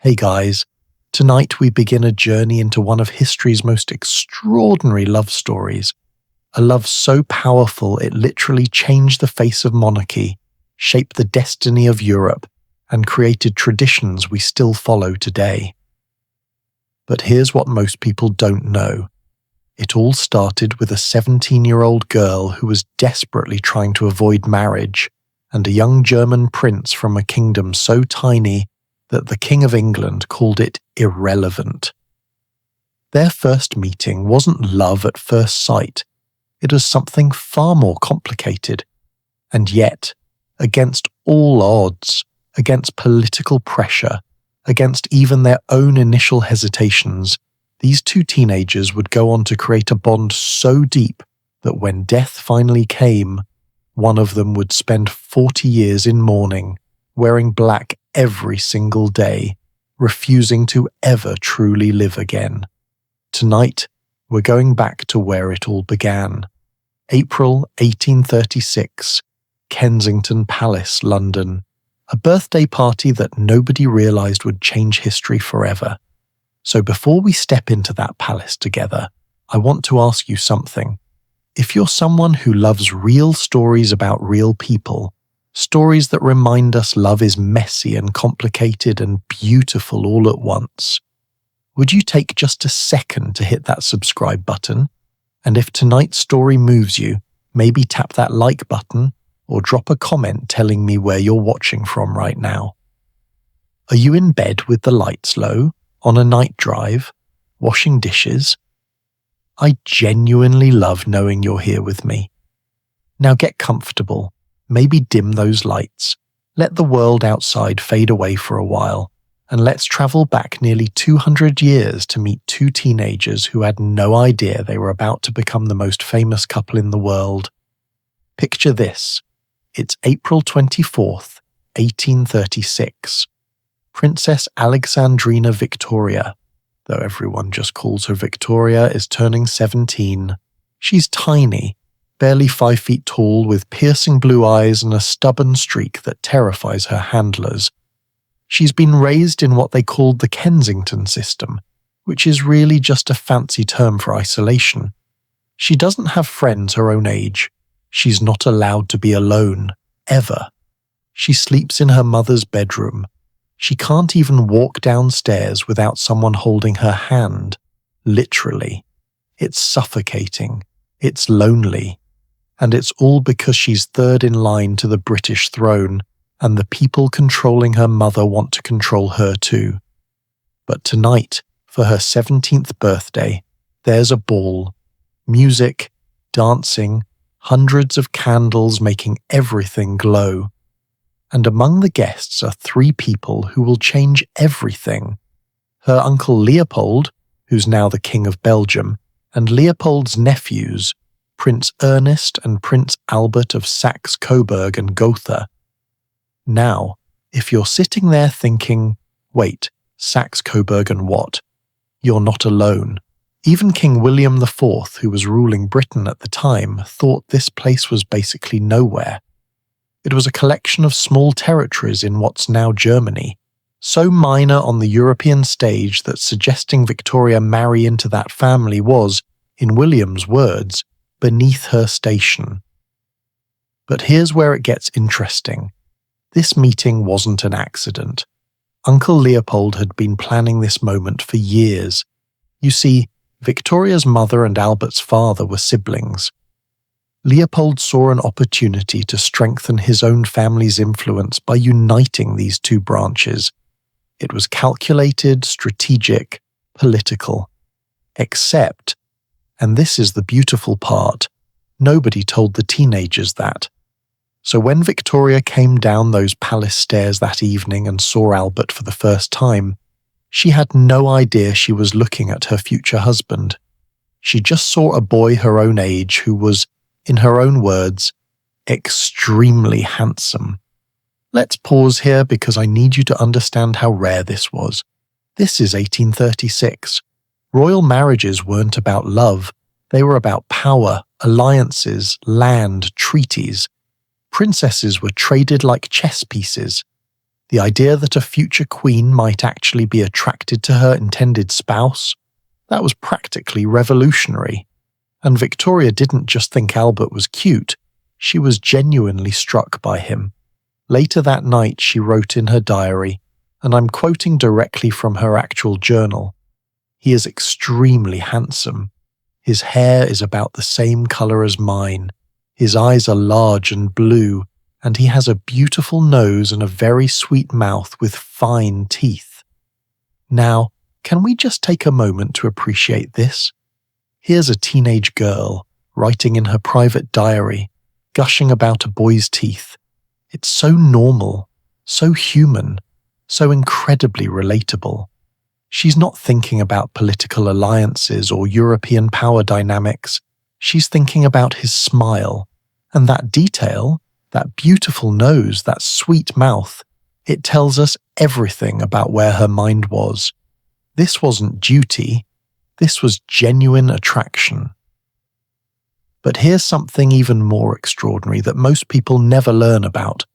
Hey guys, tonight we begin a journey into one of history's most extraordinary love stories. A love so powerful it literally changed the face of monarchy, shaped the destiny of Europe, and created traditions we still follow today. But here's what most people don't know. It all started with a 17-year-old girl who was desperately trying to avoid marriage, and a young German prince from a kingdom so tiny that the King of England called it irrelevant. Their first meeting wasn't love at first sight. It was something far more complicated. And yet, against all odds, against political pressure, against even their own initial hesitations, these two teenagers would go on to create a bond so deep that when death finally came, one of them would spend 40 years in mourning, wearing black every single day, refusing to ever truly live again. Tonight, we're going back to where it all began. April 1836, Kensington Palace, London. A birthday party that nobody realised would change history forever. So before we step into that palace together, I want to ask you something. If you're someone who loves real stories about real people, stories that remind us love is messy and complicated and beautiful all at once, would you take just a second to hit that subscribe button? And if tonight's story moves you, maybe tap that like button or drop a comment telling me where you're watching from right now. Are you in bed with the lights low, on a night drive, washing dishes? I genuinely love knowing you're here with me. Now get comfortable. Maybe dim those lights, let the world outside fade away for a while, and let's travel back nearly 200 years to meet two teenagers who had no idea they were about to become the most famous couple in the world. Picture this. It's April 24th, 1836. Princess Alexandrina Victoria, though everyone just calls her Victoria, is turning 17. She's tiny, barely 5 feet tall, with piercing blue eyes and a stubborn streak that terrifies her handlers. She's been raised in what they called the Kensington system, which is really just a fancy term for isolation. She doesn't have friends her own age. She's not allowed to be alone, ever. She sleeps in her mother's bedroom. She can't even walk downstairs without someone holding her hand, literally. It's suffocating. It's lonely. And it's all because she's third in line to the British throne, and the people controlling her mother want to control her too. But tonight, for her 17th birthday, there's a ball. Music, dancing, hundreds of candles making everything glow. And among the guests are three people who will change everything. Her uncle Leopold, who's now the King of Belgium, and Leopold's nephews, Prince Ernest and Prince Albert of Saxe-Coburg and Gotha. Now, if you're sitting there thinking, wait, Saxe-Coburg and what? You're not alone. Even King William IV, who was ruling Britain at the time, thought this place was basically nowhere. It was a collection of small territories in what's now Germany, so minor on the European stage that suggesting Victoria marry into that family was, in William's words, beneath her station. But here's where it gets interesting. This meeting wasn't an accident. Uncle Leopold had been planning this moment for years. You see, Victoria's mother and Albert's father were siblings. Leopold saw an opportunity to strengthen his own family's influence by uniting these two branches. It was calculated, strategic, political. Except, and this is the beautiful part, nobody told the teenagers that. So when Victoria came down those palace stairs that evening and saw Albert for the first time, she had no idea she was looking at her future husband. She just saw a boy her own age who was, in her own words, extremely handsome. Let's pause here because I need you to understand how rare this was. This is 1836. Royal marriages weren't about love. They were about power, alliances, land, treaties. Princesses were traded like chess pieces. The idea that a future queen might actually be attracted to her intended spouse, that was practically revolutionary. And Victoria didn't just think Albert was cute, she was genuinely struck by him. Later that night she wrote in her diary, and I'm quoting directly from her actual journal, "He is extremely handsome. His hair is about the same colour as mine. His eyes are large and blue, and he has a beautiful nose and a very sweet mouth with fine teeth." Now, can we just take a moment to appreciate this? Here's a teenage girl, writing in her private diary, gushing about a boy's teeth. It's so normal, so human, so incredibly relatable. She's not thinking about political alliances or European power dynamics. She's thinking about his smile. And that detail, that beautiful nose, that sweet mouth, it tells us everything about where her mind was. This wasn't duty, this was genuine attraction. But here's something even more extraordinary that most people never learn about.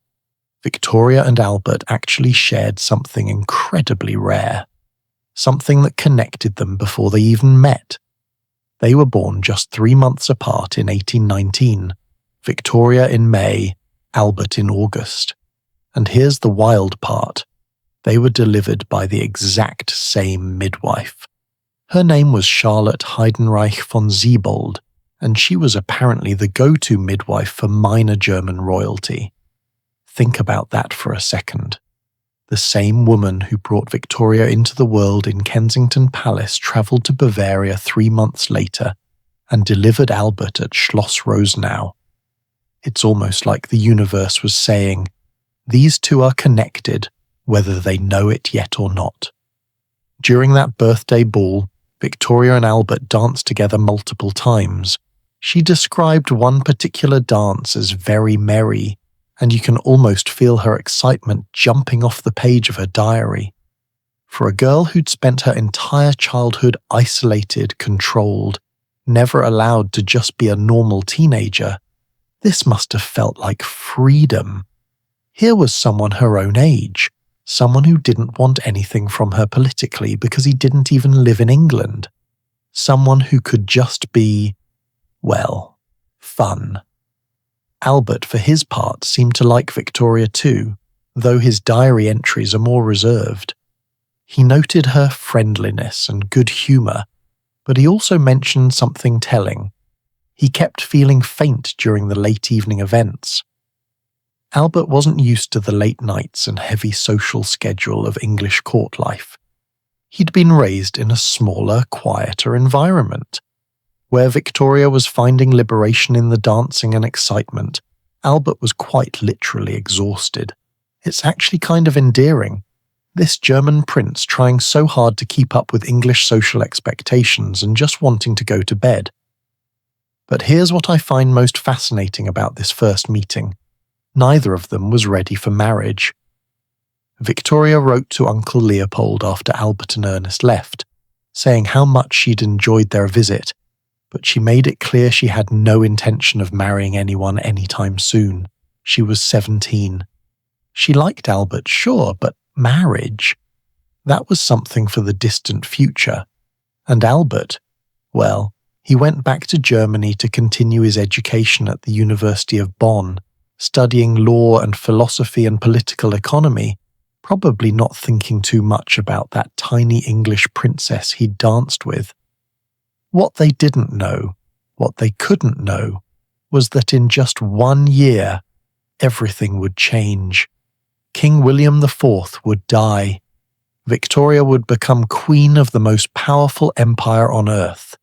Victoria and Albert actually shared something incredibly rare. Something that connected them before they even met. They were born just 3 months apart in 1819, Victoria in May, Albert in August. And here's the wild part. They were delivered by the exact same midwife. Her name was Charlotte Heidenreich von Siebold, and she was apparently the go-to midwife for minor German royalty. Think about that for a second. The same woman who brought Victoria into the world in Kensington Palace travelled to Bavaria 3 months later and delivered Albert at Schloss Rosenau. It's almost like the universe was saying, these two are connected, whether they know it yet or not. During that birthday ball, Victoria and Albert danced together multiple times. She described one particular dance as very merry, and you can almost feel her excitement jumping off the page of her diary. For a girl who'd spent her entire childhood isolated, controlled, never allowed to just be a normal teenager, this must have felt like freedom. Here was someone her own age, someone who didn't want anything from her politically because he didn't even live in England. Someone who could just be, well, fun. Albert, for his part, seemed to like Victoria too, though his diary entries are more reserved. He noted her friendliness and good humour, but he also mentioned something telling. He kept feeling faint during the late evening events. Albert wasn't used to the late nights and heavy social schedule of English court life. He'd been raised in a smaller, quieter environment. Where Victoria was finding liberation in the dancing and excitement, Albert was quite literally exhausted. It's actually kind of endearing. This German prince trying so hard to keep up with English social expectations and just wanting to go to bed. But here's what I find most fascinating about this first meeting. Neither of them was ready for marriage. Victoria wrote to Uncle Leopold after Albert and Ernest left, saying how much she'd enjoyed their visit, but she made it clear she had no intention of marrying anyone anytime soon. She was 17. She liked Albert, sure, but marriage? That was something for the distant future. And Albert, well, he went back to Germany to continue his education at the University of Bonn, studying law and philosophy and political economy, probably not thinking too much about that tiny English princess he'd danced with. What they didn't know, what they couldn't know, was that in just 1 year, everything would change. King William IV would die. Victoria would become queen of the most powerful empire on earth.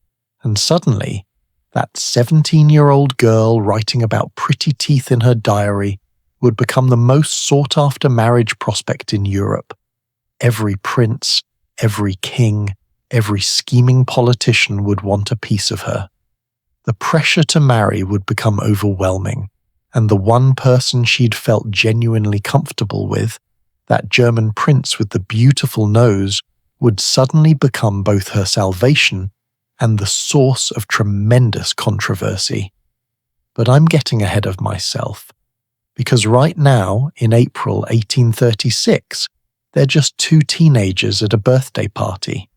And suddenly, that 17-year-old girl writing about pretty teeth in her diary would become the most sought-after marriage prospect in Europe. Every prince, every king, every scheming politician would want a piece of her. The pressure to marry would become overwhelming, and the one person she'd felt genuinely comfortable with, that German prince with the beautiful nose, would suddenly become both her salvation and the source of tremendous controversy. But I'm getting ahead of myself. Because right now, in April 1836, they're just two teenagers at a birthday party.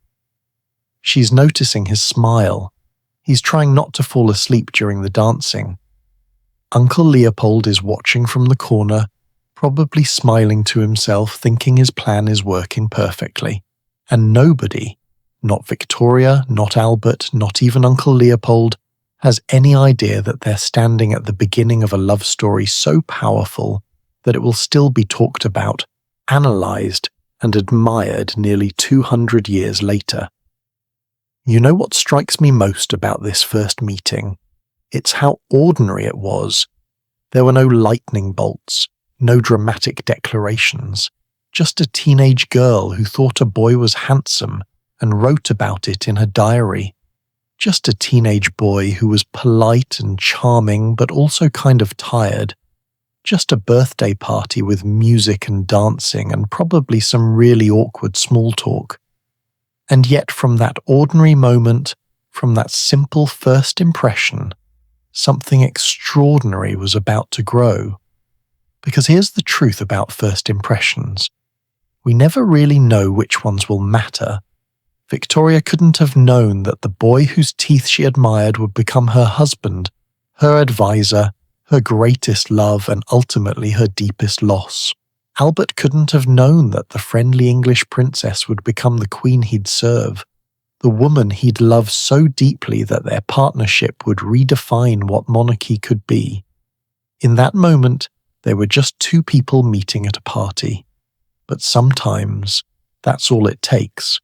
She's noticing his smile. He's trying not to fall asleep during the dancing. Uncle Leopold is watching from the corner, probably smiling to himself, thinking his plan is working perfectly. And nobody, not Victoria, not Albert, not even Uncle Leopold, has any idea that they're standing at the beginning of a love story so powerful that it will still be talked about, analysed, and admired nearly 200 years later. You know what strikes me most about this first meeting? It's how ordinary it was. There were no lightning bolts, no dramatic declarations, just a teenage girl who thought a boy was handsome and wrote about it in her diary. Just a teenage boy who was polite and charming but also kind of tired. Just a birthday party with music and dancing and probably some really awkward small talk. And yet from that ordinary moment, from that simple first impression, something extraordinary was about to grow. Because here's the truth about first impressions. We never really know which ones will matter. Victoria couldn't have known that the boy whose teeth she admired would become her husband, her advisor, her greatest love, and ultimately her deepest loss. Albert couldn't have known that the friendly English princess would become the queen he'd serve, the woman he'd love so deeply that their partnership would redefine what monarchy could be. In that moment, they were just two people meeting at a party. But sometimes, that's all it takes.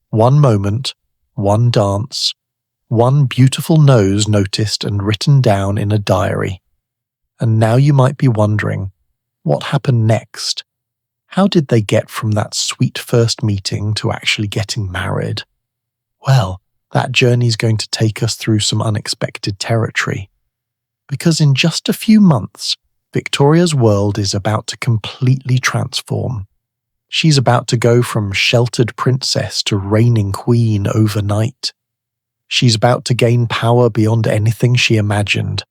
One moment, one dance, one beautiful nose noticed and written down in a diary. And now you might be wondering, what happened next? How did they get from that sweet first meeting to actually getting married? Well, that journey's going to take us through some unexpected territory. Because in just a few months, Victoria's world is about to completely transform. She's about to go from sheltered princess to reigning queen overnight. She's about to gain power beyond anything she imagined,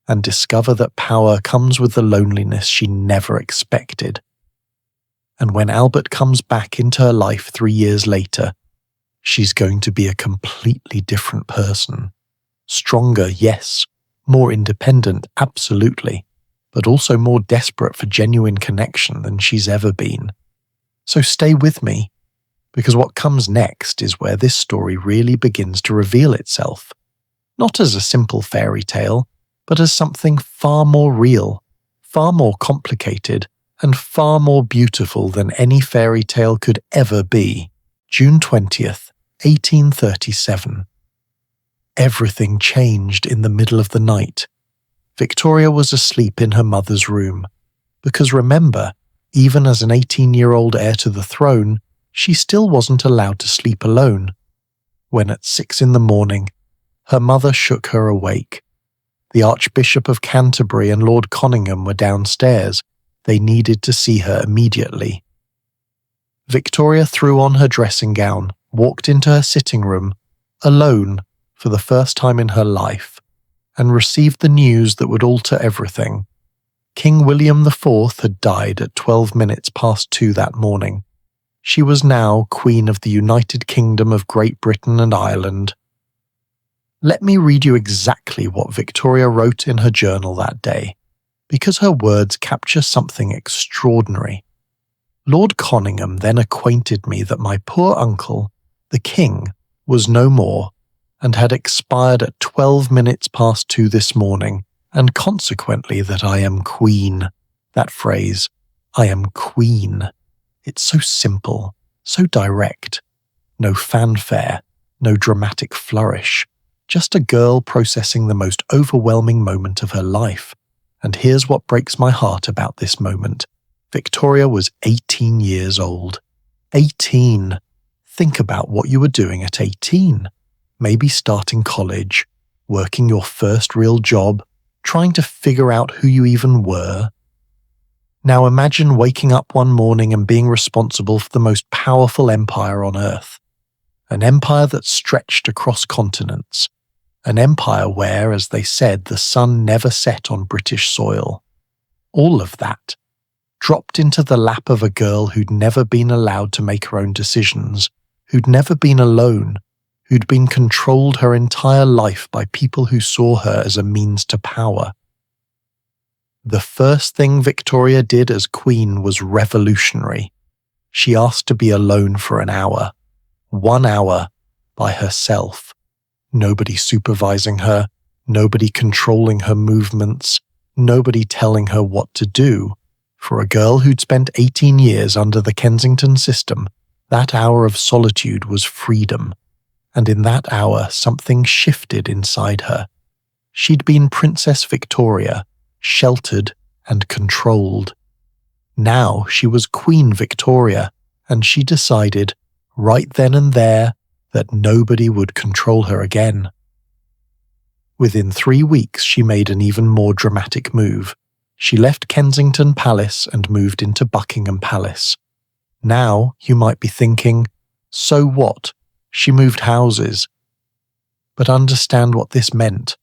and discover that power comes with the loneliness she never expected. And when Albert comes back into her life 3 years later, she's going to be a completely different person. Stronger, yes. More independent, absolutely. But also more desperate for genuine connection than she's ever been. So stay with me, because what comes next is where this story really begins to reveal itself. Not as a simple fairy tale, but as something far more real, far more complicated, and far more beautiful than any fairy tale could ever be. June 20th, 1837. Everything changed in the middle of the night. Victoria was asleep in her mother's room, because remember, even as an 18-year-old heir to the throne, she still wasn't allowed to sleep alone. When at 6 a.m, her mother shook her awake. The Archbishop of Canterbury and Lord Conyngham were downstairs. They needed to see her immediately. Victoria threw on her dressing gown, walked into her sitting room, alone for the first time in her life, and received the news that would alter everything. King William IV had died at 12 minutes past 2 that morning. She was now Queen of the United Kingdom of Great Britain and Ireland. Let me read you exactly what Victoria wrote in her journal that day, because her words capture something extraordinary. Lord Conyngham then acquainted me that my poor uncle, the king, was no more, and had expired at 12 minutes past 2 this morning, and consequently that I am queen. That phrase, I am queen. It's so simple, so direct. No fanfare, no dramatic flourish. Just a girl processing the most overwhelming moment of her life. And here's what breaks my heart about this moment. Victoria was 18 years old. 18. Think about what you were doing at 18. Maybe starting college, working your first real job, trying to figure out who you even were. Now imagine waking up one morning and being responsible for the most powerful empire on earth. An empire that stretched across continents. An empire where, as they said, the sun never set on British soil. all of that, dropped into the lap of a girl who'd never been allowed to make her own decisions, who'd never been alone, who'd been controlled her entire life by people who saw her as a means to power. The first thing Victoria did as Queen was revolutionary. She asked to be alone for an hour. 1 hour, by herself. Nobody supervising her, nobody controlling her movements, nobody telling her what to do. For a girl who'd spent 18 years under the Kensington system, that hour of solitude was freedom. And in that hour, something shifted inside her. She'd been Princess Victoria, sheltered and controlled. Now she was Queen Victoria, and she decided, right then and there, that nobody would control her again. Within 3 weeks, she made an even more dramatic move. She left Kensington Palace and moved into Buckingham Palace. Now, you might be thinking, so what? She moved houses. But understand what this meant.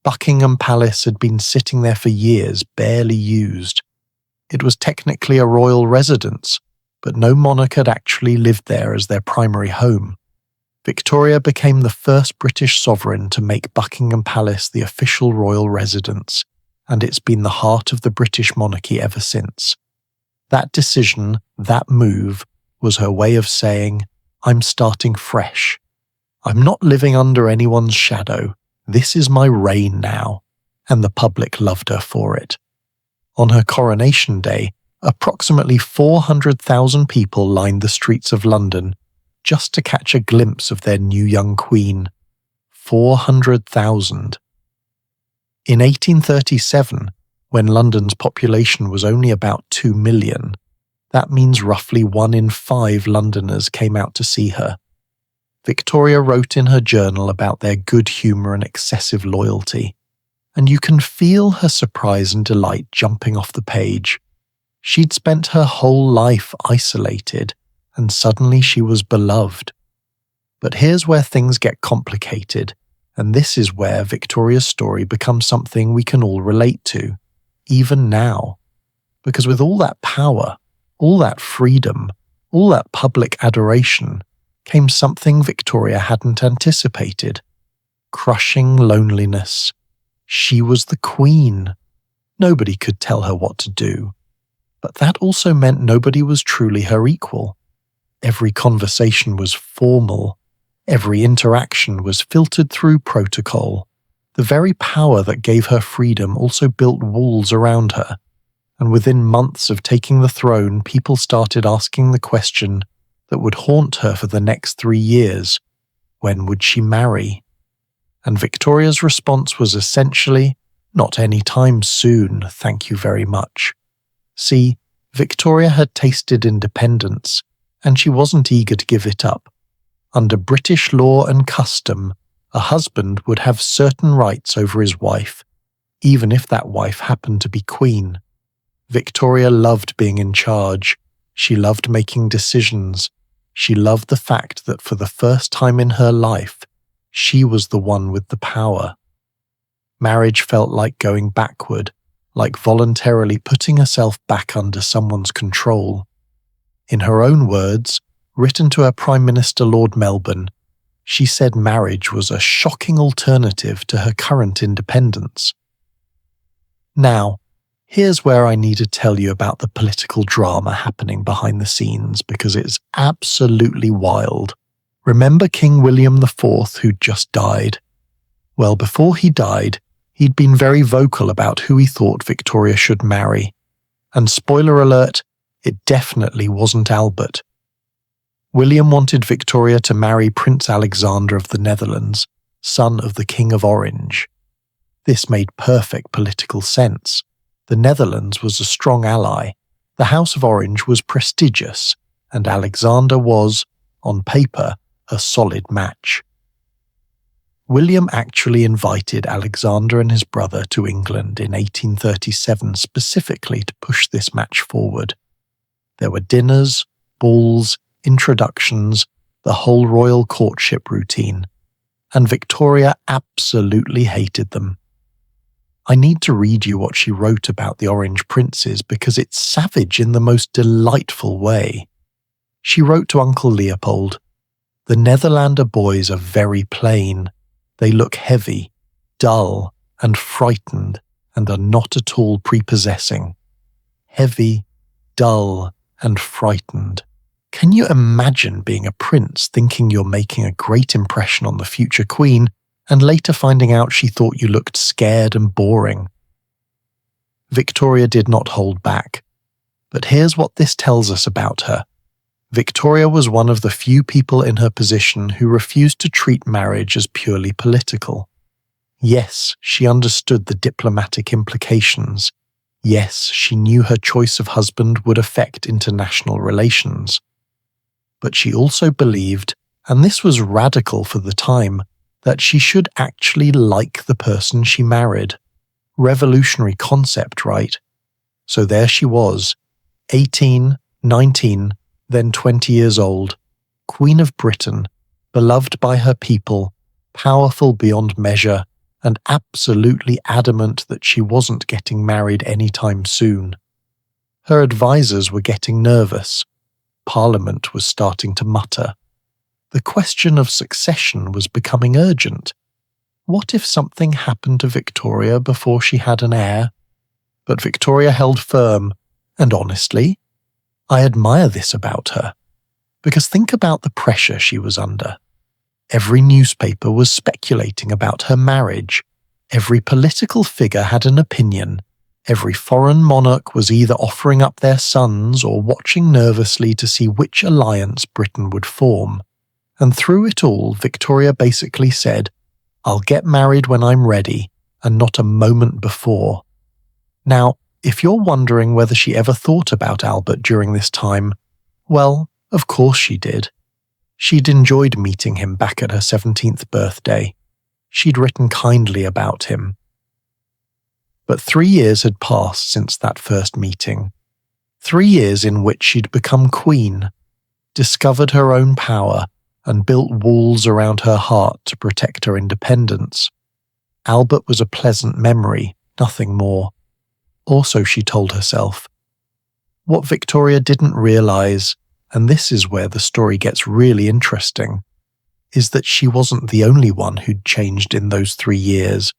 Buckingham Palace had been sitting there for years, barely used. It was technically a royal residence, but no monarch had actually lived there as their primary home. Victoria became the first British sovereign to make Buckingham Palace the official royal residence, and it's been the heart of the British monarchy ever since. That decision, that move, was her way of saying, I'm starting fresh. I'm not living under anyone's shadow. This is my reign now, and the public loved her for it. On her coronation day, approximately 400,000 people lined the streets of London just to catch a glimpse of their new young queen. 400,000. In 1837, when London's population was only about 2 million, that means roughly 1 in 5 Londoners came out to see her. Victoria wrote in her journal about their good humour and excessive loyalty, and you can feel her surprise and delight jumping off the page. She'd spent her whole life isolated, and suddenly she was beloved. But here's where things get complicated, and this is where Victoria's story becomes something we can all relate to, even now. Because with all that power, all that freedom, all that public adoration, came something Victoria hadn't anticipated. Crushing loneliness. She was the queen. Nobody could tell her what to do. But that also meant nobody was truly her equal. Every conversation was formal. Every interaction was filtered through protocol. The very power that gave her freedom also built walls around her. And within months of taking the throne, people started asking the question that would haunt her for the next 3 years. When would she marry? And Victoria's response was essentially, not any time soon, thank you very much. See, Victoria had tasted independence, and she wasn't eager to give it up. Under British law and custom, a husband would have certain rights over his wife, even if that wife happened to be queen. Victoria loved being in charge. She loved making decisions. She loved the fact that for the first time in her life, she was the one with the power. Marriage felt like going backward, like voluntarily putting herself back under someone's control. In her own words, written to her Prime Minister Lord Melbourne, she said marriage was a shocking alternative to her current independence. Now, here's where I need to tell you about the political drama happening behind the scenes because it's absolutely wild. Remember King William IV who'd just died? Well, before he died, he'd been very vocal about who he thought Victoria should marry. And spoiler alert, it definitely wasn't Albert. William wanted Victoria to marry Prince Alexander of the Netherlands, son of the King of Orange. This made perfect political sense. The Netherlands was a strong ally, the House of Orange was prestigious, and Alexander was, on paper, a solid match. William actually invited Alexander and his brother to England in 1837 specifically to push this match forward. There were dinners, balls, introductions, the whole royal courtship routine, and Victoria absolutely hated them. I need to read you what she wrote about the Orange Princes because it's savage in the most delightful way. She wrote to Uncle Leopold, "The Netherlander boys are very plain. They look heavy, dull, and frightened, and are not at all prepossessing. Heavy, dull, and frightened. Can you imagine being a prince thinking you're making a great impression on the future queen, and later finding out she thought you looked scared and boring?" Victoria did not hold back. But here's what this tells us about her. Victoria was one of the few people in her position who refused to treat marriage as purely political. Yes, she understood the diplomatic implications. Yes, she knew her choice of husband would affect international relations. But she also believed, and this was radical for the time, that she should actually like the person she married. Revolutionary concept, right? So there she was, 18, 19, then 20 years old, Queen of Britain, beloved by her people, powerful beyond measure, and absolutely adamant that she wasn't getting married anytime soon. Her advisors were getting nervous. Parliament was starting to mutter. The question of succession was becoming urgent. What if something happened to Victoria before she had an heir? But Victoria held firm, and honestly, I admire this about her. Because think about the pressure she was under. Every newspaper was speculating about her marriage. Every political figure had an opinion. Every foreign monarch was either offering up their sons or watching nervously to see which alliance Britain would form. And through it all, Victoria basically said, "I'll get married when I'm ready, and not a moment before." Now, if you're wondering whether she ever thought about Albert during this time, well, of course she did. She'd enjoyed meeting him back at her 17th birthday. She'd written kindly about him. But 3 years had passed since that first meeting. 3 years in which she'd become queen, discovered her own power, and built walls around her heart to protect her independence. Albert was a pleasant memory, nothing more. Also, she told herself. What Victoria didn't realize, and this is where the story gets really interesting, is that she wasn't the only one who'd changed in those 3 years.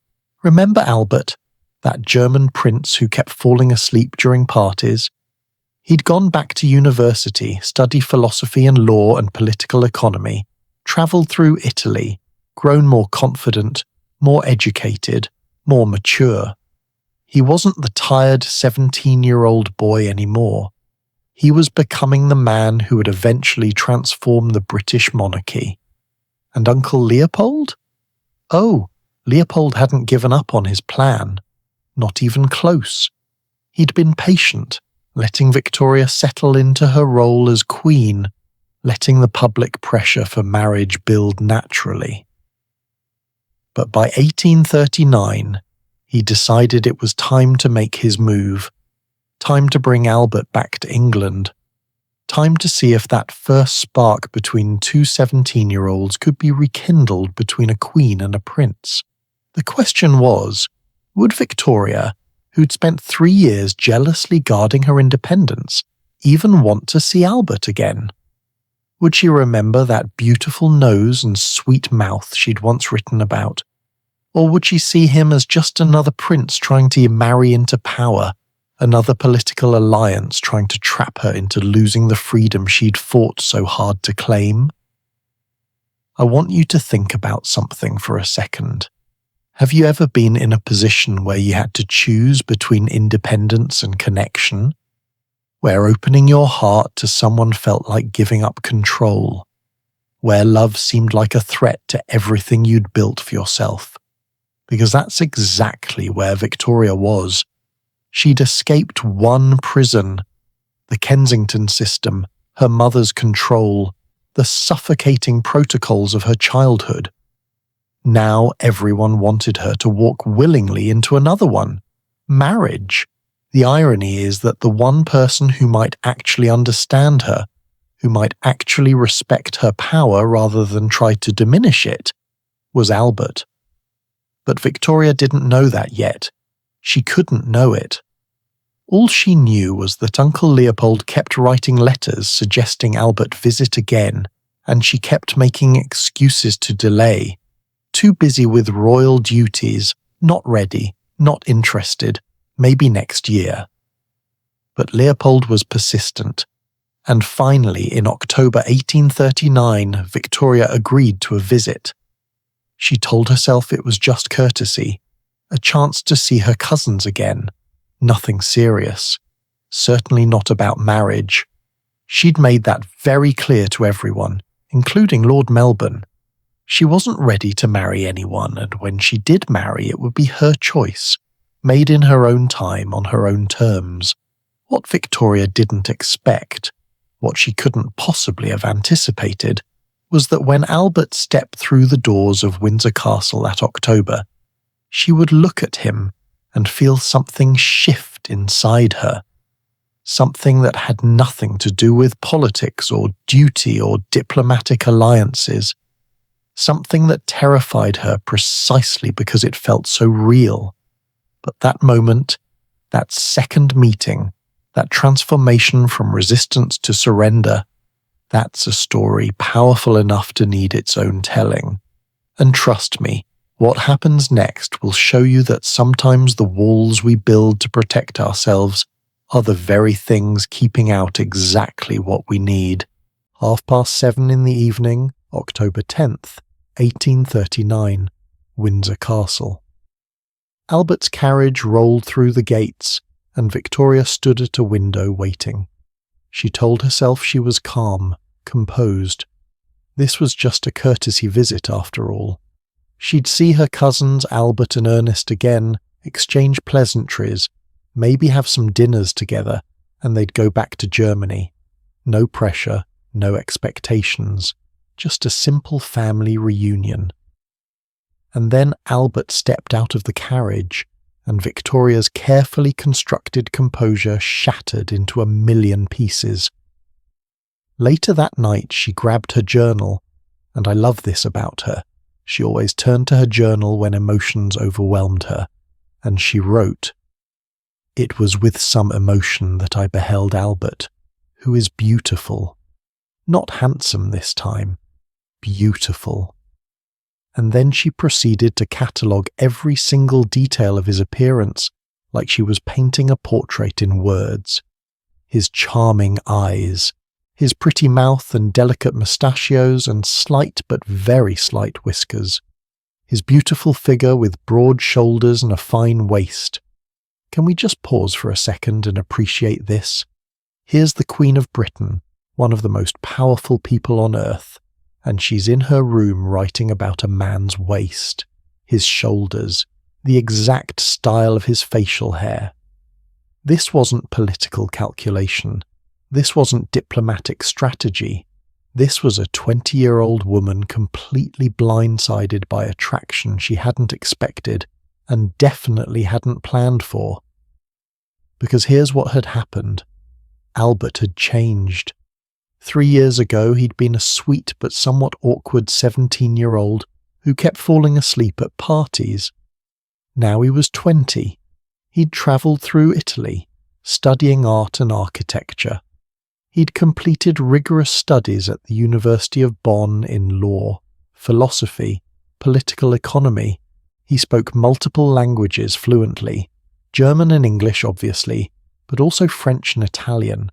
Remember Albert, that German prince who kept falling asleep during parties? He'd gone back to university, studied philosophy and law and political economy, travelled through Italy, grown more confident, more educated, more mature. He wasn't the tired 17-year-old boy anymore. He was becoming the man who would eventually transform the British monarchy. And Uncle Leopold? Oh, Leopold hadn't given up on his plan. Not even close. He'd been patient, letting Victoria settle into her role as queen, letting the public pressure for marriage build naturally. But by 1839, he decided it was time to make his move, time to bring Albert back to England, time to see if that first spark between two 17-year-olds could be rekindled between a queen and a prince. The question was, would Victoria, who'd spent 3 years jealously guarding her independence, even want to see Albert again? Would she remember that beautiful nose and sweet mouth she'd once written about? Or would she see him as just another prince trying to marry into power, another political alliance trying to trap her into losing the freedom she'd fought so hard to claim? I want you to think about something for a second. Have you ever been in a position where you had to choose between independence and connection? Where opening your heart to someone felt like giving up control? Where love seemed like a threat to everything you'd built for yourself? Because that's exactly where Victoria was. She'd escaped one prison, the Kensington system, her mother's control, the suffocating protocols of her childhood. Now everyone wanted her to walk willingly into another one, marriage. The irony is that the one person who might actually understand her, who might actually respect her power rather than try to diminish it, was Albert. But Victoria didn't know that yet. She couldn't know it. All she knew was that Uncle Leopold kept writing letters suggesting Albert visit again, and she kept making excuses to delay. Too busy with royal duties, not ready, not interested, maybe next year. But Leopold was persistent, and finally in October 1839 Victoria agreed to a visit. She told herself it was just courtesy, a chance to see her cousins again. Nothing serious. Certainly not about marriage. She'd made that very clear to everyone, including Lord Melbourne. She wasn't ready to marry anyone, and when she did marry, it would be her choice, made in her own time on her own terms. What Victoria didn't expect, what she couldn't possibly have anticipated, was that when Albert stepped through the doors of Windsor Castle that October, she would look at him and feel something shift inside her. Something that had nothing to do with politics or duty or diplomatic alliances. Something that terrified her precisely because it felt so real. But that moment, that second meeting, that transformation from resistance to surrender, that's a story powerful enough to need its own telling. And trust me, what happens next will show you that sometimes the walls we build to protect ourselves are the very things keeping out exactly what we need. 7:30 in the evening, October 10th, 1839, Windsor Castle. Albert's carriage rolled through the gates, and Victoria stood at a window waiting. She told herself she was calm, composed. This was just a courtesy visit after all. She'd see her cousins Albert and Ernest again, exchange pleasantries, maybe have some dinners together, and they'd go back to Germany. No pressure, no expectations, just a simple family reunion. And then Albert stepped out of the carriage, and Victoria's carefully constructed composure shattered into a million pieces. Later that night she grabbed her journal, and I love this about her. She always turned to her journal when emotions overwhelmed her, and she wrote, "It was with some emotion that I beheld Albert, who is beautiful. Not handsome this time, beautiful." And then she proceeded to catalogue every single detail of his appearance, like she was painting a portrait in words. His charming eyes, his pretty mouth and delicate mustachios and slight but very slight whiskers, his beautiful figure with broad shoulders and a fine waist. Can we just pause for a second and appreciate this? Here's the Queen of Britain, one of the most powerful people on earth, and she's in her room writing about a man's waist, his shoulders, the exact style of his facial hair. This wasn't political calculation. This wasn't diplomatic strategy. This was a 20-year-old woman completely blindsided by attraction she hadn't expected and definitely hadn't planned for. Because here's what had happened. Albert had changed. 3 years ago he'd been a sweet but somewhat awkward 17-year-old who kept falling asleep at parties. Now he was 20. He'd travelled through Italy, studying art and architecture. He'd completed rigorous studies at the University of Bonn in law, philosophy, political economy. He spoke multiple languages fluently, German and English obviously, but also French and Italian.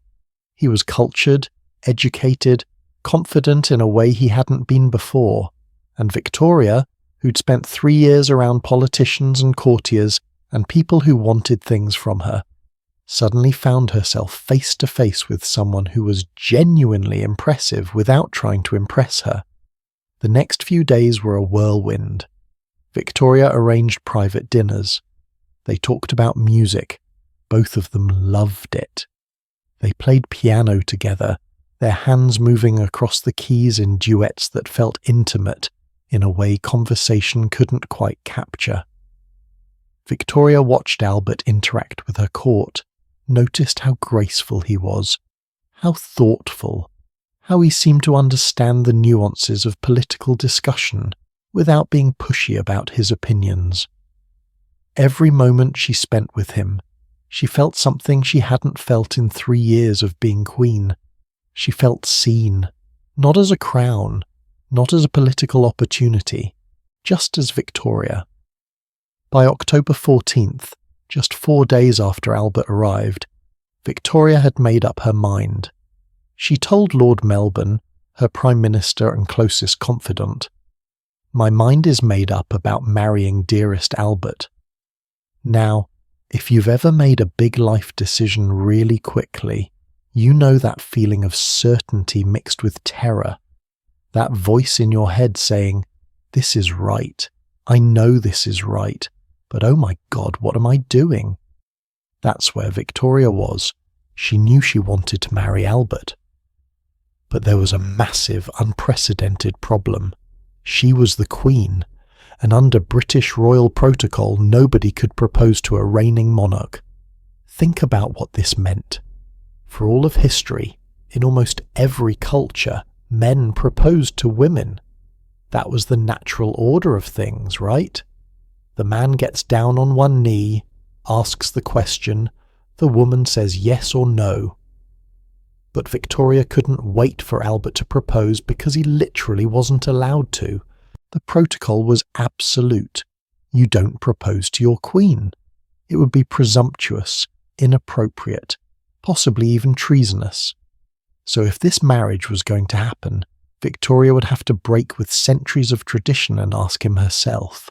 He was cultured, educated, confident in a way he hadn't been before, and Victoria, who'd spent 3 years around politicians and courtiers and people who wanted things from her, suddenly found herself face to face with someone who was genuinely impressive without trying to impress her. The next few days were a whirlwind. Victoria arranged private dinners. They talked about music. Both of them loved it. They played piano together, their hands moving across the keys in duets that felt intimate in a way conversation couldn't quite capture. Victoria watched Albert interact with her court, noticed how graceful he was, how thoughtful, how he seemed to understand the nuances of political discussion without being pushy about his opinions. Every moment she spent with him, she felt something she hadn't felt in 3 years of being queen. She felt seen, not as a crown, not as a political opportunity, just as Victoria. By October 14th, just 4 days after Albert arrived, Victoria had made up her mind. She told Lord Melbourne, her Prime Minister and closest confidant, "My mind is made up about marrying dearest Albert." Now, if you've ever made a big life decision really quickly, you know that feeling of certainty mixed with terror. That voice in your head saying, "This is right. I know this is right. But oh my God, what am I doing?" That's where Victoria was. She knew she wanted to marry Albert. But there was a massive, unprecedented problem. She was the Queen, and under British royal protocol, nobody could propose to a reigning monarch. Think about what this meant. For all of history, in almost every culture, men proposed to women. That was the natural order of things, right? The man gets down on one knee, asks the question, the woman says yes or no. But Victoria couldn't wait for Albert to propose because he literally wasn't allowed to. The protocol was absolute. You don't propose to your queen. It would be presumptuous, inappropriate, possibly even treasonous. So if this marriage was going to happen, Victoria would have to break with centuries of tradition and ask him herself.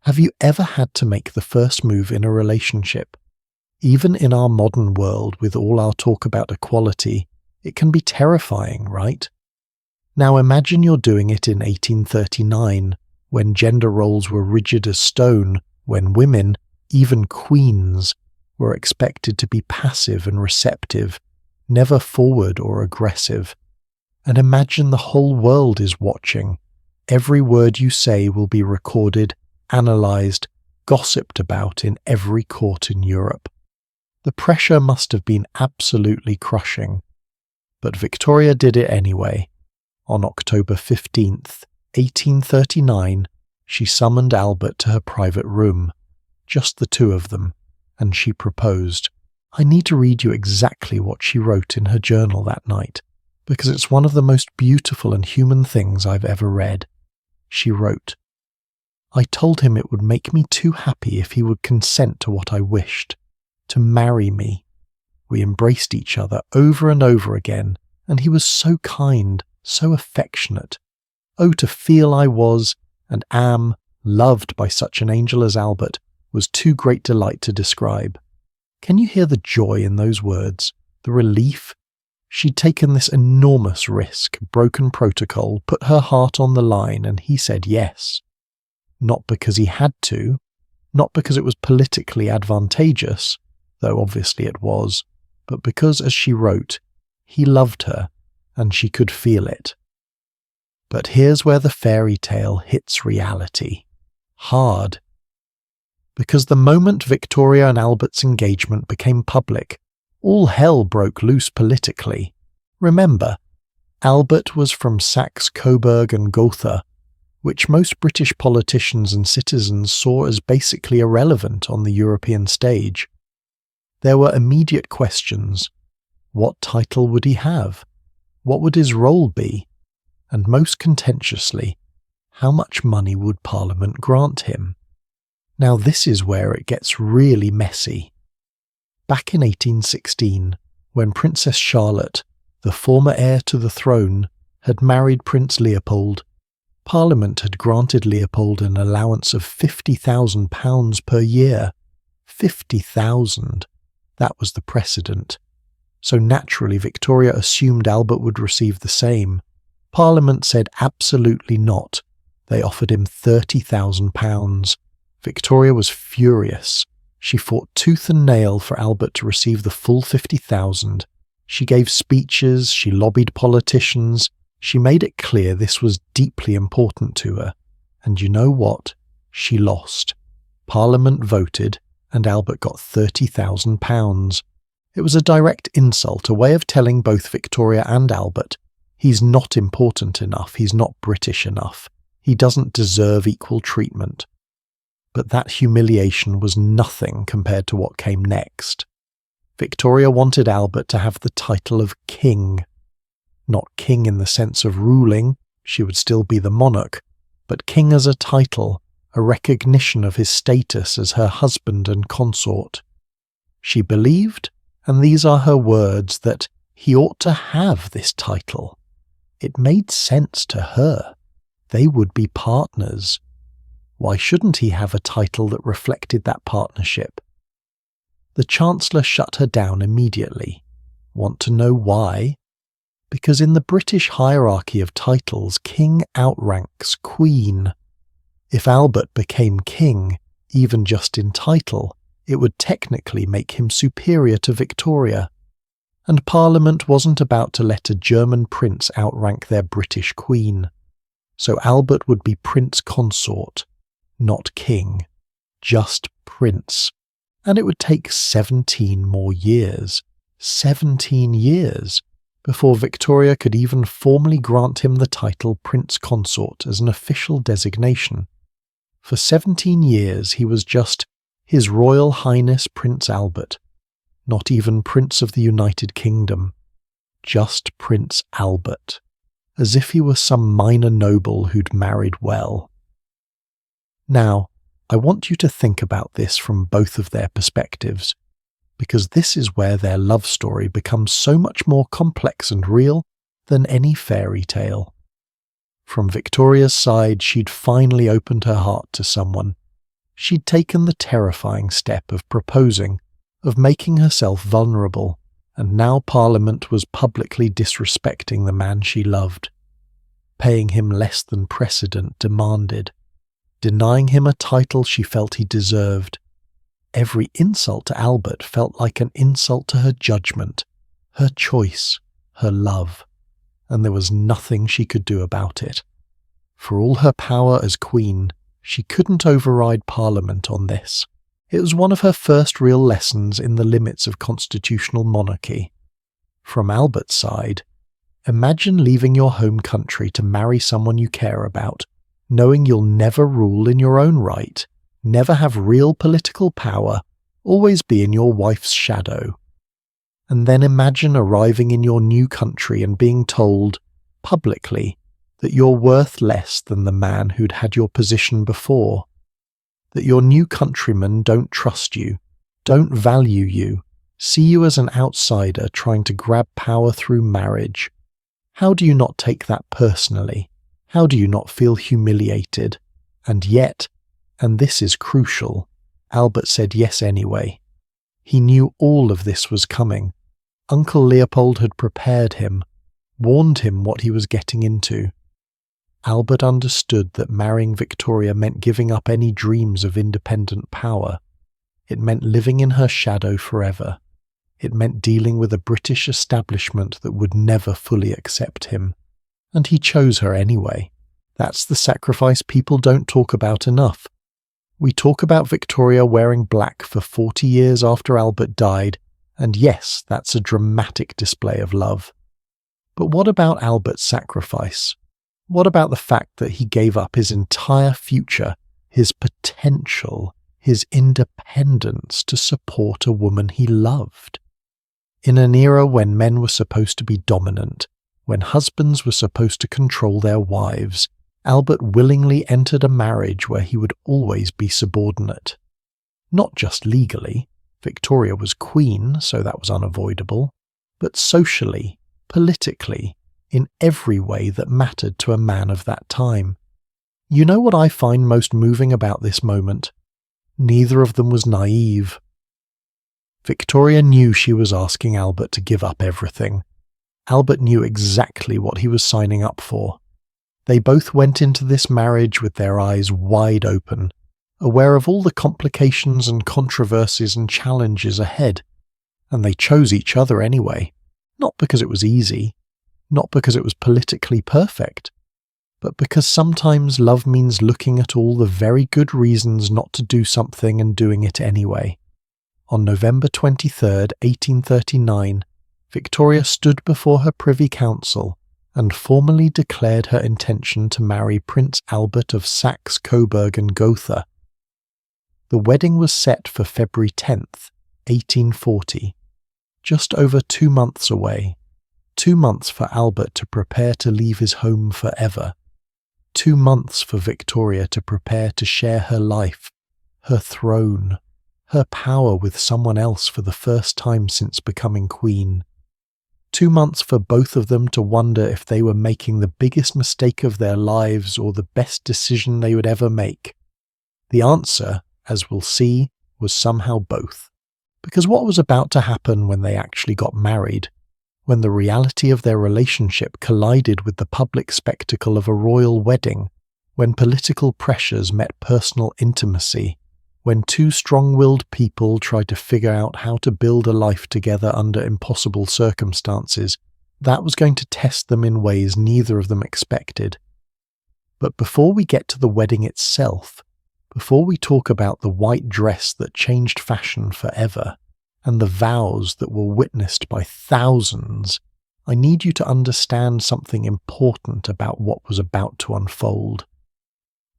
Have you ever had to make the first move in a relationship? Even in our modern world, with all our talk about equality, it can be terrifying, right? Now imagine you're doing it in 1839, when gender roles were rigid as stone, when women, even queens, were expected to be passive and receptive, never forward or aggressive. And imagine the whole world is watching. Every word you say will be recorded, analysed, gossiped about in every court in Europe. The pressure must have been absolutely crushing. But Victoria did it anyway. On October 15th, 1839, she summoned Albert to her private room, just the two of them, and she proposed. I need to read you exactly what she wrote in her journal that night, because it's one of the most beautiful and human things I've ever read. She wrote, "I told him it would make me too happy if he would consent to what I wished, to marry me. We embraced each other over and over again, and he was so kind, so affectionate. Oh, to feel I was, and am, loved by such an angel as Albert was too great delight to describe." Can you hear the joy in those words, the relief? She'd taken this enormous risk, broken protocol, put her heart on the line, and he said yes. Not because he had to, not because it was politically advantageous, though obviously it was, but because, as she wrote, he loved her, and she could feel it. But here's where the fairy tale hits reality. Hard. Because the moment Victoria and Albert's engagement became public, all hell broke loose politically. Remember, Albert was from Saxe-Coburg and Gotha, which most British politicians and citizens saw as basically irrelevant on the European stage. There were immediate questions. What title would he have? What would his role be? And most contentiously, how much money would Parliament grant him? Now this is where it gets really messy. Back in 1816, when Princess Charlotte, the former heir to the throne, had married Prince Leopold, Parliament had granted Leopold an allowance of £50,000 per year. 50,000. That was the precedent. So naturally Victoria assumed Albert would receive the same. Parliament said absolutely not. They offered him £30,000. Victoria was furious. She fought tooth and nail for Albert to receive the full 50,000. She gave speeches, she lobbied politicians, she made it clear this was deeply important to her. And you know what? She lost. Parliament voted, and Albert got £30,000. It was a direct insult, a way of telling both Victoria and Albert, he's not important enough, he's not British enough, he doesn't deserve equal treatment. But that humiliation was nothing compared to what came next. Victoria wanted Albert to have the title of king. Not king in the sense of ruling, she would still be the monarch, but king as a title, a recognition of his status as her husband and consort. She believed, and these are her words, that he ought to have this title. It made sense to her. They would be partners. Why shouldn't he have a title that reflected that partnership? The Chancellor shut her down immediately. Want to know why? Because in the British hierarchy of titles, king outranks queen. If Albert became king, even just in title, it would technically make him superior to Victoria. And Parliament wasn't about to let a German prince outrank their British queen. So Albert would be prince consort, not king, just prince. And it would take 17 more years, 17 years, before Victoria could even formally grant him the title Prince Consort as an official designation. For 17 years he was just His Royal Highness Prince Albert, not even Prince of the United Kingdom, just Prince Albert, as if he were some minor noble who'd married well. Now, I want you to think about this from both of their perspectives, because this is where their love story becomes so much more complex and real than any fairy tale. From Victoria's side, she'd finally opened her heart to someone. She'd taken the terrifying step of proposing, of making herself vulnerable, and now Parliament was publicly disrespecting the man she loved, paying him less than precedent demanded, denying him a title she felt he deserved. Every insult to Albert felt like an insult to her judgment, her choice, her love, and there was nothing she could do about it. For all her power as queen, she couldn't override Parliament on this. It was one of her first real lessons in the limits of constitutional monarchy. From Albert's side, imagine leaving your home country to marry someone you care about, knowing you'll never rule in your own right, never have real political power, always be in your wife's shadow. And then imagine arriving in your new country and being told, publicly, that you're worth less than the man who'd had your position before, that your new countrymen don't trust you, don't value you, see you as an outsider trying to grab power through marriage. How do you not take that personally? How do you not feel humiliated? And yet, and this is crucial, Albert said yes anyway. He knew all of this was coming. Uncle Leopold had prepared him, warned him what he was getting into. Albert understood that marrying Victoria meant giving up any dreams of independent power. It meant living in her shadow forever. It meant dealing with a British establishment that would never fully accept him. And he chose her anyway. That's the sacrifice people don't talk about enough. We talk about Victoria wearing black for 40 years after Albert died, and yes, that's a dramatic display of love. But what about Albert's sacrifice? What about the fact that he gave up his entire future, his potential, his independence to support a woman he loved? In an era when men were supposed to be dominant, when husbands were supposed to control their wives, Albert willingly entered a marriage where he would always be subordinate. Not just legally, Victoria was queen, so that was unavoidable, but socially, politically, in every way that mattered to a man of that time. You know what I find most moving about this moment? Neither of them was naive. Victoria knew she was asking Albert to give up everything. Albert knew exactly what he was signing up for. They both went into this marriage with their eyes wide open, aware of all the complications and controversies and challenges ahead, and they chose each other anyway, not because it was easy, not because it was politically perfect, but because sometimes love means looking at all the very good reasons not to do something and doing it anyway. On November 23rd, 1839, Victoria stood before her Privy Council and formally declared her intention to marry Prince Albert of Saxe-Coburg and Gotha. The wedding was set for February 10th, 1840, just over 2 months away. 2 months for Albert to prepare to leave his home forever. 2 months for Victoria to prepare to share her life, her throne, her power with someone else for the first time since becoming queen. 2 months for both of them to wonder if they were making the biggest mistake of their lives or the best decision they would ever make. The answer, as we'll see, was somehow both. Because what was about to happen when they actually got married, when the reality of their relationship collided with the public spectacle of a royal wedding, when political pressures met personal intimacy, when two strong-willed people tried to figure out how to build a life together under impossible circumstances, that was going to test them in ways neither of them expected. But before we get to the wedding itself, before we talk about the white dress that changed fashion forever, and the vows that were witnessed by thousands, I need you to understand something important about what was about to unfold.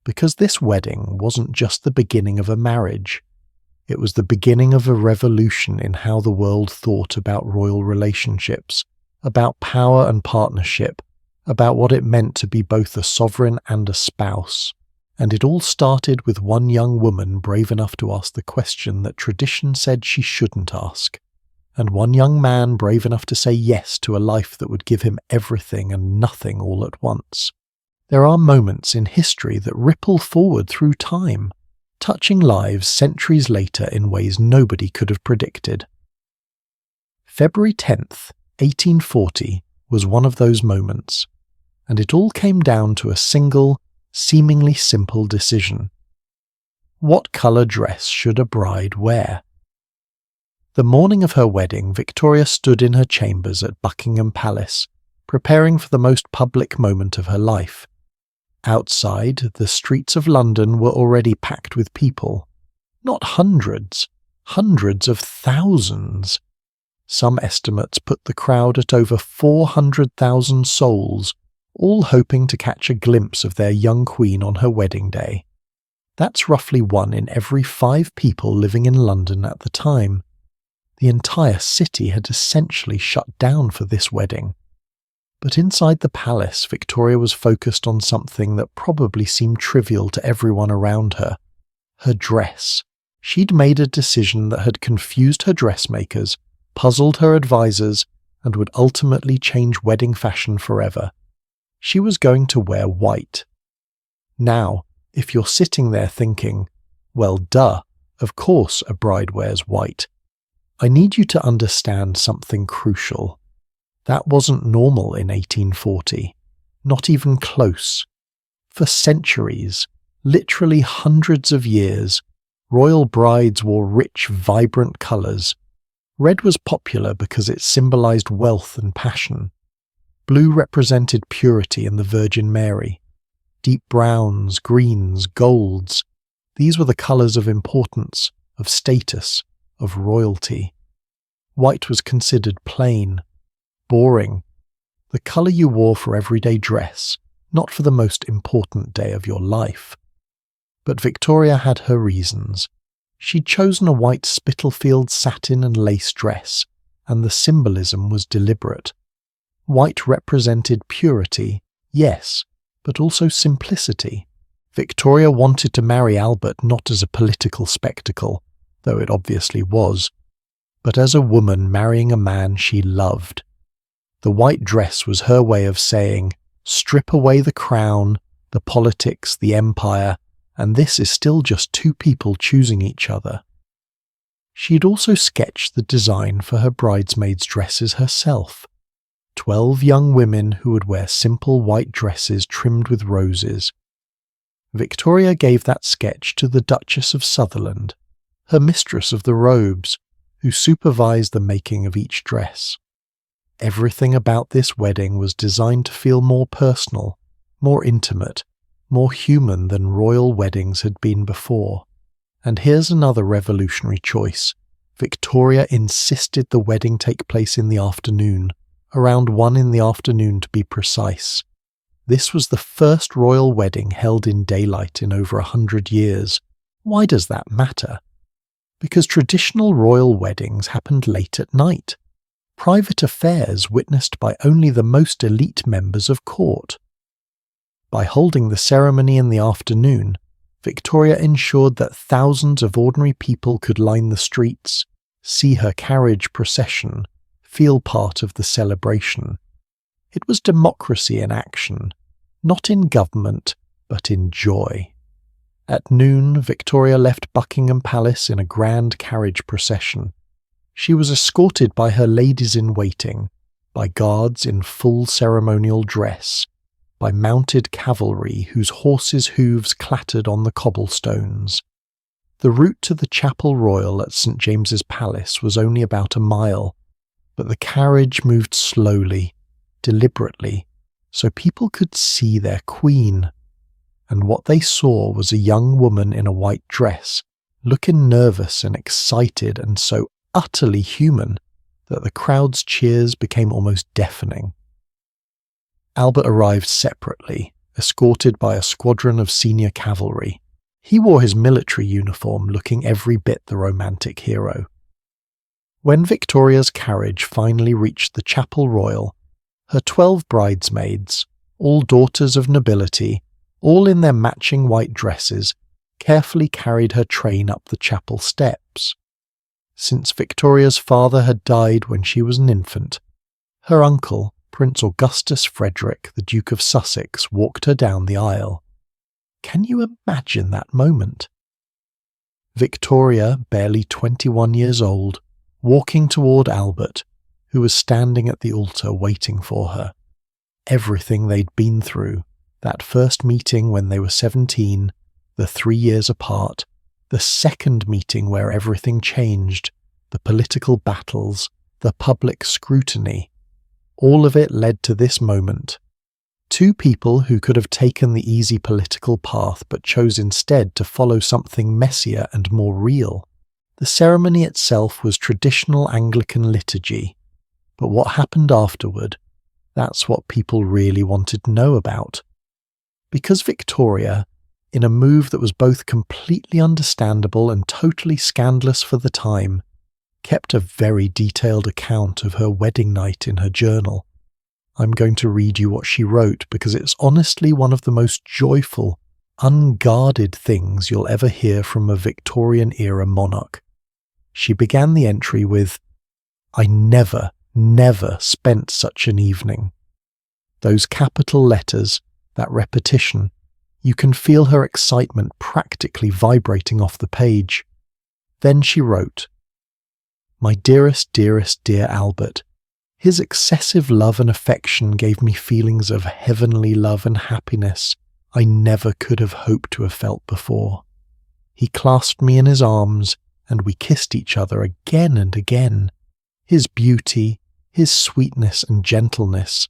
Because this wedding wasn't just the beginning of a marriage, it was the beginning of a revolution in how the world thought about royal relationships, about power and partnership, about what it meant to be both a sovereign and a spouse. And it all started with one young woman brave enough to ask the question that tradition said she shouldn't ask, and one young man brave enough to say yes to a life that would give him everything and nothing all at once. There are moments in history that ripple forward through time, touching lives centuries later in ways nobody could have predicted. February 10th, 1840 was one of those moments, and it all came down to a single, seemingly simple decision. What colour dress should a bride wear? The morning of her wedding, Victoria stood in her chambers at Buckingham Palace, preparing for the most public moment of her life. Outside, the streets of London were already packed with people. Not hundreds, hundreds of thousands. Some estimates put the crowd at over 400,000 souls, all hoping to catch a glimpse of their young queen on her wedding day. That's roughly 1 in every 5 people living in London at the time. The entire city had essentially shut down for this wedding. But inside the palace, Victoria was focused on something that probably seemed trivial to everyone around her. Her dress. She'd made a decision that had confused her dressmakers, puzzled her advisors, and would ultimately change wedding fashion forever. She was going to wear white. Now, if you're sitting there thinking, well, duh, of course a bride wears white, I need you to understand something crucial. That wasn't normal in 1840, not even close. For centuries, literally hundreds of years, royal brides wore rich, vibrant colours. Red was popular because it symbolised wealth and passion. Blue represented purity and the Virgin Mary. Deep browns, greens, golds, these were the colours of importance, of status, of royalty. White was considered plain, boring, the colour you wore for everyday dress, not for the most important day of your life. But Victoria had her reasons. She'd chosen a white Spitalfield satin and lace dress, and the symbolism was deliberate. White represented purity, yes, but also simplicity. Victoria wanted to marry Albert not as a political spectacle, though it obviously was, but as a woman marrying a man she loved. The white dress was her way of saying, strip away the crown, the politics, the empire, and this is still just 2 people choosing each other. She'd also sketched the design for her bridesmaids' dresses herself. 12 young women who would wear simple white dresses trimmed with roses. Victoria gave that sketch to the Duchess of Sutherland, her mistress of the robes, who supervised the making of each dress. Everything about this wedding was designed to feel more personal, more intimate, more human than royal weddings had been before. And here's another revolutionary choice. Victoria insisted the wedding take place in the afternoon, around 1 in the afternoon to be precise. This was the first royal wedding held in daylight in over 100 years, Why does that matter? Because traditional royal weddings happened late at night, private affairs witnessed by only the most elite members of court. By holding the ceremony in the afternoon, Victoria ensured that thousands of ordinary people could line the streets, see her carriage procession, feel part of the celebration. It was democracy in action, not in government, but in joy. At noon, Victoria left Buckingham Palace in a grand carriage procession. She was escorted by her ladies-in-waiting, by guards in full ceremonial dress, by mounted cavalry whose horses' hooves clattered on the cobblestones. The route to the Chapel Royal at St. James's Palace was only about a mile, but the carriage moved slowly, deliberately, so people could see their queen. And what they saw was a young woman in a white dress, looking nervous and excited and so utterly human that the crowd's cheers became almost deafening. Albert arrived separately, escorted by a squadron of senior cavalry. He wore his military uniform, looking every bit the romantic hero. When Victoria's carriage finally reached the Chapel Royal, her 12 bridesmaids, all daughters of nobility, all in their matching white dresses, carefully carried her train up the chapel steps. Since Victoria's father had died when she was an infant, her uncle, Prince Augustus Frederick, the Duke of Sussex, walked her down the aisle. Can you imagine that moment? Victoria, barely 21 years old, walking toward Albert, who was standing at the altar waiting for her. Everything they'd been through, that first meeting when they were 17, the 3 years apart, the second meeting where everything changed, the political battles, the public scrutiny, all of it led to this moment. Two people who could have taken the easy political path but chose instead to follow something messier and more real. The ceremony itself was traditional Anglican liturgy, but what happened afterward, that's what people really wanted to know about. Because Victoria, in a move that was both completely understandable and totally scandalous for the time, kept a very detailed account of her wedding night in her journal. I'm going to read you what she wrote because it's honestly one of the most joyful, unguarded things you'll ever hear from a Victorian-era monarch. She began the entry with, "I never spent such an evening." Those capital letters, that repetition, you can feel her excitement practically vibrating off the page. Then she wrote, "My dearest, dear Albert, his excessive love and affection gave me feelings of heavenly love and happiness I never could have hoped to have felt before. He clasped me in his arms, and we kissed each other again and again. His beauty, his sweetness and gentleness.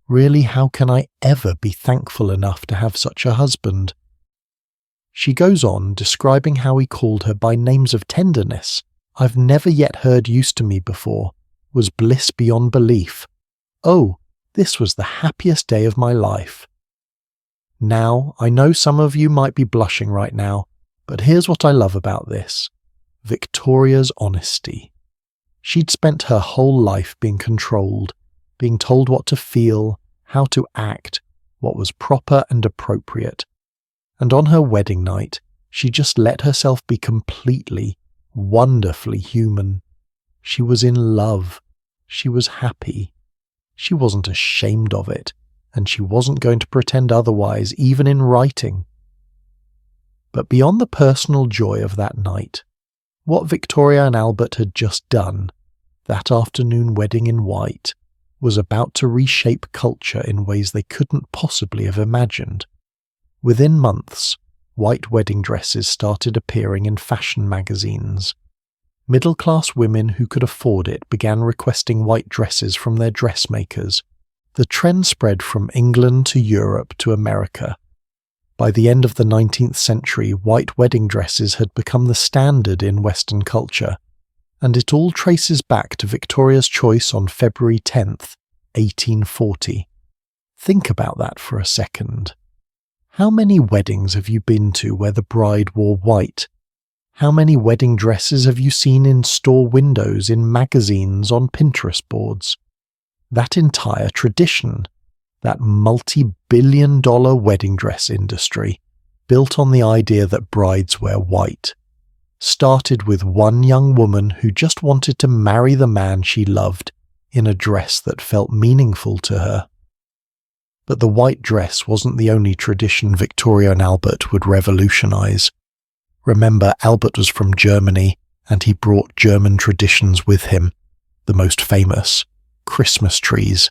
Really, how can I ever be thankful enough to have such a husband?" She goes on, describing how he called her by names of tenderness I've never yet heard used to me before, was bliss beyond belief. Oh, this was the happiest day of my life. Now, I know some of you might be blushing right now, but here's what I love about this. Victoria's honesty. She'd spent her whole life being controlled, being told what to feel, how to act, what was proper and appropriate. And on her wedding night, she just let herself be completely, wonderfully human. She was in love. She was happy. She wasn't ashamed of it, and she wasn't going to pretend otherwise, even in writing. But beyond the personal joy of that night, what Victoria and Albert had just done, that afternoon wedding in white, was about to reshape culture in ways they couldn't possibly have imagined. Within months, white wedding dresses started appearing in fashion magazines. Middle-class women who could afford it began requesting white dresses from their dressmakers. The trend spread from England to Europe to America. By the end of the 19th century, white wedding dresses had become the standard in Western culture, and it all traces back to Victoria's choice on February 10th, 1840. Think about that for a second. How many weddings have you been to where the bride wore white How many wedding dresses have you seen in store windows, in magazines, on Pinterest boards? That entire tradition, that multi-billion-dollar wedding dress industry, built on the idea that brides wear white, started with one young woman who just wanted to marry the man she loved in a dress that felt meaningful to her. But the white dress wasn't the only tradition Victoria and Albert would revolutionize. Remember, Albert was from Germany, and he brought German traditions with him, the most famous, Christmas trees.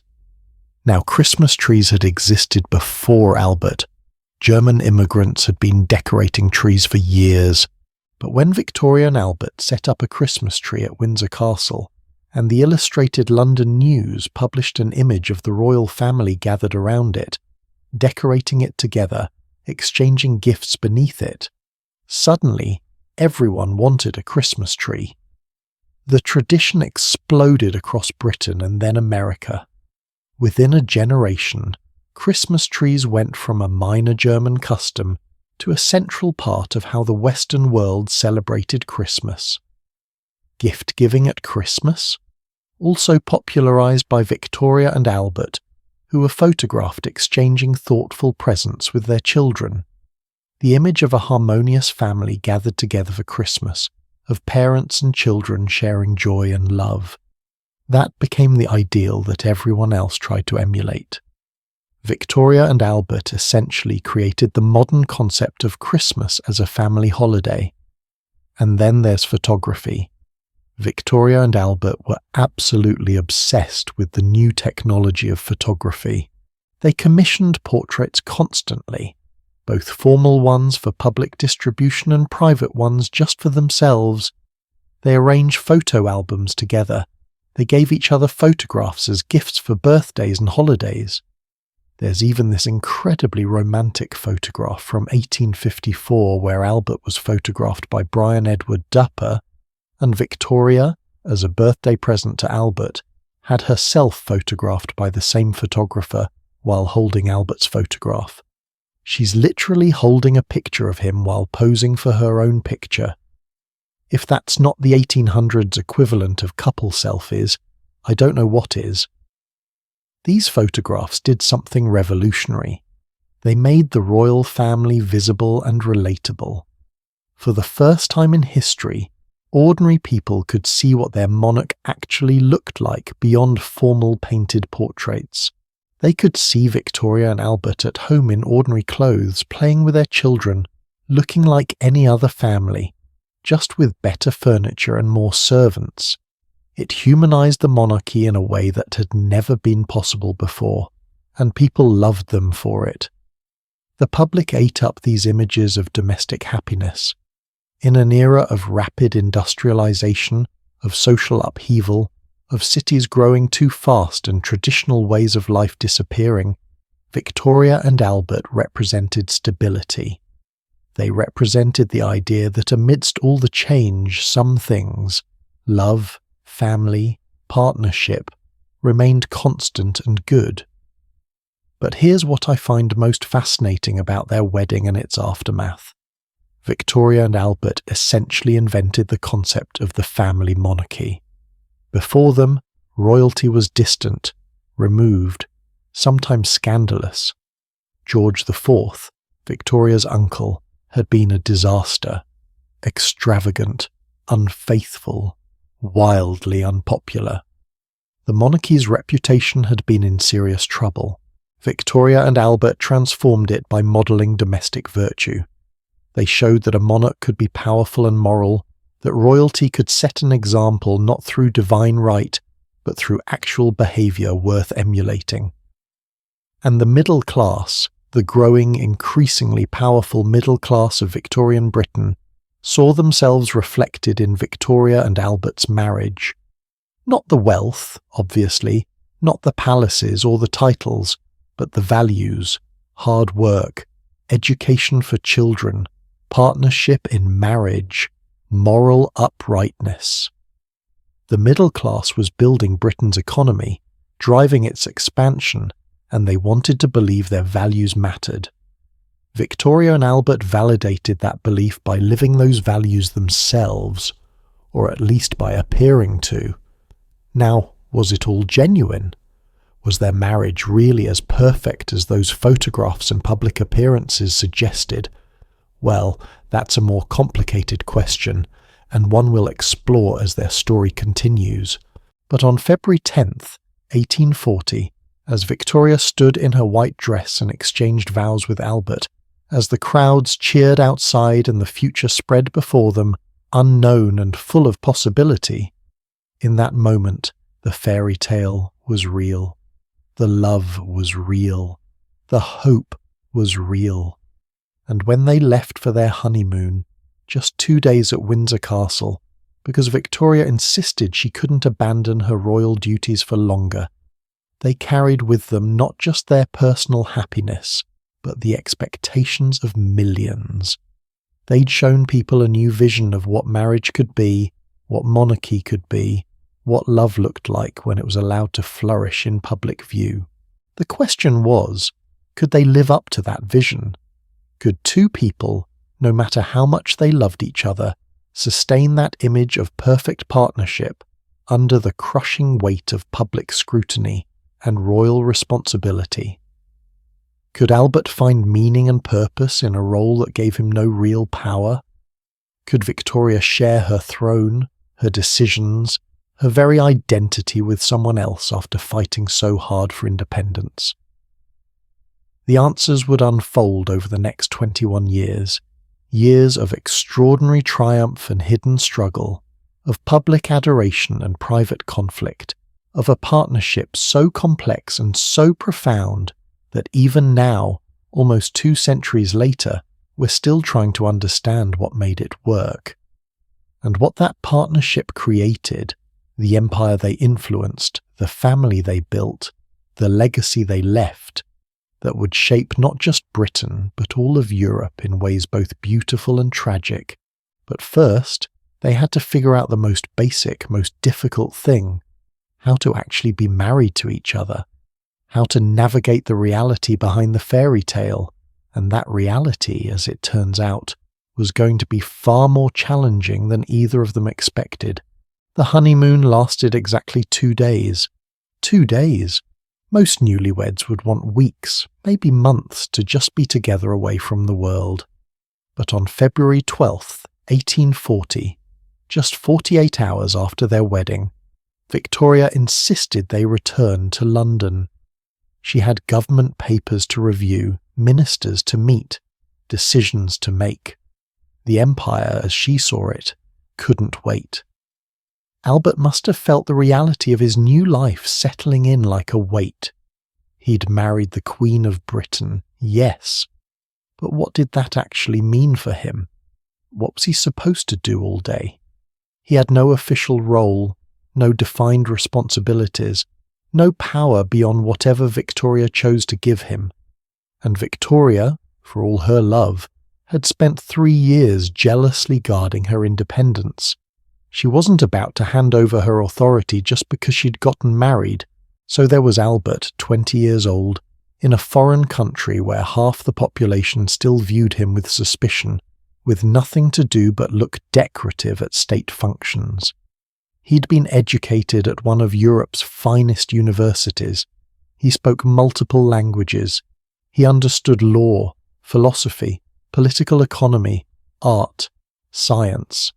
Now, Christmas trees had existed before Albert. German immigrants had been decorating trees for years, but when Victoria and Albert set up a Christmas tree at Windsor Castle, and the Illustrated London News published an image of the royal family gathered around it, decorating it together, exchanging gifts beneath it, suddenly everyone wanted a Christmas tree. The tradition exploded across Britain and then America. Within a generation, Christmas trees went from a minor German custom to a central part of how the Western world celebrated Christmas. Gift-giving at Christmas? Also popularized by Victoria and Albert, who were photographed exchanging thoughtful presents with their children. The image of a harmonious family gathered together for Christmas, of parents and children sharing joy and love. That became the ideal that everyone else tried to emulate. Victoria and Albert essentially created the modern concept of Christmas as a family holiday. And then there's photography. Victoria and Albert were absolutely obsessed with the new technology of photography. They commissioned portraits constantly, both formal ones for public distribution and private ones just for themselves. They arranged photo albums together. They gave each other photographs as gifts for birthdays and holidays. There's even this incredibly romantic photograph from 1854 where Albert was photographed by Brian Edward Dupper, and Victoria, as a birthday present to Albert, had herself photographed by the same photographer while holding Albert's photograph. She's literally holding a picture of him while posing for her own picture. If that's not the 1800s equivalent of couple selfies, I don't know what is. These photographs did something revolutionary. They made the royal family visible and relatable. For the first time in history, ordinary people could see what their monarch actually looked like beyond formal painted portraits. They could see Victoria and Albert at home in ordinary clothes, playing with their children, looking like any other family, just with better furniture and more servants. It humanized the monarchy in a way that had never been possible before, and people loved them for it. The public ate up these images of domestic happiness. In an era of rapid industrialization, of social upheaval, of cities growing too fast and traditional ways of life disappearing, Victoria and Albert represented stability. They represented the idea that amidst all the change, some things, love, family, partnership, remained constant and good. But here's what I find most fascinating about their wedding and its aftermath. Victoria and Albert essentially invented the concept of the family monarchy. Before them, royalty was distant, removed, sometimes scandalous. George IV, Victoria's uncle, had been a disaster, extravagant, unfaithful, wildly unpopular. The monarchy's reputation had been in serious trouble. Victoria and Albert transformed it by modelling domestic virtue. They showed that a monarch could be powerful and moral, that royalty could set an example not through divine right, but through actual behaviour worth emulating. And the middle class, the growing, increasingly powerful middle class of Victorian Britain, saw themselves reflected in Victoria and Albert's marriage. Not the wealth, obviously, not the palaces or the titles, but the values, hard work, education for children, partnership in marriage, moral uprightness. The middle class was building Britain's economy, driving its expansion, and they wanted to believe their values mattered. Victoria and Albert validated that belief by living those values themselves, or at least by appearing to. Now, was it all genuine? Was their marriage really as perfect as those photographs and public appearances suggested? Well, that's a more complicated question, and one we'll explore as their story continues. But on February 10th, 1840, as Victoria stood in her white dress and exchanged vows with Albert, as the crowds cheered outside and the future spread before them, unknown and full of possibility, in that moment the fairy tale was real. The love was real. The hope was real. And when they left for their honeymoon, just 2 days at Windsor Castle, because Victoria insisted she couldn't abandon her royal duties for longer, they carried with them not just their personal happiness, but the expectations of millions. They'd shown people a new vision of what marriage could be, what monarchy could be, what love looked like when it was allowed to flourish in public view. The question was, could they live up to that vision? Could two people, no matter how much they loved each other, sustain that image of perfect partnership under the crushing weight of public scrutiny and royal responsibility? Could Albert find meaning and purpose in a role that gave him no real power? Could Victoria share her throne, her decisions, her very identity with someone else after fighting so hard for independence? The answers would unfold over the next 21 years, years of extraordinary triumph and hidden struggle, of public adoration and private conflict, of a partnership so complex and so profound that even now, almost 2 centuries later, we're still trying to understand what made it work. And what that partnership created, the empire they influenced, the family they built, the legacy they left, that would shape not just Britain, but all of Europe in ways both beautiful and tragic. But first, they had to figure out the most basic, most difficult thing: how to actually be married to each other, how to navigate the reality behind the fairy tale, and that reality, as it turns out, was going to be far more challenging than either of them expected. The honeymoon lasted exactly 2 days. 2 days! Most newlyweds would want weeks, maybe months, to just be together away from the world. But on February 12th, 1840, just 48 hours after their wedding, Victoria insisted they return to London. She had government papers to review, ministers to meet, decisions to make. The empire, as she saw it, couldn't wait. Albert must have felt the reality of his new life settling in like a weight. He'd married the Queen of Britain, yes. But what did that actually mean for him? What was he supposed to do all day? He had no official role, no defined responsibilities, no power beyond whatever Victoria chose to give him. And Victoria, for all her love, had spent 3 years jealously guarding her independence. She wasn't about to hand over her authority just because she'd gotten married, so there was Albert, 20 years old, in a foreign country where half the population still viewed him with suspicion, with nothing to do but look decorative at state functions. He'd been educated at one of Europe's finest universities. He spoke multiple languages. He understood law, philosophy, political economy, art, science.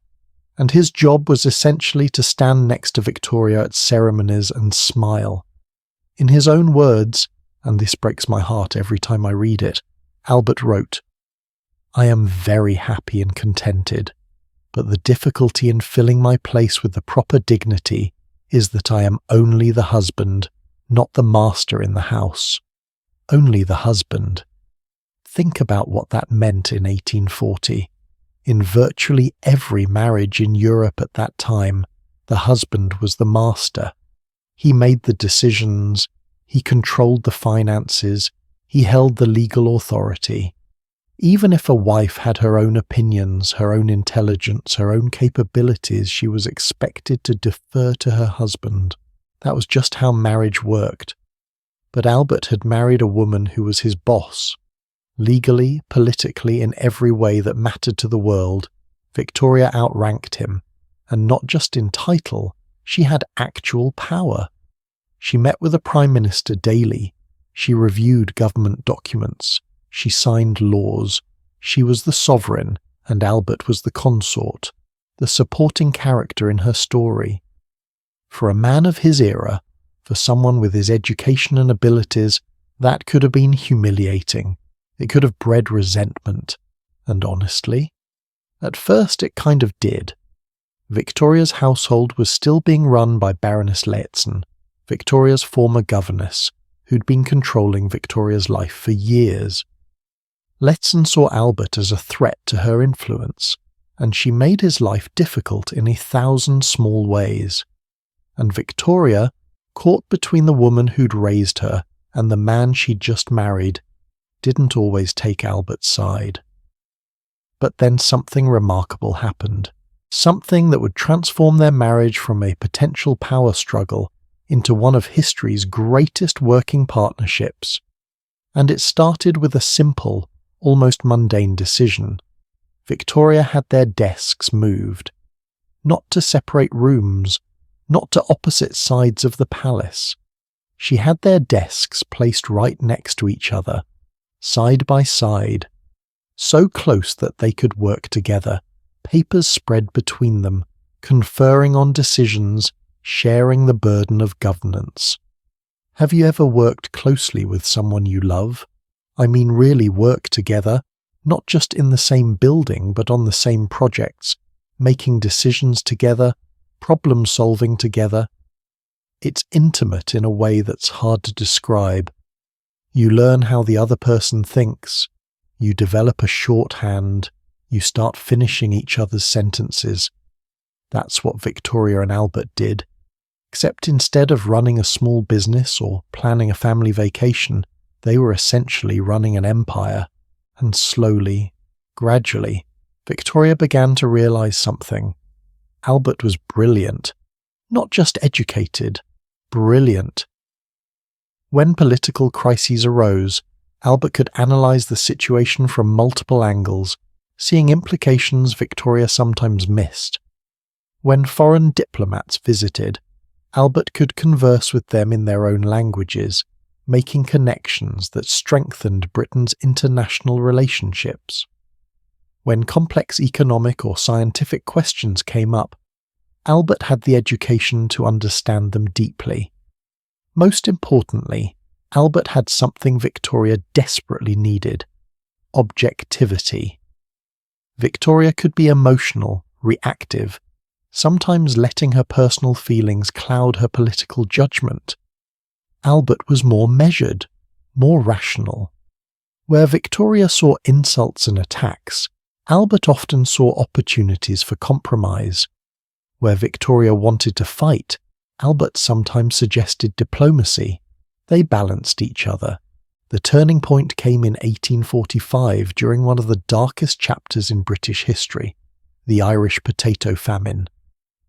And his job was essentially to stand next to Victoria at ceremonies and smile. In his own words, and this breaks my heart every time I read it, Albert wrote, "I am very happy and contented, but the difficulty in filling my place with the proper dignity is that I am only the husband, not the master in the house. Only the husband." Think about what that meant in 1840. In virtually every marriage in Europe at that time, the husband was the master. He made the decisions, he controlled the finances, he held the legal authority. Even if a wife had her own opinions, her own intelligence, her own capabilities, she was expected to defer to her husband. That was just how marriage worked. But Albert had married a woman who was his boss. Legally, politically, in every way that mattered to the world, Victoria outranked him, and not just in title, she had actual power. She met with the Prime Minister daily, she reviewed government documents, she signed laws, she was the sovereign, and Albert was the consort, the supporting character in her story. For a man of his era, for someone with his education and abilities, that could have been humiliating. It could have bred resentment. And honestly, at first it kind of did. Victoria's household was still being run by Baroness Lehzen, Victoria's former governess, who'd been controlling Victoria's life for years. Lehzen saw Albert as a threat to her influence, and she made his life difficult in 1,000 small ways. And Victoria, caught between the woman who'd raised her and the man she'd just married, didn't always take Albert's side. But then something remarkable happened. Something that would transform their marriage from a potential power struggle into one of history's greatest working partnerships. And it started with a simple, almost mundane decision. Victoria had their desks moved. Not to separate rooms, not to opposite sides of the palace. She had their desks placed right next to each other, side by side, so close that they could work together, papers spread between them, conferring on decisions, sharing the burden of governance. Have you ever worked closely with someone you love? I mean really work together, not just in the same building but on the same projects, making decisions together, problem-solving together. It's intimate in a way that's hard to describe. You learn how the other person thinks. You develop a shorthand. You start finishing each other's sentences. That's what Victoria and Albert did. Except instead of running a small business or planning a family vacation, they were essentially running an empire. And slowly, gradually, Victoria began to realize something. Albert was brilliant. Not just educated, brilliant. When political crises arose, Albert could analyze the situation from multiple angles, seeing implications Victoria sometimes missed. When foreign diplomats visited, Albert could converse with them in their own languages, making connections that strengthened Britain's international relationships. When complex economic or scientific questions came up, Albert had the education to understand them deeply. Most importantly, Albert had something Victoria desperately needed: objectivity. Victoria could be emotional, reactive, sometimes letting her personal feelings cloud her political judgment. Albert was more measured, more rational. Where Victoria saw insults and attacks, Albert often saw opportunities for compromise. Where Victoria wanted to fight, Albert sometimes suggested diplomacy. They balanced each other. The turning point came in 1845 during one of the darkest chapters in British history, the Irish potato famine.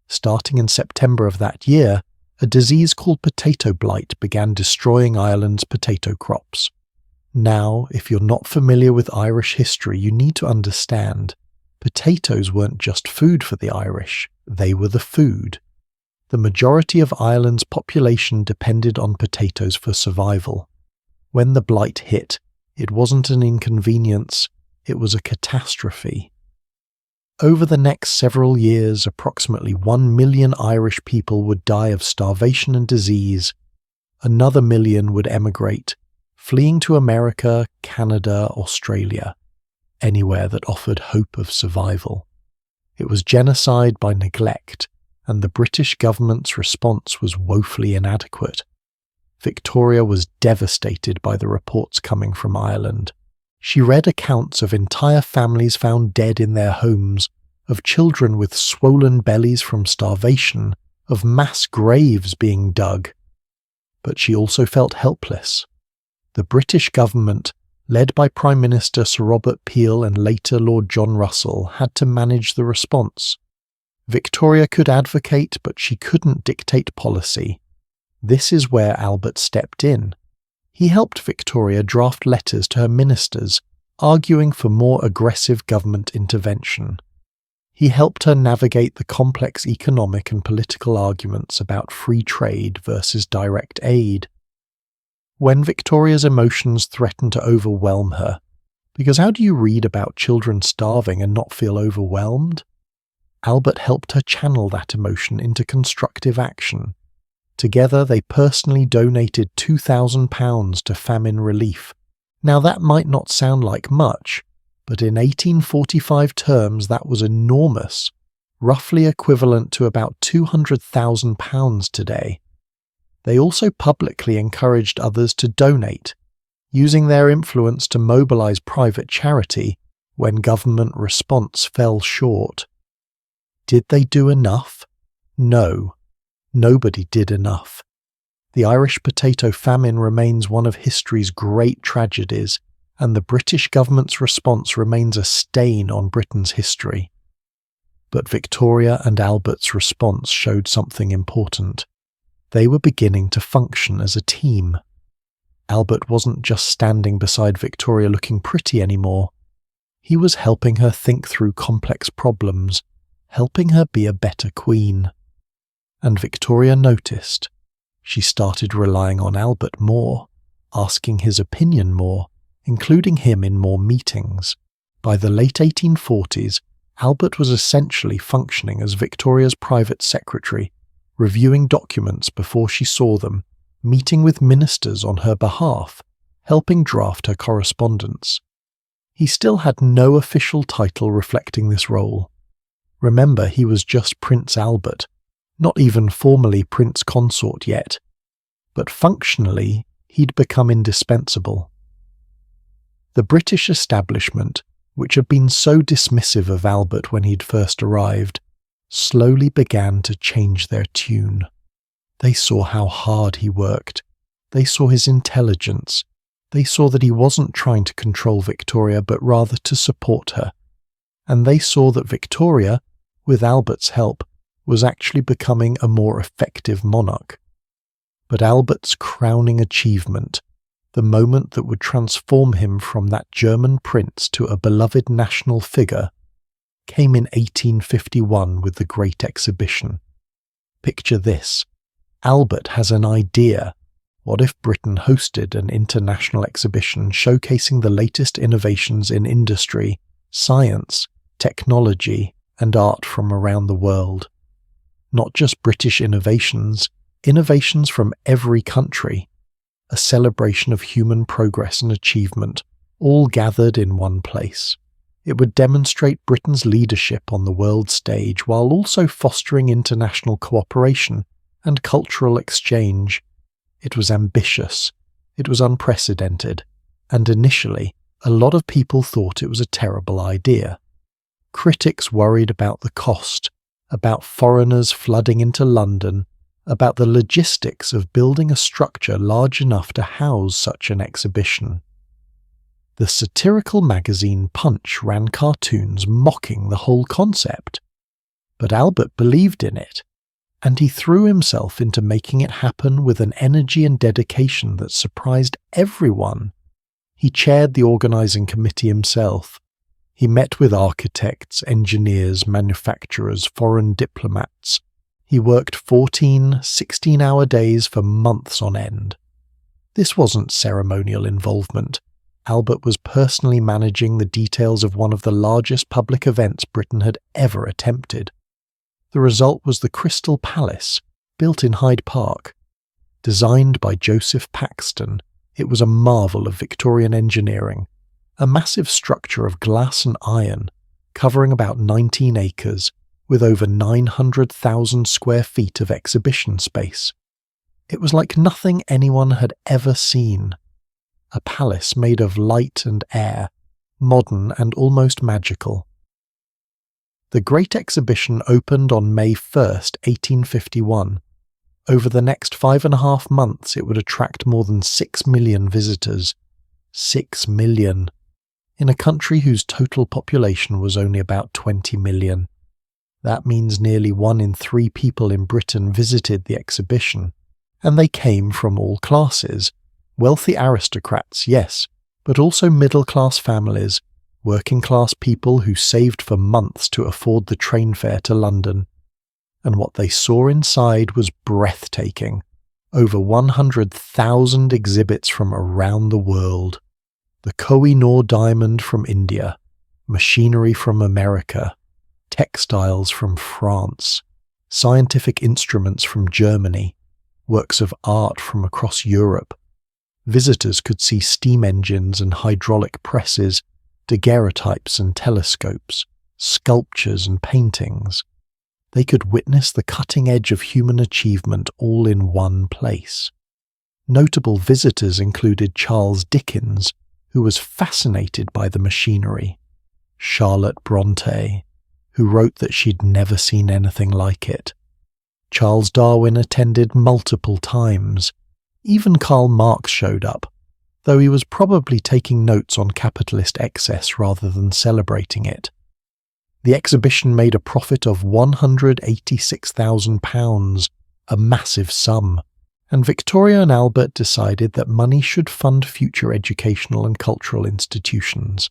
Starting in September of that year, a disease called potato blight began destroying Ireland's potato crops. Now, if you're not familiar with Irish history, you need to understand, potatoes weren't just food for the Irish, they were the food. The majority of Ireland's population depended on potatoes for survival. When the blight hit, it wasn't an inconvenience, it was a catastrophe. Over the next several years, approximately 1 million Irish people would die of starvation and disease. Another million would emigrate, fleeing to America, Canada, Australia, anywhere that offered hope of survival. It was genocide by neglect, and the British government's response was woefully inadequate. Victoria was devastated by the reports coming from Ireland. She read accounts of entire families found dead in their homes, of children with swollen bellies from starvation, of mass graves being dug. But she also felt helpless. The British government, led by Prime Minister Sir Robert Peel and later Lord John Russell, had to manage the response. Victoria could advocate, but she couldn't dictate policy. This is where Albert stepped in. He helped Victoria draft letters to her ministers, arguing for more aggressive government intervention. He helped her navigate the complex economic and political arguments about free trade versus direct aid. When Victoria's emotions threatened to overwhelm her, because how do you read about children starving and not feel overwhelmed? Albert helped her channel that emotion into constructive action. Together they personally donated £2,000 to famine relief. Now that might not sound like much, but in 1845 terms that was enormous, roughly equivalent to about £200,000 today. They also publicly encouraged others to donate, using their influence to mobilise private charity when government response fell short. Did they do enough? No, nobody did enough. The Irish potato famine remains one of history's great tragedies, and the British government's response remains a stain on Britain's history. But Victoria and Albert's response showed something important. They were beginning to function as a team. Albert wasn't just standing beside Victoria looking pretty anymore. He was helping her think through complex problems, helping her be a better queen. And Victoria noticed. She started relying on Albert more, asking his opinion more, including him in more meetings. By the late 1840s, Albert was essentially functioning as Victoria's private secretary, reviewing documents before she saw them, meeting with ministers on her behalf, helping draft her correspondence. He still had no official title reflecting this role. Remember, he was just Prince Albert, not even formally Prince Consort yet, but functionally he'd become indispensable. The British establishment, which had been so dismissive of Albert when he'd first arrived, slowly began to change their tune. They saw how hard he worked. They saw his intelligence. They saw that he wasn't trying to control Victoria, but rather to support her. And they saw that Victoria, with Albert's help, was actually becoming a more effective monarch. But Albert's crowning achievement, the moment that would transform him from that German prince to a beloved national figure, came in 1851 with the Great Exhibition. Picture this. Albert has an idea. What if Britain hosted an international exhibition showcasing the latest innovations in industry, science, technology, and art from around the world? Not just British innovations, innovations from every country. A celebration of human progress and achievement, all gathered in one place. It would demonstrate Britain's leadership on the world stage while also fostering international cooperation and cultural exchange. It was ambitious, it was unprecedented, and initially, a lot of people thought it was a terrible idea. Critics worried about the cost, about foreigners flooding into London, about the logistics of building a structure large enough to house such an exhibition. The satirical magazine Punch ran cartoons mocking the whole concept. But Albert believed in it, and he threw himself into making it happen with an energy and dedication that surprised everyone. He chaired the organising committee himself. He met with architects, engineers, manufacturers, foreign diplomats. He worked 14, 16-hour days for months on end. This wasn't ceremonial involvement. Albert was personally managing the details of one of the largest public events Britain had ever attempted. The result was the Crystal Palace, built in Hyde Park. Designed by Joseph Paxton, it was a marvel of Victorian engineering, a massive structure of glass and iron, covering about 19 acres, with over 900,000 square feet of exhibition space. It was like nothing anyone had ever seen. A palace made of light and air, modern and almost magical. The Great Exhibition opened on May 1st, 1851. Over the next 5.5 months it would attract more than 6 million visitors. 6 million. In a country whose total population was only about 20 million. That means nearly 1 in 3 people in Britain visited the exhibition, and they came from all classes. Wealthy aristocrats, yes, but also middle-class families, working-class people who saved for months to afford the train fare to London. And what they saw inside was breathtaking. Over 100,000 exhibits from around the world. The Koh-i-Noor diamond from India, machinery from America, textiles from France, scientific instruments from Germany, works of art from across Europe. Visitors could see steam engines and hydraulic presses, daguerreotypes and telescopes, sculptures and paintings. They could witness the cutting edge of human achievement all in one place. Notable visitors included Charles Dickens, who was fascinated by the machinery, Charlotte Bronte, who wrote that she'd never seen anything like it. Charles Darwin attended multiple times. Even Karl Marx showed up, though he was probably taking notes on capitalist excess rather than celebrating it. The exhibition made a profit of £186,000, a massive sum, and Victoria and Albert decided that money should fund future educational and cultural institutions.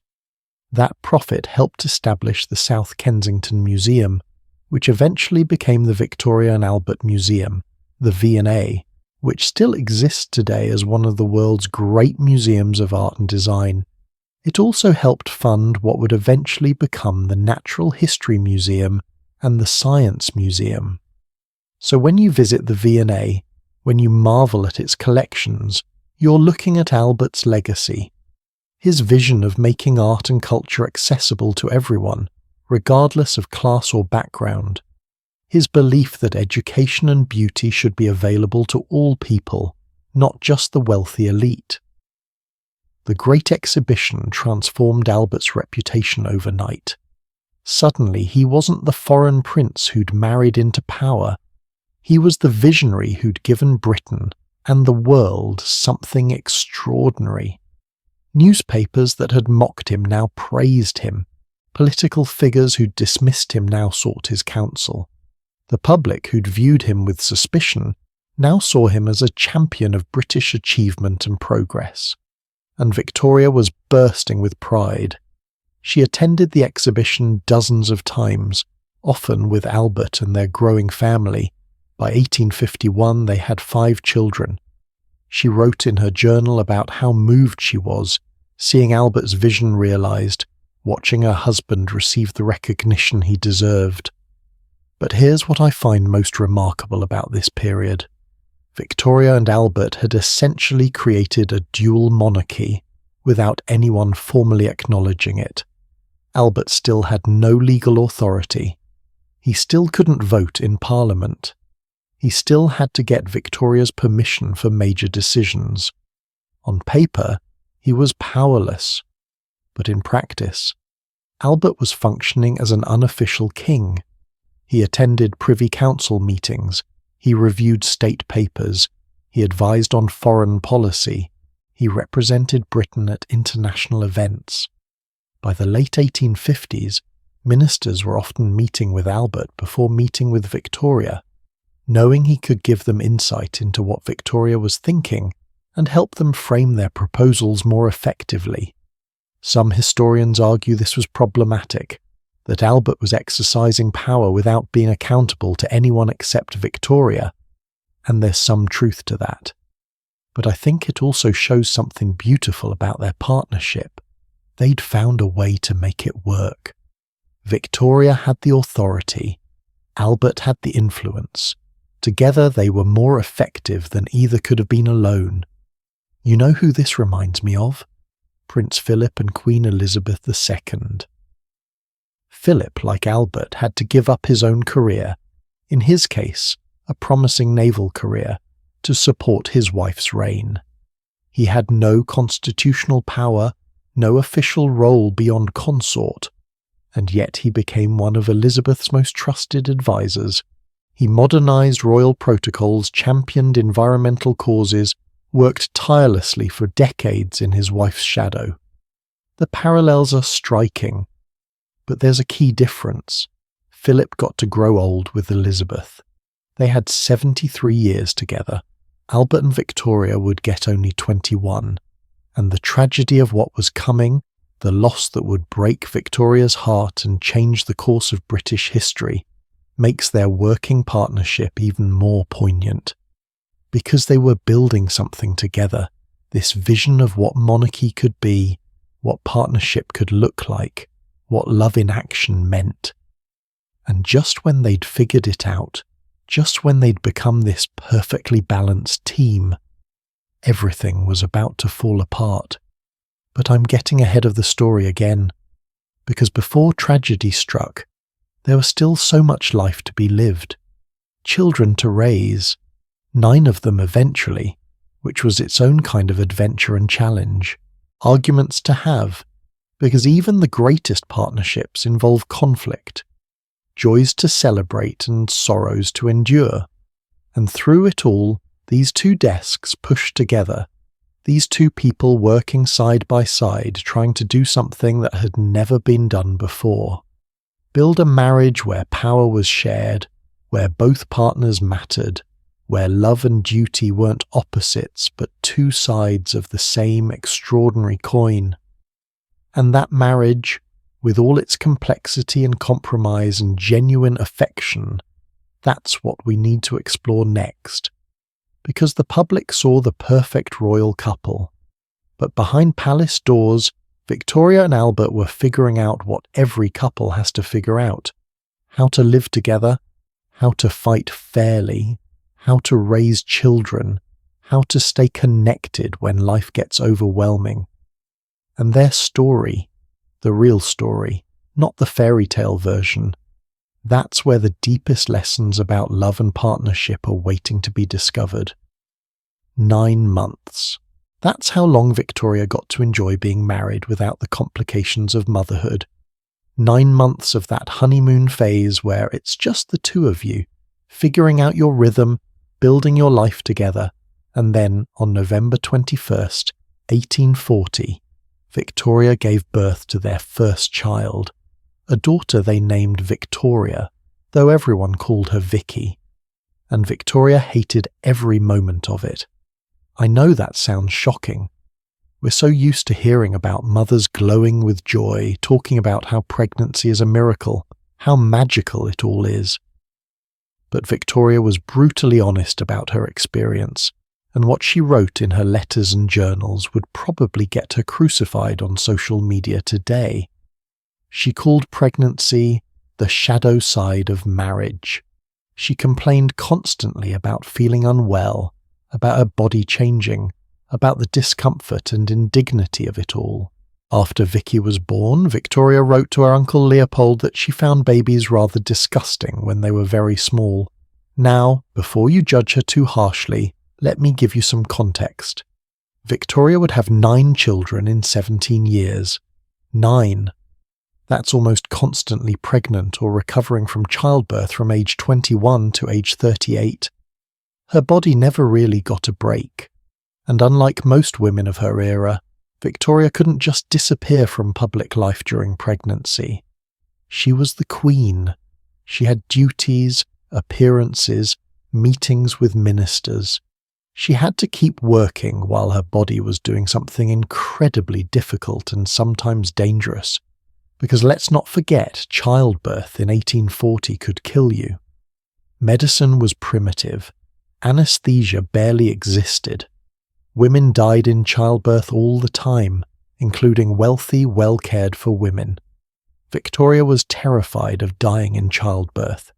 That profit helped establish the South Kensington Museum, which eventually became the Victoria and Albert Museum, the V&A, which still exists today as one of the world's great museums of art and design. It also helped fund what would eventually become the Natural History Museum and the Science Museum. So when you visit the V&A, when you marvel at its collections, you're looking at Albert's legacy. His vision of making art and culture accessible to everyone, regardless of class or background. His belief that education and beauty should be available to all people, not just the wealthy elite. The Great Exhibition transformed Albert's reputation overnight. Suddenly, he wasn't the foreign prince who'd married into power. He was the visionary who'd given Britain and the world something extraordinary. Newspapers that had mocked him now praised him. Political figures who'd dismissed him now sought his counsel. The public who'd viewed him with suspicion now saw him as a champion of British achievement and progress. And Victoria was bursting with pride. She attended the exhibition dozens of times, often with Albert and their growing family. By 1851 they had 5 children. She wrote in her journal about how moved she was, seeing Albert's vision realised, watching her husband receive the recognition he deserved. But here's what I find most remarkable about this period. Victoria and Albert had essentially created a dual monarchy without anyone formally acknowledging it. Albert still had no legal authority. He still couldn't vote in Parliament. He still had to get Victoria's permission for major decisions. On paper, he was powerless. But in practice, Albert was functioning as an unofficial king. He attended Privy Council meetings. He reviewed state papers, he advised on foreign policy, he represented Britain at international events. By the late 1850s, ministers were often meeting with Albert before meeting with Victoria, knowing he could give them insight into what Victoria was thinking and help them frame their proposals more effectively. Some historians argue this was problematic, that Albert was exercising power without being accountable to anyone except Victoria, and there's some truth to that. But I think it also shows something beautiful about their partnership. They'd found a way to make it work. Victoria had the authority, Albert had the influence. Together they were more effective than either could have been alone. You know who this reminds me of? Prince Philip and Queen Elizabeth II. Philip, like Albert, had to give up his own career, in his case, a promising naval career, to support his wife's reign. He had no constitutional power, no official role beyond consort, and yet he became one of Elizabeth's most trusted advisors. He modernized royal protocols, championed environmental causes, worked tirelessly for decades in his wife's shadow. The parallels are striking. But there's a key difference. Philip got to grow old with Elizabeth. They had 73 years together. Albert and Victoria would get only 21, and the tragedy of what was coming, the loss that would break Victoria's heart and change the course of British history, makes their working partnership even more poignant. Because they were building something together, this vision of what monarchy could be, what partnership could look like, what love in action meant. And just when they'd figured it out, just when they'd become this perfectly balanced team, everything was about to fall apart. But I'm getting ahead of the story again, because before tragedy struck, there was still so much life to be lived, children to raise, 9 of them eventually, which was its own kind of adventure and challenge, arguments to have, because even the greatest partnerships involve conflict, joys to celebrate and sorrows to endure. And through it all, these 2 desks pushed together, these 2 people working side by side trying to do something that had never been done before. Build a marriage where power was shared, where both partners mattered, where love and duty weren't opposites but 2 sides of the same extraordinary coin. And that marriage, with all its complexity and compromise and genuine affection, that's what we need to explore next. Because the public saw the perfect royal couple, but behind palace doors, Victoria and Albert were figuring out what every couple has to figure out: how to live together, how to fight fairly, how to raise children, how to stay connected when life gets overwhelming. And their story, the real story, not the fairy tale version, that's where the deepest lessons about love and partnership are waiting to be discovered. 9 months. That's how long Victoria got to enjoy being married without the complications of motherhood. 9 months of that honeymoon phase where it's just the 2 of you, figuring out your rhythm, building your life together, and then on November 21st, 1840, Victoria gave birth to their first child, a daughter they named Victoria, though everyone called her Vicky. And Victoria hated every moment of it. I know that sounds shocking. We're so used to hearing about mothers glowing with joy, talking about how pregnancy is a miracle, how magical it all is. But Victoria was brutally honest about her experience, and what she wrote in her letters and journals would probably get her crucified on social media today. She called pregnancy the shadow side of marriage. She complained constantly about feeling unwell, about her body changing, about the discomfort and indignity of it all. After Vicky was born, Victoria wrote to her uncle Leopold that she found babies rather disgusting when they were very small. Now, before you judge her too harshly, let me give you some context. Victoria would have 9 children in 17 years. 9. That's almost constantly pregnant or recovering from childbirth from age 21 to age 38. Her body never really got a break, and unlike most women of her era, Victoria couldn't just disappear from public life during pregnancy. She was the queen. She had duties, appearances, meetings with ministers. She had to keep working while her body was doing something incredibly difficult and sometimes dangerous, because let's not forget, childbirth in 1840 could kill you. Medicine was primitive. Anesthesia barely existed. Women died in childbirth all the time, including wealthy, well-cared-for women. Victoria was terrified of dying in childbirth,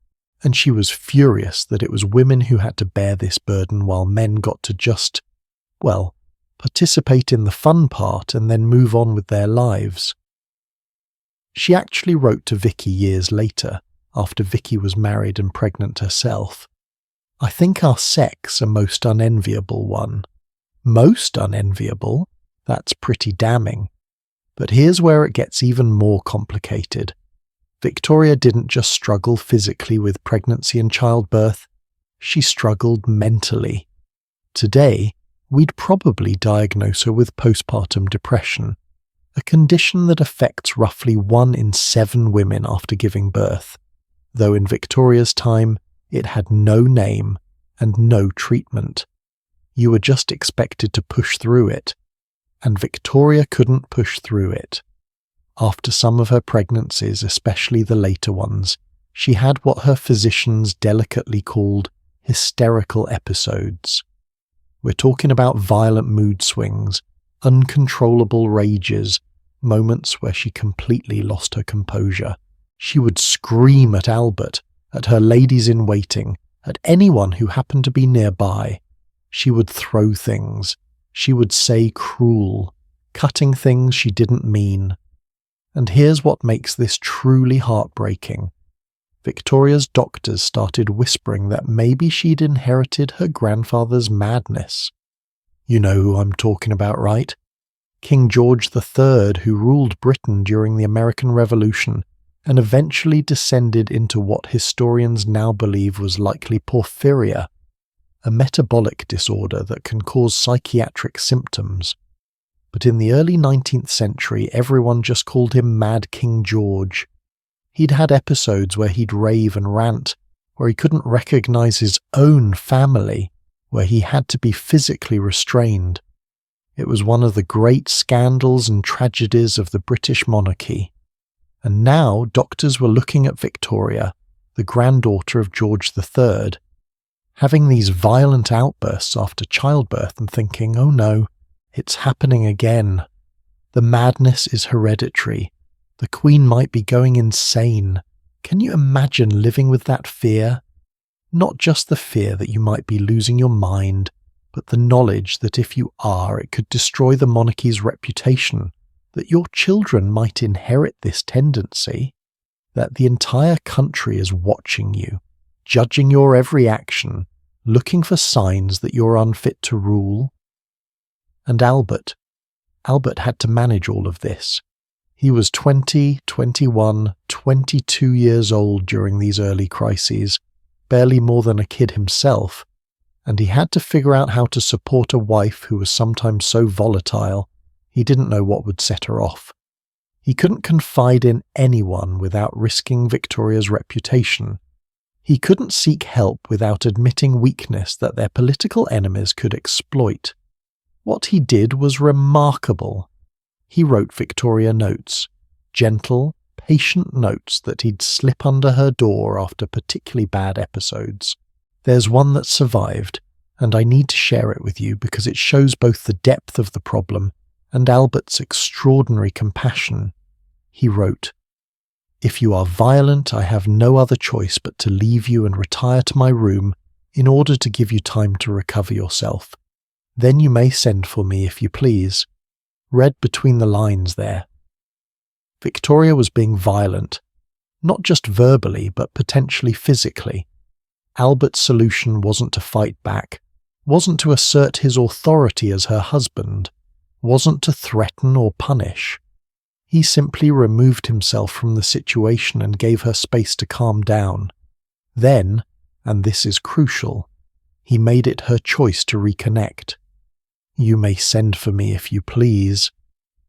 and she was furious that it was women who had to bear this burden while men got to just, well, participate in the fun part and then move on with their lives. She actually wrote to Vicky years later, after Vicky was married and pregnant herself. I think our sex a most unenviable one. Most unenviable? That's pretty damning. But here's where it gets even more complicated. Victoria didn't just struggle physically with pregnancy and childbirth, she struggled mentally. Today, we'd probably diagnose her with postpartum depression, a condition that affects roughly 1 in 7 women after giving birth, though in Victoria's time, it had no name and no treatment. You were just expected to push through it. and Victoria couldn't push through it. After some of her pregnancies, especially the later ones, she had what her physicians delicately called hysterical episodes. We're talking about violent mood swings, uncontrollable rages, moments where she completely lost her composure. She would scream at Albert, at her ladies-in-waiting, at anyone who happened to be nearby. She would throw things. She would say cruel, cutting things she didn't mean. And here's what makes this truly heartbreaking. Victoria's doctors started whispering that maybe she'd inherited her grandfather's madness. You know who I'm talking about, right? King George III, who ruled Britain during the American Revolution and eventually descended into what historians now believe was likely porphyria, a metabolic disorder that can cause psychiatric symptoms. But in the early 19th century, everyone just called him Mad King George. He'd had episodes where he'd rave and rant, where he couldn't recognize his own family, where he had to be physically restrained. It was one of the great scandals and tragedies of the British monarchy. And now doctors were looking at Victoria, the granddaughter of George III, having these violent outbursts after childbirth and thinking, oh no, it's happening again. The madness is hereditary. The Queen might be going insane. Can you imagine living with that fear? Not just the fear that you might be losing your mind, but the knowledge that if you are, it could destroy the monarchy's reputation, that your children might inherit this tendency, that the entire country is watching you, judging your every action, looking for signs that you're unfit to rule. And Albert had to manage all of this. He was 20, 21, 22 years old during these early crises, barely more than a kid himself, and he had to figure out how to support a wife who was sometimes so volatile, he didn't know what would set her off. He couldn't confide in anyone without risking Victoria's reputation. He couldn't seek help without admitting weakness that their political enemies could exploit. What he did was remarkable. He wrote Victoria notes, gentle, patient notes that he'd slip under her door after particularly bad episodes. There's one that survived, and I need to share it with you because it shows both the depth of the problem and Albert's extraordinary compassion. He wrote, "If you are violent, I have no other choice but to leave you and retire to my room in order to give you time to recover yourself. Then you may send for me if you please." Read between the lines there. Victoria was being violent, not just verbally but potentially physically. Albert's solution wasn't to fight back, wasn't to assert his authority as her husband, wasn't to threaten or punish. He simply removed himself from the situation and gave her space to calm down. Then, and this is crucial, he made it her choice to reconnect. "You may send for me if you please."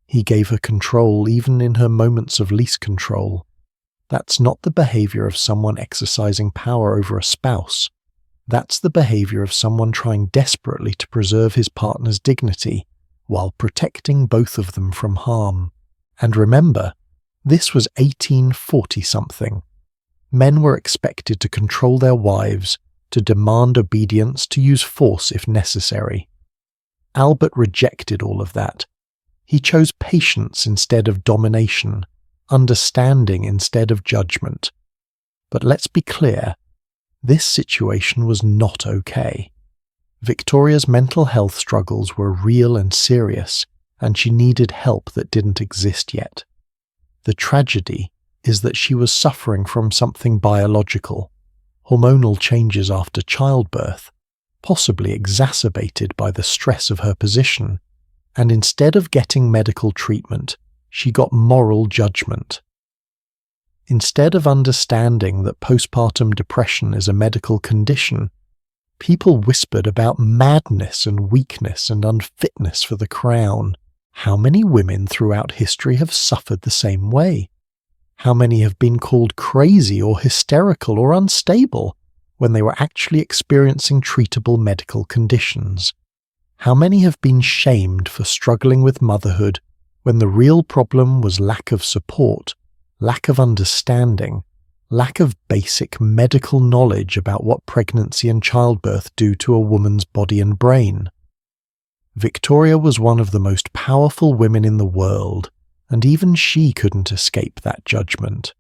He gave her control even in her moments of least control. That's not the behavior of someone exercising power over a spouse. That's the behavior of someone trying desperately to preserve his partner's dignity while protecting both of them from harm. And remember, this was 1840-something. Men were expected to control their wives, to demand obedience, to use force if necessary. Albert rejected all of that. He chose patience instead of domination, understanding instead of judgment. But let's be clear, this situation was not okay. Victoria's mental health struggles were real and serious, and she needed help that didn't exist yet. The tragedy is that she was suffering from something biological, hormonal changes after childbirth, possibly exacerbated by the stress of her position, and instead of getting medical treatment, she got moral judgment. Instead of understanding that postpartum depression is a medical condition, people whispered about madness and weakness and unfitness for the crown. How many women throughout history have suffered the same way? How many have been called crazy or hysterical or unstable when they were actually experiencing treatable medical conditions? How many have been shamed for struggling with motherhood when the real problem was lack of support, lack of understanding, lack of basic medical knowledge about what pregnancy and childbirth do to a woman's body and brain? Victoria was one of the most powerful women in the world, and even she couldn't escape that judgment.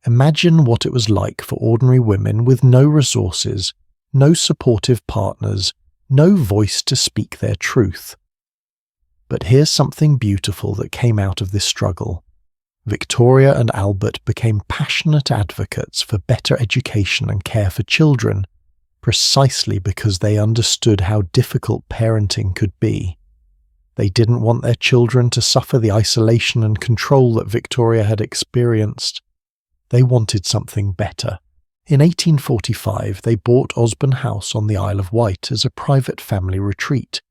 Imagine what it was like for ordinary women with no resources, no supportive partners, no voice to speak their truth. But here's something beautiful that came out of this struggle. Victoria and Albert became passionate advocates for better education and care for children, precisely because they understood how difficult parenting could be. They didn't want their children to suffer the isolation and control that Victoria had experienced. They wanted something better. In 1845, they bought Osborne House on the Isle of Wight as a private family retreat.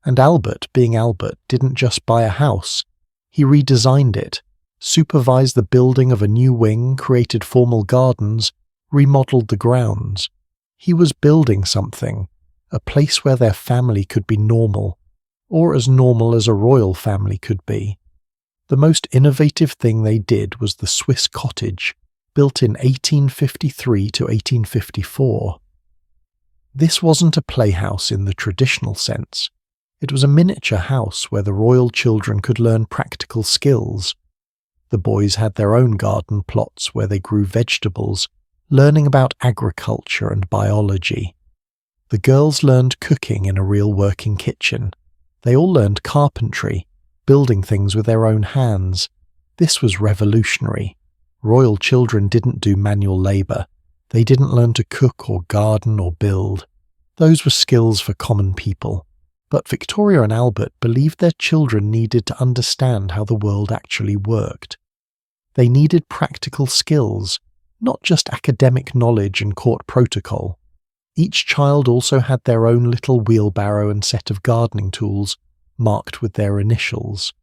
And Albert, being Albert, didn't just buy a house. He redesigned it, supervised the building of a new wing, created formal gardens, remodelled the grounds. He was building something, a place where their family could be normal, or as normal as a royal family could be. The most innovative thing they did was the Swiss cottage, built in 1853 to 1854. This wasn't a playhouse in the traditional sense. It was a miniature house where the royal children could learn practical skills. The boys had their own garden plots where they grew vegetables, learning about agriculture and biology. The girls learned cooking in a real working kitchen. They all learned carpentry, building things with their own hands. This was revolutionary. Royal children didn't do manual labour. They didn't learn to cook or garden or build. Those were skills for common people. But Victoria and Albert believed their children needed to understand how the world actually worked. They needed practical skills, not just academic knowledge and court protocol. Each child also had their own little wheelbarrow and set of gardening tools, marked with their initials.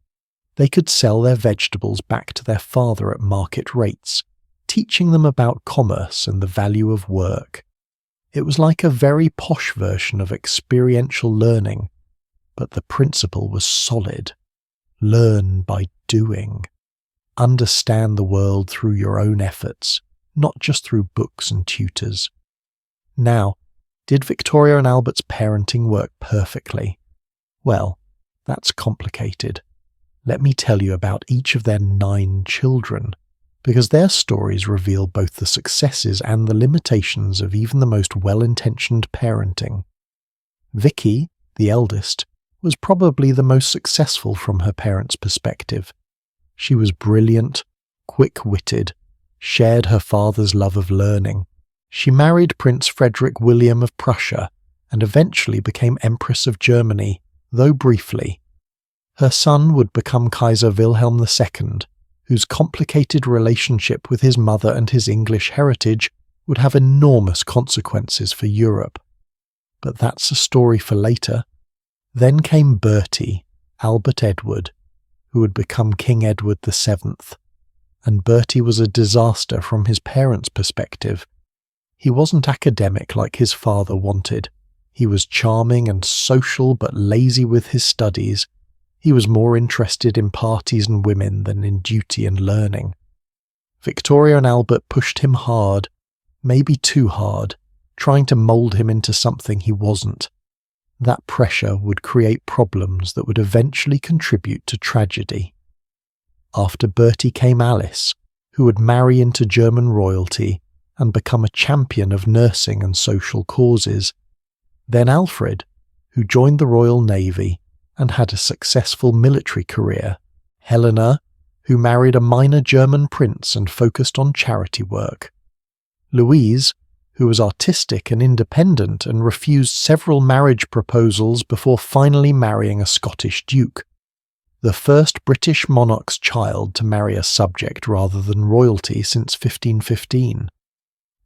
They could sell their vegetables back to their father at market rates, teaching them about commerce and the value of work. It was like a very posh version of experiential learning, but the principle was solid. Learn by doing. Understand the world through your own efforts, not just through books and tutors. Now, did Victoria and Albert's parenting work perfectly? Well, that's complicated. Let me tell you about each of their 9 children, because their stories reveal both the successes and the limitations of even the most well-intentioned parenting. Vicky, the eldest, was probably the most successful from her parents' perspective. She was brilliant, quick-witted, shared her father's love of learning. She married Prince Frederick William of Prussia and eventually became Empress of Germany, though briefly. Her son would become Kaiser Wilhelm II, whose complicated relationship with his mother and his English heritage would have enormous consequences for Europe. But that's a story for later. Then came Bertie, Albert Edward, who would become King Edward VII. And Bertie was a disaster from his parents' perspective. He wasn't academic like his father wanted. He was charming and social but lazy with his studies. He was more interested in parties and women than in duty and learning. Victoria and Albert pushed him hard, maybe too hard, trying to mould him into something he wasn't. That pressure would create problems that would eventually contribute to tragedy. After Bertie came Alice, who would marry into German royalty and become a champion of nursing and social causes. Then Alfred, who joined the Royal Navy and had a successful military career. Helena, who married a minor German prince and focused on charity work. Louise, who was artistic and independent and refused several marriage proposals before finally marrying a Scottish duke. The first British monarch's child to marry a subject rather than royalty since 1515.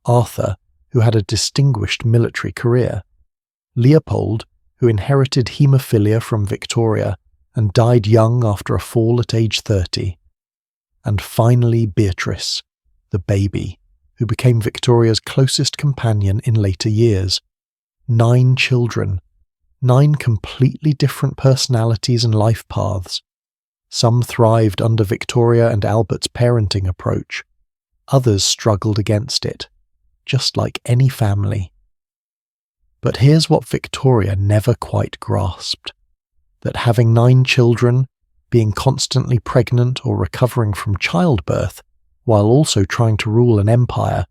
Arthur, who had a distinguished military career. Leopold, who inherited haemophilia from Victoria and died young after a fall at age 30. And finally Beatrice, the baby, who became Victoria's closest companion in later years. 9 children. 9 completely different personalities and life paths. Some thrived under Victoria and Albert's parenting approach. Others struggled against it, just like any family. But here's what Victoria never quite grasped: that having 9 children, being constantly pregnant or recovering from childbirth, while also trying to rule an empire,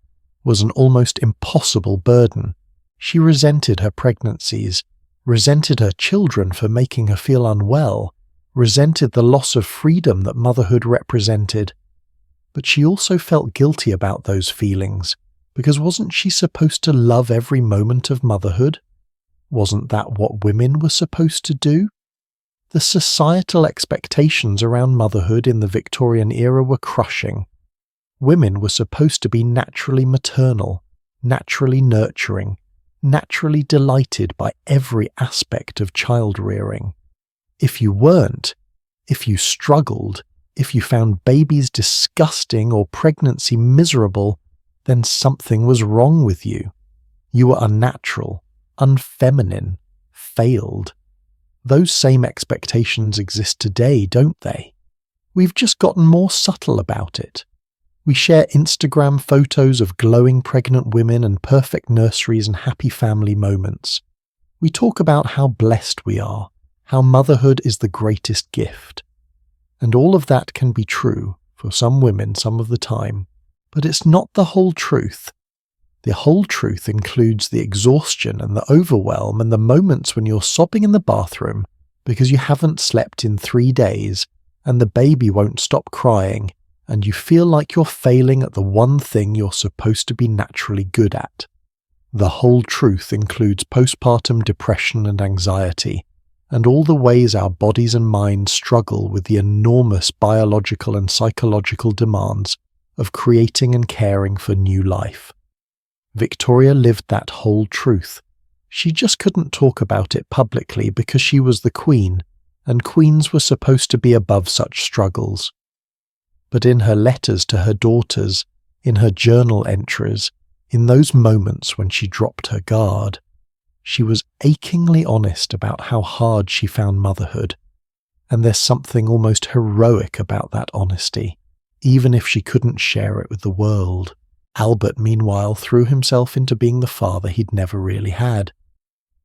was an almost impossible burden. She resented her pregnancies, resented her children for making her feel unwell, resented the loss of freedom that motherhood represented. But she also felt guilty about those feelings, because wasn't she supposed to love every moment of motherhood? Wasn't that what women were supposed to do? The societal expectations around motherhood in the Victorian era were crushing. Women were supposed to be naturally maternal, naturally nurturing, naturally delighted by every aspect of child rearing. If you weren't, if you struggled, if you found babies disgusting or pregnancy miserable, then something was wrong with you. You were unnatural, unfeminine, failed. Those same expectations exist today, don't they? We've just gotten more subtle about it. We share Instagram photos of glowing pregnant women and perfect nurseries and happy family moments. We talk about how blessed we are, how motherhood is the greatest gift. And all of that can be true for some women some of the time, but it's not the whole truth. The whole truth includes the exhaustion and the overwhelm and the moments when you're sobbing in the bathroom because you haven't slept in 3 days and the baby won't stop crying and you feel like you're failing at the one thing you're supposed to be naturally good at. The whole truth includes postpartum depression and anxiety, and all the ways our bodies and minds struggle with the enormous biological and psychological demands of creating and caring for new life. Victoria lived that whole truth. She just couldn't talk about it publicly because she was the queen, and queens were supposed to be above such struggles. But in her letters to her daughters, in her journal entries, in those moments when she dropped her guard, she was achingly honest about how hard she found motherhood, and there's something almost heroic about that honesty, even if she couldn't share it with the world. Albert, meanwhile, threw himself into being the father he'd never really had.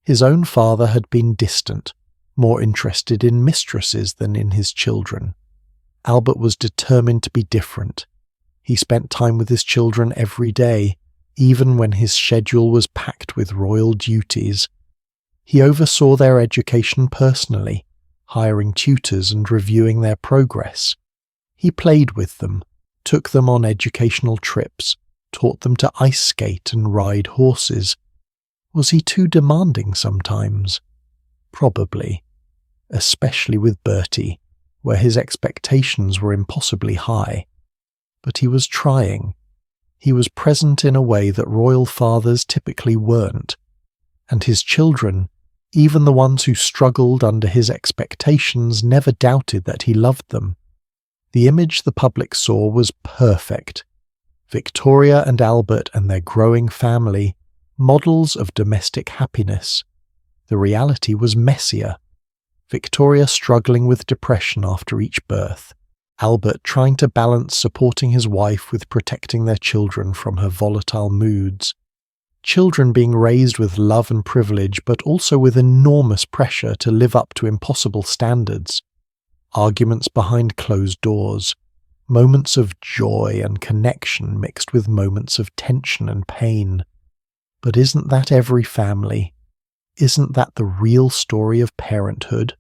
His own father had been distant, more interested in mistresses than in his children. Albert was determined to be different. He spent time with his children every day, even when his schedule was packed with royal duties. He oversaw their education personally, hiring tutors and reviewing their progress. He played with them, took them on educational trips, taught them to ice skate and ride horses. Was he too demanding sometimes? Probably, especially with Bertie, where his expectations were impossibly high. But he was trying. He was present in a way that royal fathers typically weren't. And his children, even the ones who struggled under his expectations, never doubted that he loved them. The image the public saw was perfect. Victoria and Albert and their growing family, models of domestic happiness. The reality was messier. Victoria struggling with depression after each birth, Albert trying to balance supporting his wife with protecting their children from her volatile moods. Children being raised with love and privilege, but also with enormous pressure to live up to impossible standards. Arguments behind closed doors. Moments of joy and connection mixed with moments of tension and pain. But isn't that every family? Isn't that the real story of parenthood?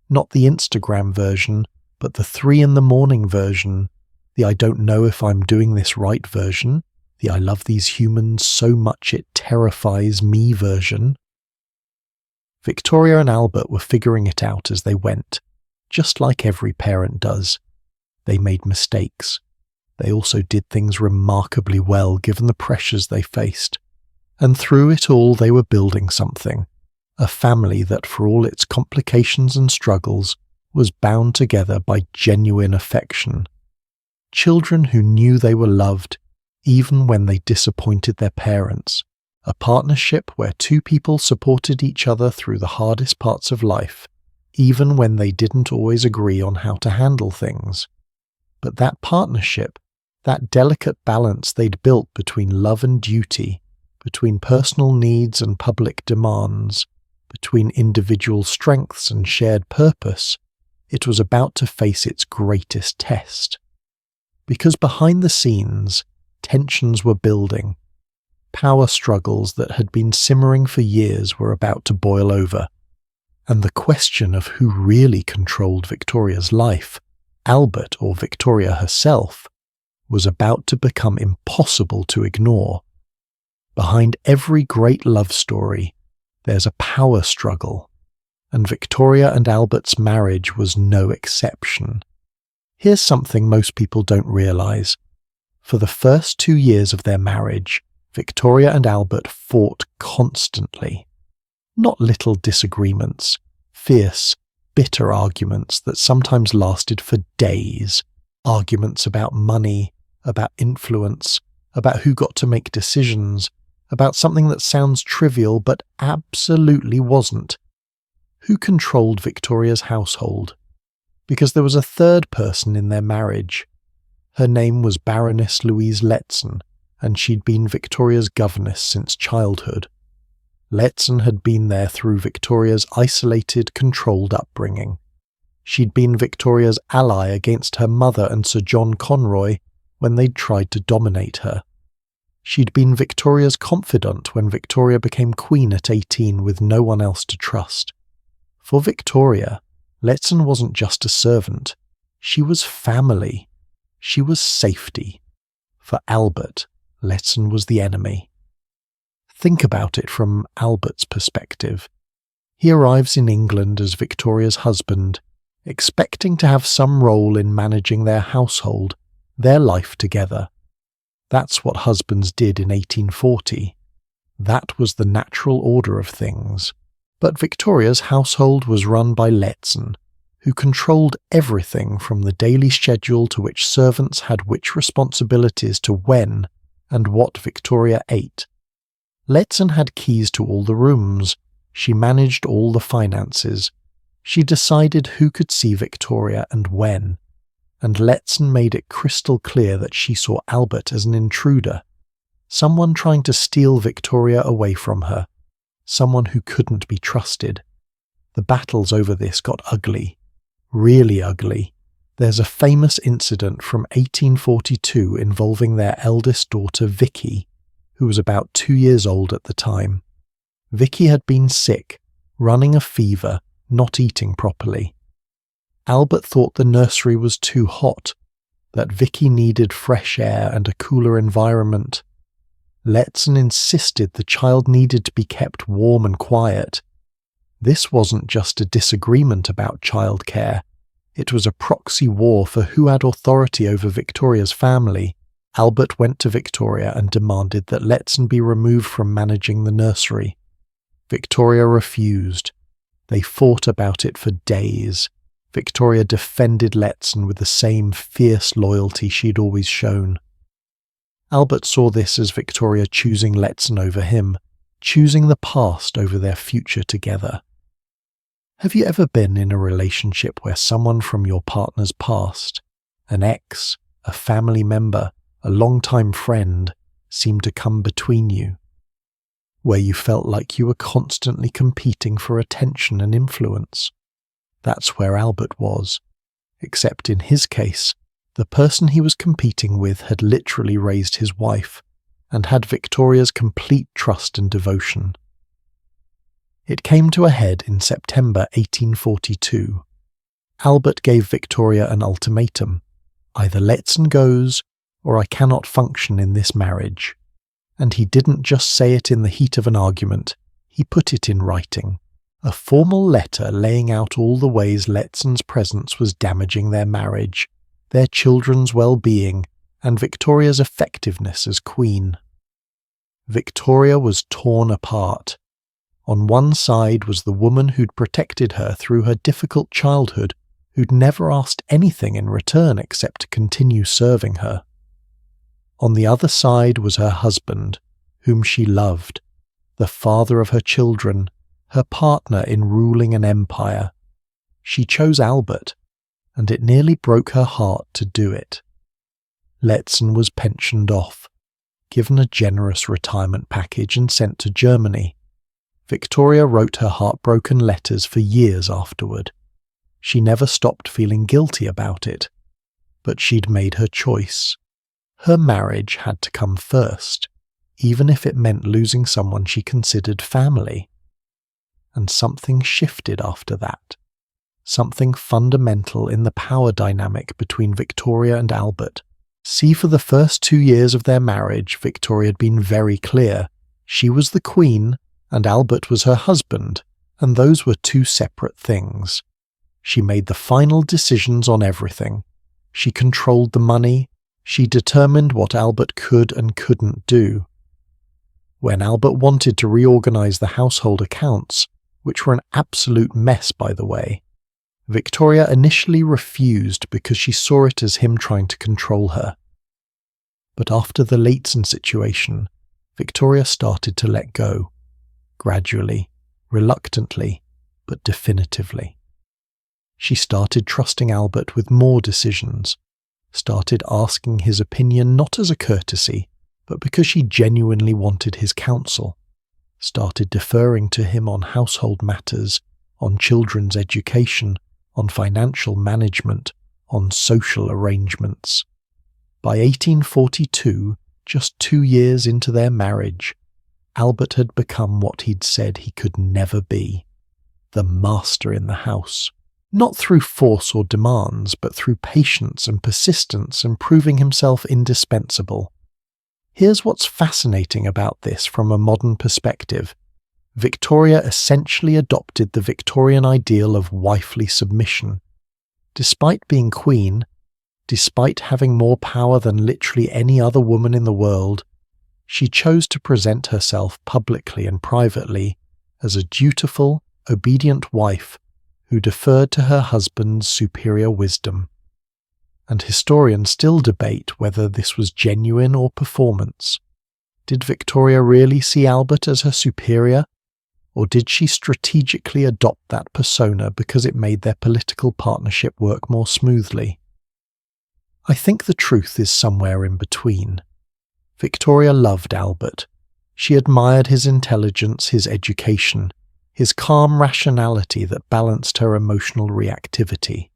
Not the Instagram version, but the 3 a.m. version, the I don't know if I'm doing this right version, the I love these humans so much it terrifies me version. Victoria and Albert were figuring it out as they went, just like every parent does. They made mistakes. They also did things remarkably well given the pressures they faced. And through it all they were building something. A family that, for all its complications and struggles, was bound together by genuine affection. Children who knew they were loved, even when they disappointed their parents. a partnership where two people supported each other through the hardest parts of life, even when they didn't always agree on how to handle things. But that partnership, that delicate balance they'd built between love and duty, between personal needs and public demands, between individual strengths and shared purpose, it was about to face its greatest test. Because behind the scenes, tensions were building. Power struggles that had been simmering for years were about to boil over. And the question of who really controlled Victoria's life, Albert or Victoria herself, was about to become impossible to ignore. Behind every great love story, there's a power struggle, and Victoria and Albert's marriage was no exception. Here's something most people don't realise. For the first 2 years of their marriage, Victoria and Albert fought constantly. Not little disagreements, fierce, bitter arguments that sometimes lasted for days. Arguments about money, about influence, about who got to make decisions, about something that sounds trivial but absolutely wasn't. Who controlled Victoria's household? Because there was a third person in their marriage. Her name was Baroness Louise Letson, and she'd been Victoria's governess since childhood. Letson had been there through Victoria's isolated, controlled upbringing. She'd been Victoria's ally against her mother and Sir John Conroy when they'd tried to dominate her. She'd been Victoria's confidant when Victoria became queen at 18 with no one else to trust. For Victoria, Letson wasn't just a servant. She was family. She was safety. For Albert, Letson was the enemy. Think about it from Albert's perspective. He arrives in England as Victoria's husband, expecting to have some role in managing their household, their life together. That's what husbands did in 1840. That was the natural order of things. But Victoria's household was run by Letson, who controlled everything from the daily schedule to which servants had which responsibilities to when and what Victoria ate. Letson had keys to all the rooms. She managed all the finances. She decided who could see Victoria and when. And Letson made it crystal clear that she saw Albert as an intruder, someone trying to steal Victoria away from her, someone who couldn't be trusted. The battles over this got ugly, really ugly. There's a famous incident from 1842 involving their eldest daughter Vicky, who was about 2 years old at the time. Vicky had been sick, running a fever, not eating properly. Albert thought the nursery was too hot, that Vicky needed fresh air and a cooler environment. Letson insisted the child needed to be kept warm and quiet. This wasn't just a disagreement about childcare. It was a proxy war for who had authority over Victoria's family. Albert went to Victoria and demanded that Letson be removed from managing the nursery. Victoria refused. They fought about it for days. Victoria defended Letson with the same fierce loyalty she'd always shown. Albert saw this as Victoria choosing Letson over him, choosing the past over their future together. Have you ever been in a relationship where someone from your partner's past, an ex, a family member, a long-time friend, seemed to come between you? Where you felt like you were constantly competing for attention and influence? That's where Albert was, except in his case, the person he was competing with had literally raised his wife, and had Victoria's complete trust and devotion. It came to a head in September 1842. Albert gave Victoria an ultimatum: either Letson goes, or I cannot function in this marriage. And he didn't just say it in the heat of an argument, he put it in writing. A formal letter laying out all the ways Letson's presence was damaging their marriage, their children's well-being, and Victoria's effectiveness as queen. Victoria was torn apart. On one side was the woman who'd protected her through her difficult childhood, who'd never asked anything in return except to continue serving her. On the other side was her husband, whom she loved, the father of her children, her partner in ruling an empire. She chose Albert, and it nearly broke her heart to do it. Letson was pensioned off, given a generous retirement package and sent to Germany. Victoria wrote her heartbroken letters for years afterward. She never stopped feeling guilty about it, but she'd made her choice. Her marriage had to come first, even if it meant losing someone she considered family. And something shifted after that. Something fundamental in the power dynamic between Victoria and Albert. See, for the first 2 years of their marriage, Victoria had been very clear. She was the queen, and Albert was her husband, and those were two separate things. She made the final decisions on everything. She controlled the money. She determined what Albert could and couldn't do. When Albert wanted to reorganize the household accounts, which were an absolute mess by the way, Victoria initially refused because she saw it as him trying to control her. But after the Letson situation, Victoria started to let go, gradually, reluctantly, but definitively. She started trusting Albert with more decisions, started asking his opinion not as a courtesy, but because she genuinely wanted his counsel, started deferring to him on household matters, on children's education, on financial management, on social arrangements. By 1842, just 2 years into their marriage, Albert had become what he'd said he could never be, the master in the house. Not through force or demands, but through patience and persistence and proving himself indispensable. Here's what's fascinating about this from a modern perspective. Victoria essentially adopted the Victorian ideal of wifely submission. Despite being queen, despite having more power than literally any other woman in the world, she chose to present herself publicly and privately as a dutiful, obedient wife who deferred to her husband's superior wisdom. And historians still debate whether this was genuine or performance. Did Victoria really see Albert as her superior? Or did she strategically adopt that persona because it made their political partnership work more smoothly? I think the truth is somewhere in between. Victoria loved Albert. She admired his intelligence, his education, his calm rationality that balanced her emotional reactivity.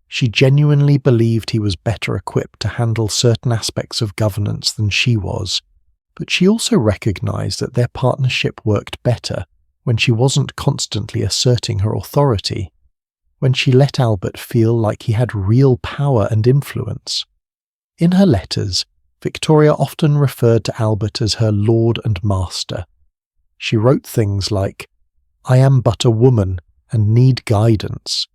She genuinely believed he was better equipped to handle certain aspects of governance than she was, but she also recognized that their partnership worked better when she wasn't constantly asserting her authority, when she let Albert feel like he had real power and influence. In her letters, Victoria often referred to Albert as her lord and master. She wrote things like, "I am but a woman and need guidance."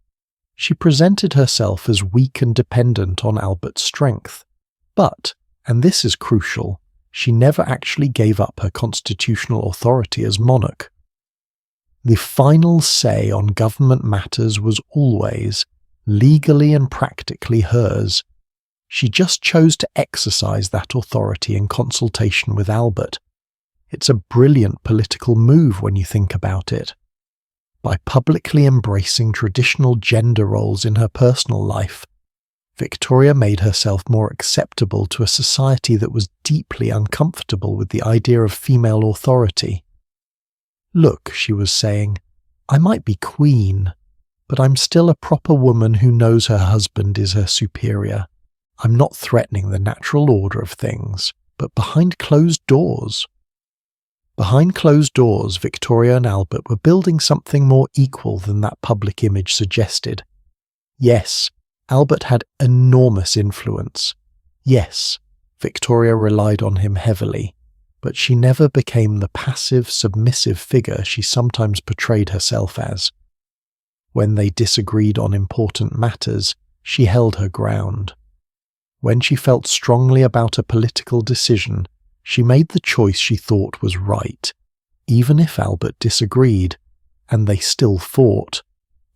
She presented herself as weak and dependent on Albert's strength. But, and this is crucial, she never actually gave up her constitutional authority as monarch. The final say on government matters was always, legally and practically hers. She just chose to exercise that authority in consultation with Albert. It's a brilliant political move when you think about it. By publicly embracing traditional gender roles in her personal life, Victoria made herself more acceptable to a society that was deeply uncomfortable with the idea of female authority. "Look," she was saying, "I might be queen, but I'm still a proper woman who knows her husband is her superior. I'm not threatening the natural order of things, but behind closed doors." Behind closed doors, Victoria and Albert were building something more equal than that public image suggested. Yes, Albert had enormous influence. Yes, Victoria relied on him heavily, but she never became the passive, submissive figure she sometimes portrayed herself as. When they disagreed on important matters, she held her ground. When she felt strongly about a political decision, she made the choice she thought was right, even if Albert disagreed, and they still fought.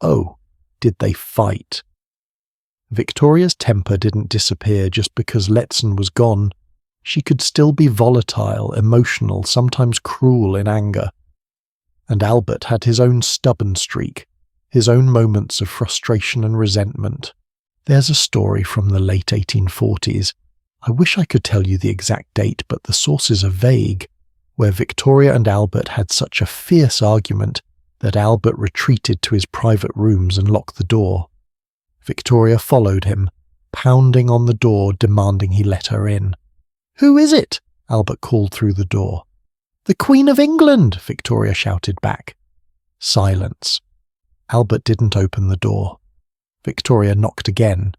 Oh, did they fight! Victoria's temper didn't disappear just because Letson was gone. She could still be volatile, emotional, sometimes cruel in anger. And Albert had his own stubborn streak, his own moments of frustration and resentment. There's a story from the late 1840s, I wish I could tell you the exact date, but the sources are vague, where Victoria and Albert had such a fierce argument that Albert retreated to his private rooms and locked the door. Victoria followed him, pounding on the door, demanding he let her in. "Who is it?" Albert called through the door. "The Queen of England," Victoria shouted back. Silence. Albert didn't open the door. Victoria knocked again.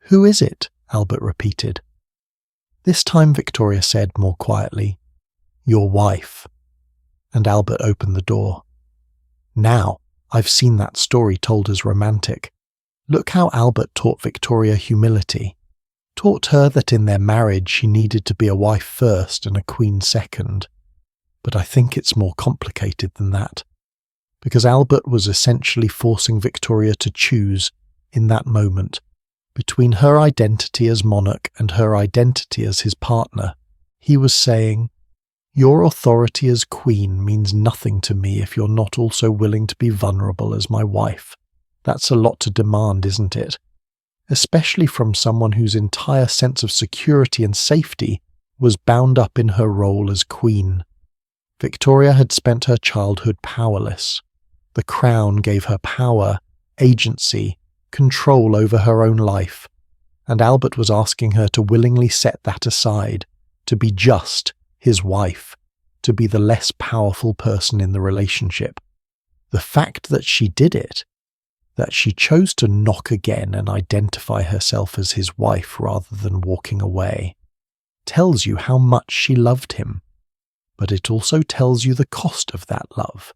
"Who is it?" Albert repeated. This time Victoria said more quietly, "Your wife." And Albert opened the door. Now, I've seen that story told as romantic. Look how Albert taught Victoria humility. Taught her that in their marriage she needed to be a wife first and a queen second. But I think it's more complicated than that. Because Albert was essentially forcing Victoria to choose, in that moment, between her identity as monarch and her identity as his partner. He was saying, "Your authority as queen means nothing to me if you're not also willing to be vulnerable as my wife. That's a lot to demand, isn't it? Especially from someone whose entire sense of security and safety was bound up in her role as queen." Victoria had spent her childhood powerless. The crown gave her power, agency, control over her own life, and Albert was asking her to willingly set that aside, to be just his wife, to be the less powerful person in the relationship. The fact that she did it, that she chose to knock again and identify herself as his wife rather than walking away, tells you how much she loved him. But it also tells you the cost of that love.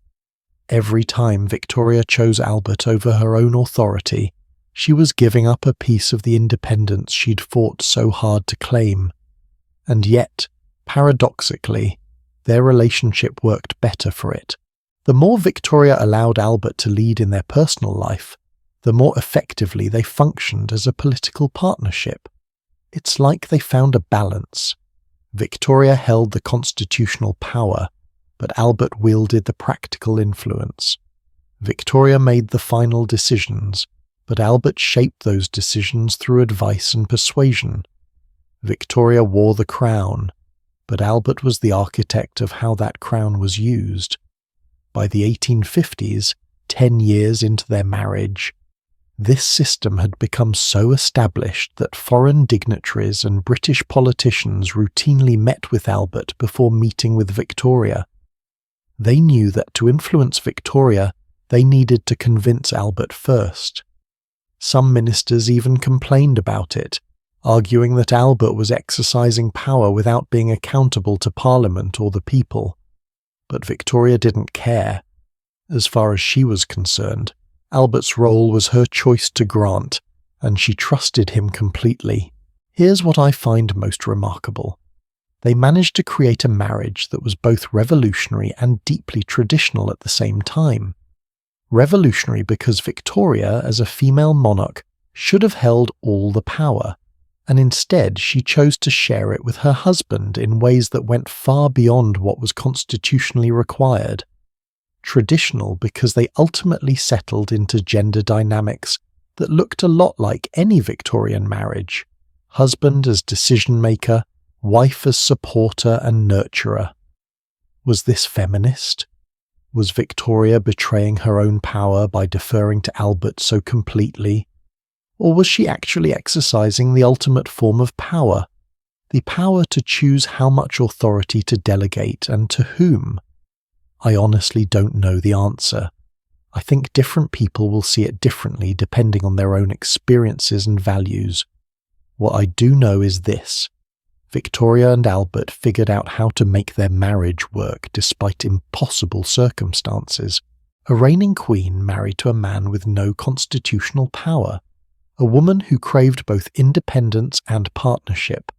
Every time Victoria chose Albert over her own authority, she was giving up a piece of the independence she'd fought so hard to claim. And yet, paradoxically, their relationship worked better for it. The more Victoria allowed Albert to lead in their personal life, the more effectively they functioned as a political partnership. It's like they found a balance. Victoria held the constitutional power, but Albert wielded the practical influence. Victoria made the final decisions, but Albert shaped those decisions through advice and persuasion. Victoria wore the crown, but Albert was the architect of how that crown was used. By the 1850s, 10 years into their marriage, this system had become so established that foreign dignitaries and British politicians routinely met with Albert before meeting with Victoria. They knew that to influence Victoria, they needed to convince Albert first. Some ministers even complained about it, arguing that Albert was exercising power without being accountable to Parliament or the people. But Victoria didn't care. As far as she was concerned, Albert's role was her choice to grant, and she trusted him completely. Here's what I find most remarkable. They managed to create a marriage that was both revolutionary and deeply traditional at the same time. Revolutionary because Victoria, as a female monarch, should have held all the power, and instead she chose to share it with her husband in ways that went far beyond what was constitutionally required. Traditional because they ultimately settled into gender dynamics that looked a lot like any Victorian marriage. Husband as decision-maker, wife as supporter and nurturer. Was this feminist? Was Victoria betraying her own power by deferring to Albert so completely? Or was she actually exercising the ultimate form of power, the power to choose how much authority to delegate and to whom? I honestly don't know the answer. I think different people will see it differently depending on their own experiences and values. What I do know is this. Victoria and Albert figured out how to make their marriage work despite impossible circumstances. A reigning queen married to a man with no constitutional power. A woman who craved both independence and partnership.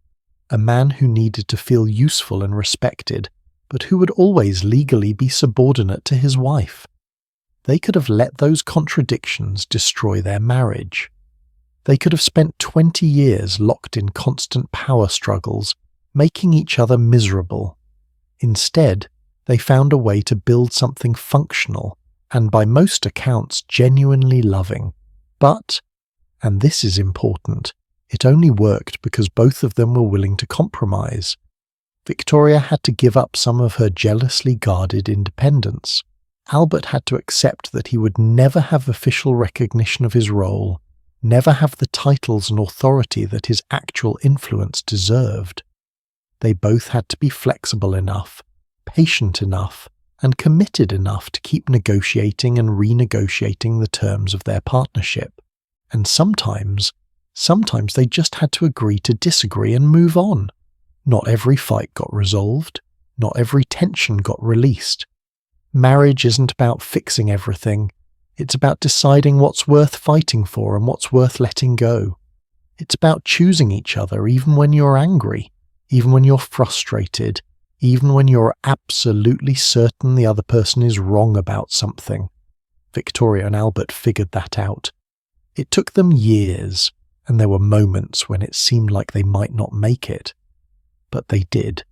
A man who needed to feel useful and respected, but who would always legally be subordinate to his wife. They could have let those contradictions destroy their marriage. They could have spent 20 years locked in constant power struggles, making each other miserable. Instead, they found a way to build something functional and by most accounts genuinely loving. But, and this is important, it only worked because both of them were willing to compromise. Victoria had to give up some of her jealously guarded independence. Albert had to accept that he would never have official recognition of his role, never have the titles and authority that his actual influence deserved. They both had to be flexible enough, patient enough, and committed enough to keep negotiating and renegotiating the terms of their partnership. And sometimes they just had to agree to disagree and move on. Not every fight got resolved. Not every tension got released. Marriage isn't about fixing everything. It's about deciding what's worth fighting for and what's worth letting go. It's about choosing each other even when you're angry, even when you're frustrated, even when you're absolutely certain the other person is wrong about something. Victoria and Albert figured that out. It took them years, and there were moments when it seemed like they might not make it. But they did.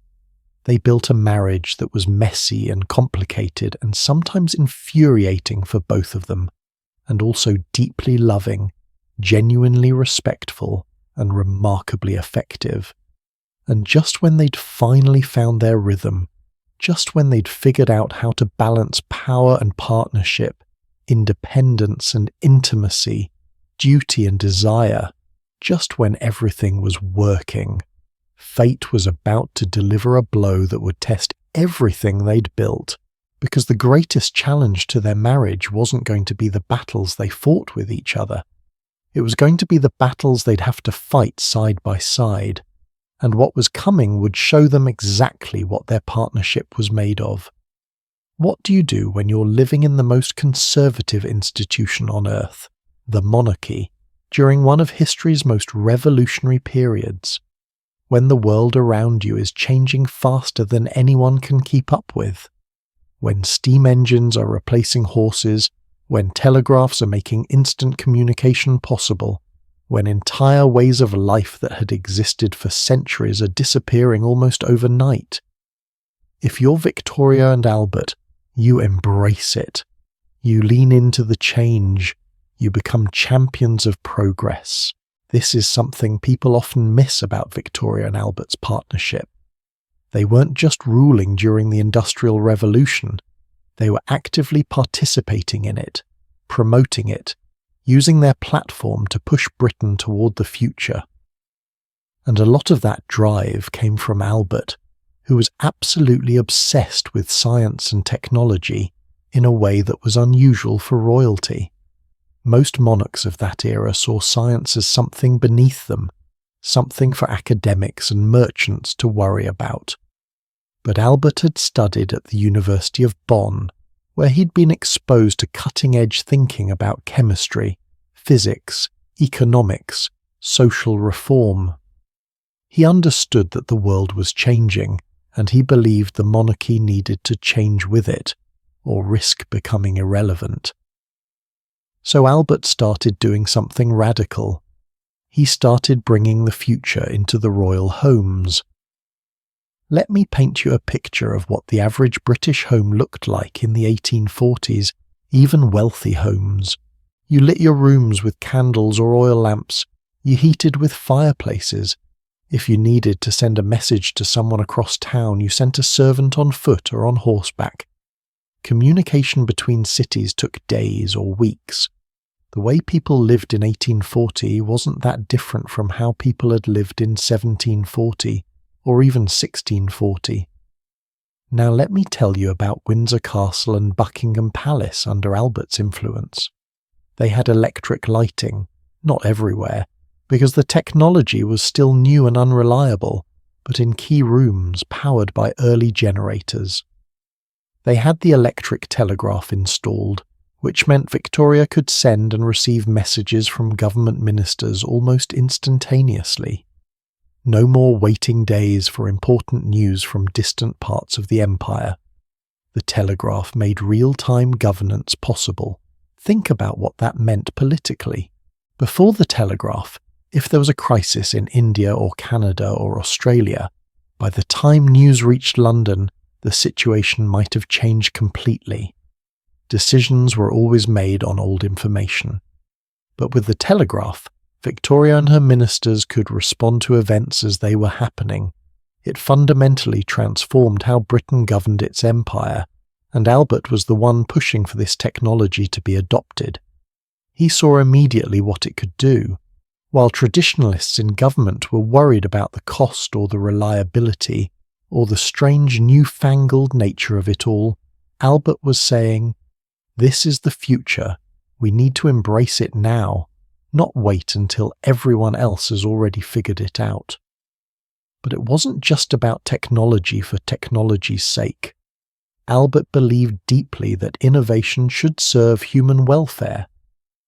They built a marriage that was messy and complicated and sometimes infuriating for both of them, and also deeply loving, genuinely respectful, and remarkably effective. And just when they'd finally found their rhythm, just when they'd figured out how to balance power and partnership, independence and intimacy, duty and desire, just when everything was working, fate was about to deliver a blow that would test everything they'd built, because the greatest challenge to their marriage wasn't going to be the battles they fought with each other. It was going to be the battles they'd have to fight side by side, and what was coming would show them exactly what their partnership was made of. What do you do when you're living in the most conservative institution on earth, the monarchy, during one of history's most revolutionary periods, when the world around you is changing faster than anyone can keep up with, when steam engines are replacing horses, when telegraphs are making instant communication possible, when entire ways of life that had existed for centuries are disappearing almost overnight? If you're Victoria and Albert, you embrace it. You lean into the change. You become champions of progress. This is something people often miss about Victoria and Albert's partnership. They weren't just ruling during the Industrial Revolution. They were actively participating in it, promoting it, using their platform to push Britain toward the future. And a lot of that drive came from Albert, who was absolutely obsessed with science and technology in a way that was unusual for royalty. Most monarchs of that era saw science as something beneath them, something for academics and merchants to worry about. But Albert had studied at the University of Bonn, where he'd been exposed to cutting-edge thinking about chemistry, physics, economics, social reform. He understood that the world was changing, and he believed the monarchy needed to change with it, or risk becoming irrelevant. So Albert started doing something radical. He started bringing the future into the royal homes. Let me paint you a picture of what the average British home looked like in the 1840s, even wealthy homes. You lit your rooms with candles or oil lamps. You heated with fireplaces. If you needed to send a message to someone across town, you sent a servant on foot or on horseback. Communication between cities took days or weeks. The way people lived in 1840 wasn't that different from how people had lived in 1740 or even 1640. Now let me tell you about Windsor Castle and Buckingham Palace under Albert's influence. They had electric lighting, not everywhere, because the technology was still new and unreliable, but in key rooms powered by early generators. They had the electric telegraph installed, which meant Victoria could send and receive messages from government ministers almost instantaneously. No more waiting days for important news from distant parts of the empire. The telegraph made real-time governance possible. Think about what that meant politically. Before the telegraph, if there was a crisis in India or Canada or Australia, By the time news reached London, the situation might have changed completely. Decisions were always made on old information. But with the telegraph, Victoria and her ministers could respond to events as they were happening. It fundamentally transformed how Britain governed its empire, and Albert was the one pushing for this technology to be adopted. He saw immediately what it could do. While traditionalists in government were worried about the cost or the reliability, or the strange newfangled nature of it all, Albert was saying, "This is the future. We need to embrace it now, not wait until everyone else has already figured it out." But it wasn't just about technology for technology's sake. Albert believed deeply that innovation should serve human welfare,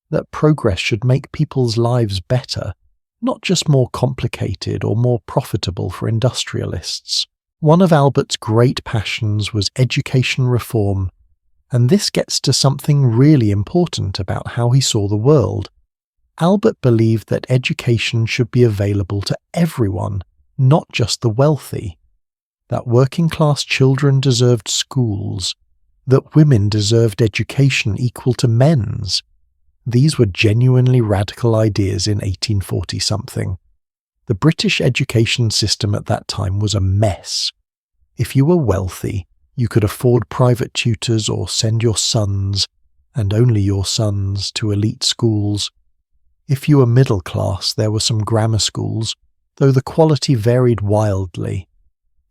that progress should make people's lives better, not just more complicated or more profitable for industrialists. One of Albert's great passions was education reform, and this gets to something really important about how he saw the world. Albert believed that education should be available to everyone, not just the wealthy, that working-class children deserved schools, that women deserved education equal to men's. These were genuinely radical ideas in 1840-something. The British education system at that time was a mess. If you were wealthy, you could afford private tutors or send your sons, and only your sons, to elite schools. If you were middle class, there were some grammar schools, though the quality varied wildly.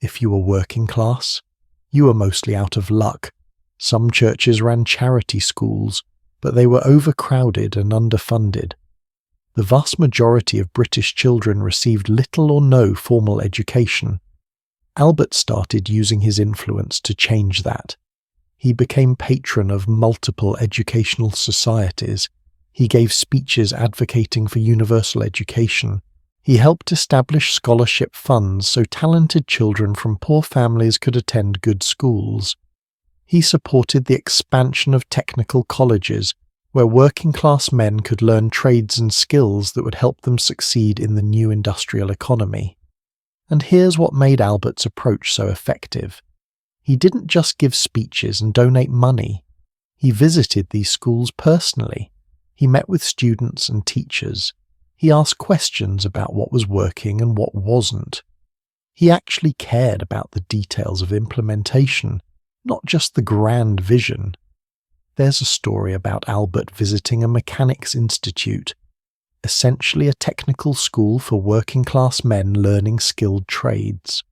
If you were working class, you were mostly out of luck. Some churches ran charity schools, but they were overcrowded and underfunded. The vast majority of British children received little or no formal education. Albert started using his influence to change that. He became patron of multiple educational societies. He gave speeches advocating for universal education. He helped establish scholarship funds so talented children from poor families could attend good schools. He supported the expansion of technical colleges, where working-class men could learn trades and skills that would help them succeed in the new industrial economy. And here's what made Albert's approach so effective. He didn't just give speeches and donate money. He visited these schools personally. He met with students and teachers. He asked questions about what was working and what wasn't. He actually cared about the details of implementation, not just the grand vision. There's a story about Albert visiting a mechanics institute, essentially a technical school for working-class men learning skilled trades.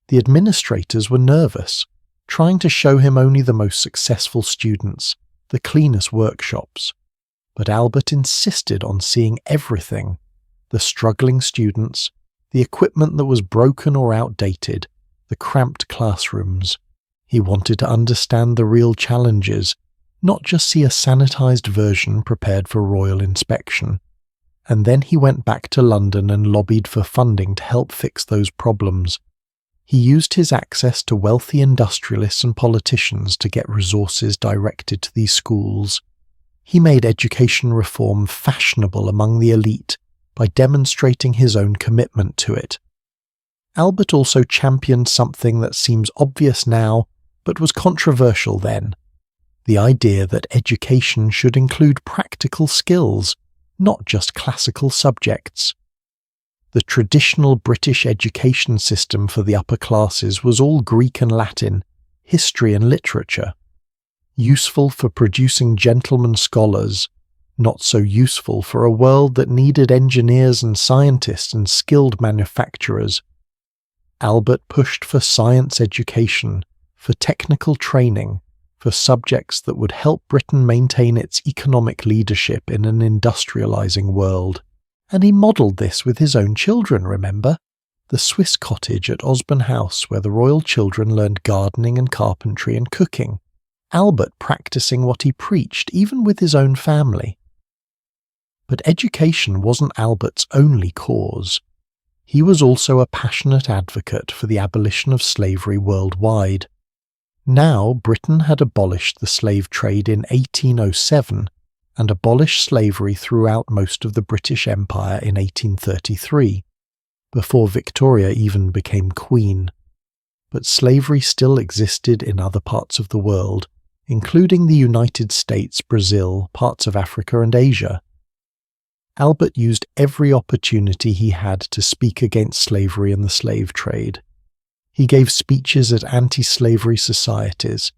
The administrators were nervous, trying to show him only the most successful students, the cleanest workshops. But Albert insisted on seeing everything: the struggling students, the equipment that was broken or outdated, the cramped classrooms. He wanted to understand the real challenges, not just see a sanitized version prepared for royal inspection. And then he went back to London and lobbied for funding to help fix those problems. He used his access to wealthy industrialists and politicians to get resources directed to these schools. He made education reform fashionable among the elite by demonstrating his own commitment to it. Albert also championed something that seems obvious now, but was controversial then: the idea that education should include practical skills, not just classical subjects. The traditional British education system for the upper classes was all Greek and Latin, history and literature. Useful for producing gentlemen scholars, not so useful for a world that needed engineers and scientists and skilled manufacturers. Albert pushed for science education, for technical training, for subjects that would help Britain maintain its economic leadership in an industrializing world. And he modelled this with his own children, remember? The Swiss cottage at Osborne House where the royal children learned gardening and carpentry and cooking. Albert practicing what he preached, even with his own family. But education wasn't Albert's only cause. He was also a passionate advocate for the abolition of slavery worldwide. Now Britain had abolished the slave trade in 1807 and abolished slavery throughout most of the British Empire in 1833. before Victoria even became queen. But slavery still existed in other parts of the world, including the United States, Brazil, parts of Africa and Asia. Albert used every opportunity he had to speak against slavery and the slave trade. He gave speeches at anti-slavery societies.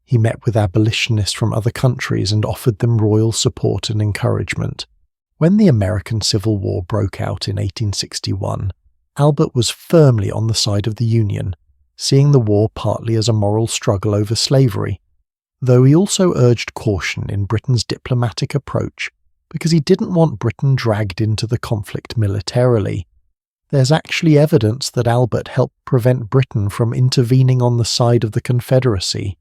He met with abolitionists from other countries and offered them royal support and encouragement. When the American Civil War broke out in 1861, Albert was firmly on the side of the Union, seeing the war partly as a moral struggle over slavery, though he also urged caution in Britain's diplomatic approach because he didn't want Britain dragged into the conflict militarily. There's actually evidence that Albert helped prevent Britain from intervening on the side of the Confederacy.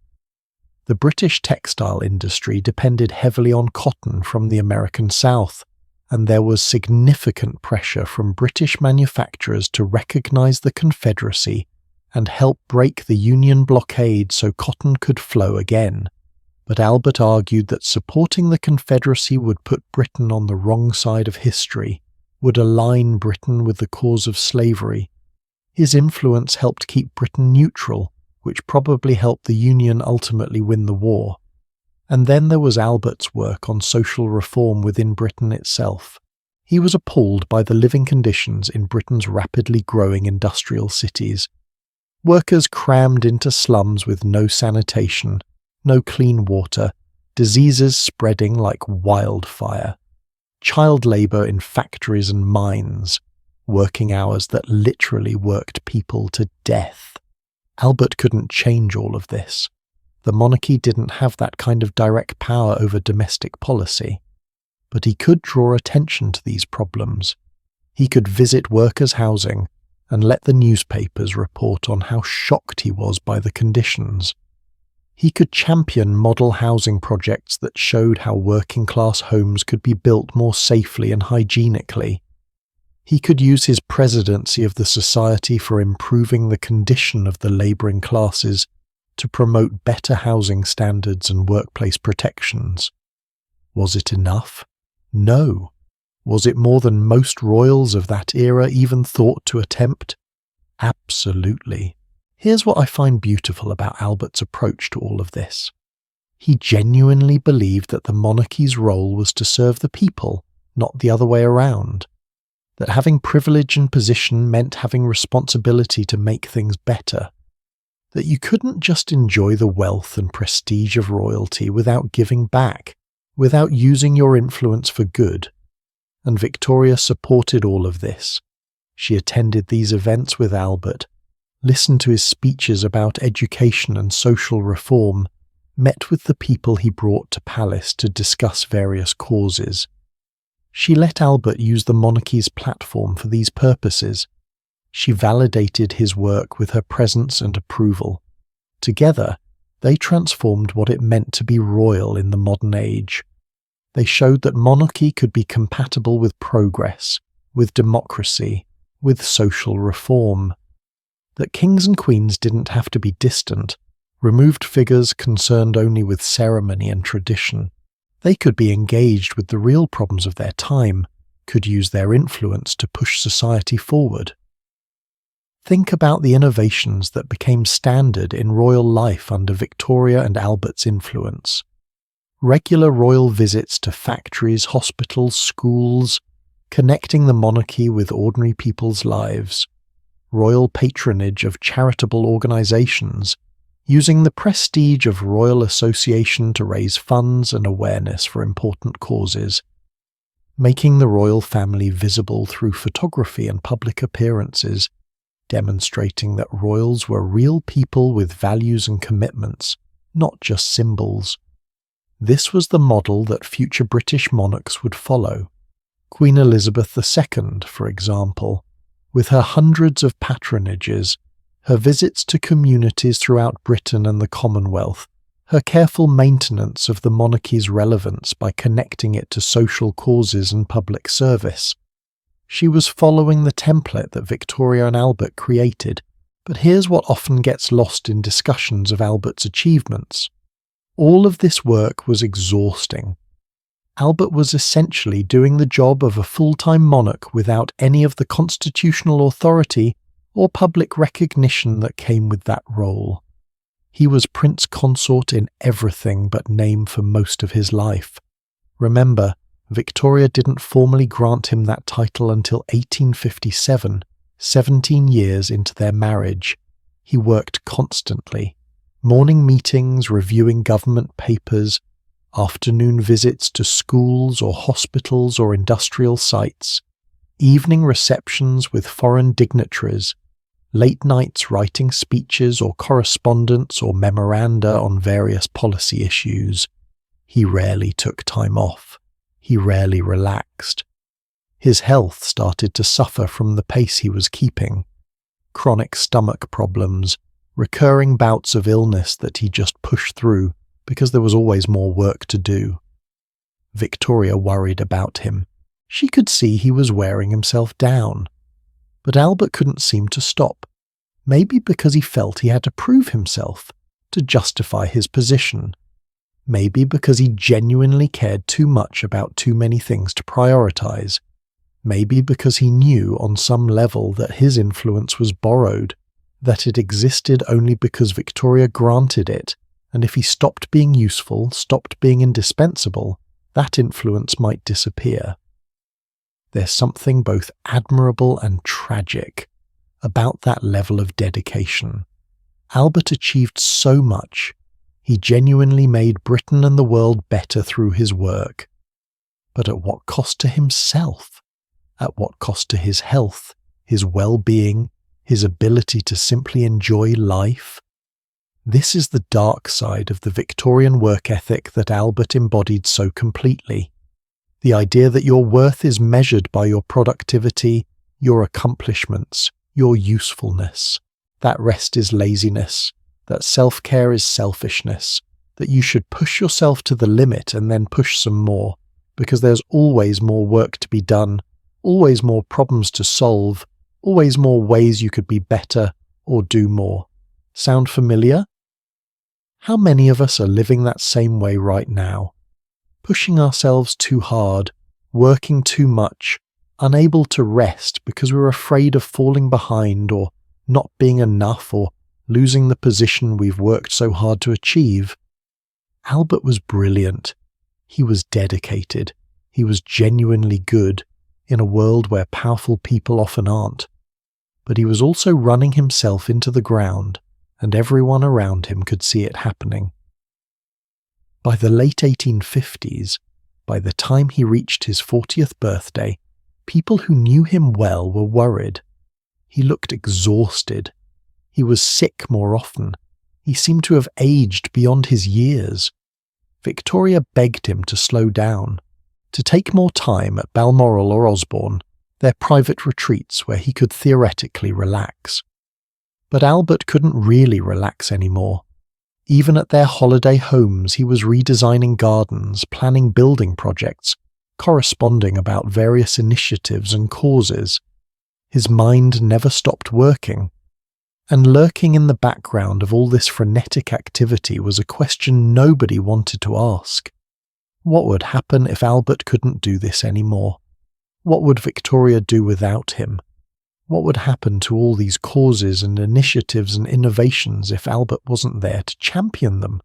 The British textile industry depended heavily on cotton from the American South, and there was significant pressure from British manufacturers to recognise the Confederacy and help break the Union blockade so cotton could flow again. But Albert argued that supporting the Confederacy would put Britain on the wrong side of history, would align Britain with the cause of slavery. His influence helped keep Britain neutral, which probably helped the Union ultimately win the war. And then there was Albert's work on social reform within Britain itself. He was appalled by the living conditions in Britain's rapidly growing industrial cities. Workers crammed into slums with no sanitation, no clean water, diseases spreading like wildfire, child labour in factories and mines, working hours that literally worked people to death. Albert couldn't change all of this. The monarchy didn't have that kind of direct power over domestic policy. But he could draw attention to these problems. He could visit workers' housing and let the newspapers report on how shocked he was by the conditions. He could champion model housing projects that showed how working-class homes could be built more safely and hygienically. He could use his presidency of the Society for Improving the Condition of the Labouring Classes to promote better housing standards and workplace protections. Was it enough? No. Was it more than most royals of that era even thought to attempt? Absolutely. Here's what I find beautiful about Albert's approach to all of this. He genuinely believed that the monarchy's role was to serve the people, not the other way around. That having privilege and position meant having responsibility to make things better. That you couldn't just enjoy the wealth and prestige of royalty without giving back, without using your influence for good. And Victoria supported all of this. She attended these events with Albert, listened to his speeches about education and social reform, met with the people he brought to Palace to discuss various causes. She let Albert use the monarchy's platform for these purposes. She validated his work with her presence and approval. Together, they transformed what it meant to be royal in the modern age. They showed that monarchy could be compatible with progress, with democracy, with social reform. That kings and queens didn't have to be distant, removed figures concerned only with ceremony and tradition. They could be engaged with the real problems of their time, could use their influence to push society forward. Think about the innovations that became standard in royal life under Victoria and Albert's influence. Regular royal visits to factories, hospitals, schools, connecting the monarchy with ordinary people's lives. Royal patronage of charitable organisations, using the prestige of royal association to raise funds and awareness for important causes. Making the royal family visible through photography and public appearances, demonstrating that royals were real people with values and commitments, not just symbols. This was the model that future British monarchs would follow. Queen Elizabeth II, for example, with her hundreds of patronages, her visits to communities throughout Britain and the Commonwealth, her careful maintenance of the monarchy's relevance by connecting it to social causes and public service. She was following the template that Victoria and Albert created, but here's what often gets lost in discussions of Albert's achievements. All of this work was exhausting. Albert was essentially doing the job of a full-time monarch without any of the constitutional authority or public recognition that came with that role. He was Prince Consort in everything but name for most of his life. Remember, Victoria didn't formally grant him that title until 1857, 17 years into their marriage. He worked constantly. Morning meetings, reviewing government papers, afternoon visits to schools or hospitals or industrial sites, evening receptions with foreign dignitaries, late nights writing speeches or correspondence or memoranda on various policy issues. He rarely took time off. He rarely relaxed. His health started to suffer from the pace he was keeping. Chronic stomach problems, recurring bouts of illness that he just pushed through because there was always more work to do. Victoria worried about him. She could see he was wearing himself down. But Albert couldn't seem to stop, maybe because he felt he had to prove himself, to justify his position. Maybe because he genuinely cared too much about too many things to prioritize. Maybe because he knew on some level that his influence was borrowed, that it existed only because Victoria granted it, and if he stopped being useful, stopped being indispensable, that influence might disappear. There's something both admirable and tragic about that level of dedication. Albert achieved so much. He genuinely made Britain and the world better through his work. But at what cost to himself? At what cost to his health, his well-being, his ability to simply enjoy life? This is the dark side of the Victorian work ethic that Albert embodied so completely. The idea that your worth is measured by your productivity, your accomplishments, your usefulness, that rest is laziness, that self-care is selfishness, that you should push yourself to the limit and then push some more, because there's always more work to be done, always more problems to solve, always more ways you could be better or do more. Sound familiar? How many of us are living that same way right now? Pushing ourselves too hard, working too much, unable to rest because we're afraid of falling behind or not being enough or losing the position we've worked so hard to achieve. Albert was brilliant. He was dedicated. He was genuinely good in a world where powerful people often aren't. But he was also running himself into the ground, and everyone around him could see it happening. By the late 1850s, by the time he reached his 40th birthday, people who knew him well were worried. He looked exhausted. He was sick more often. He seemed to have aged beyond his years. Victoria begged him to slow down, to take more time at Balmoral or Osborne, their private retreats where he could theoretically relax. But Albert couldn't really relax anymore. Even at their holiday homes, he was redesigning gardens, planning building projects, corresponding about various initiatives and causes. His mind never stopped working. And lurking in the background of all this frenetic activity was a question nobody wanted to ask. What would happen if Albert couldn't do this anymore? What would Victoria do without him? What would happen to all these causes and initiatives and innovations if Albert wasn't there to champion them?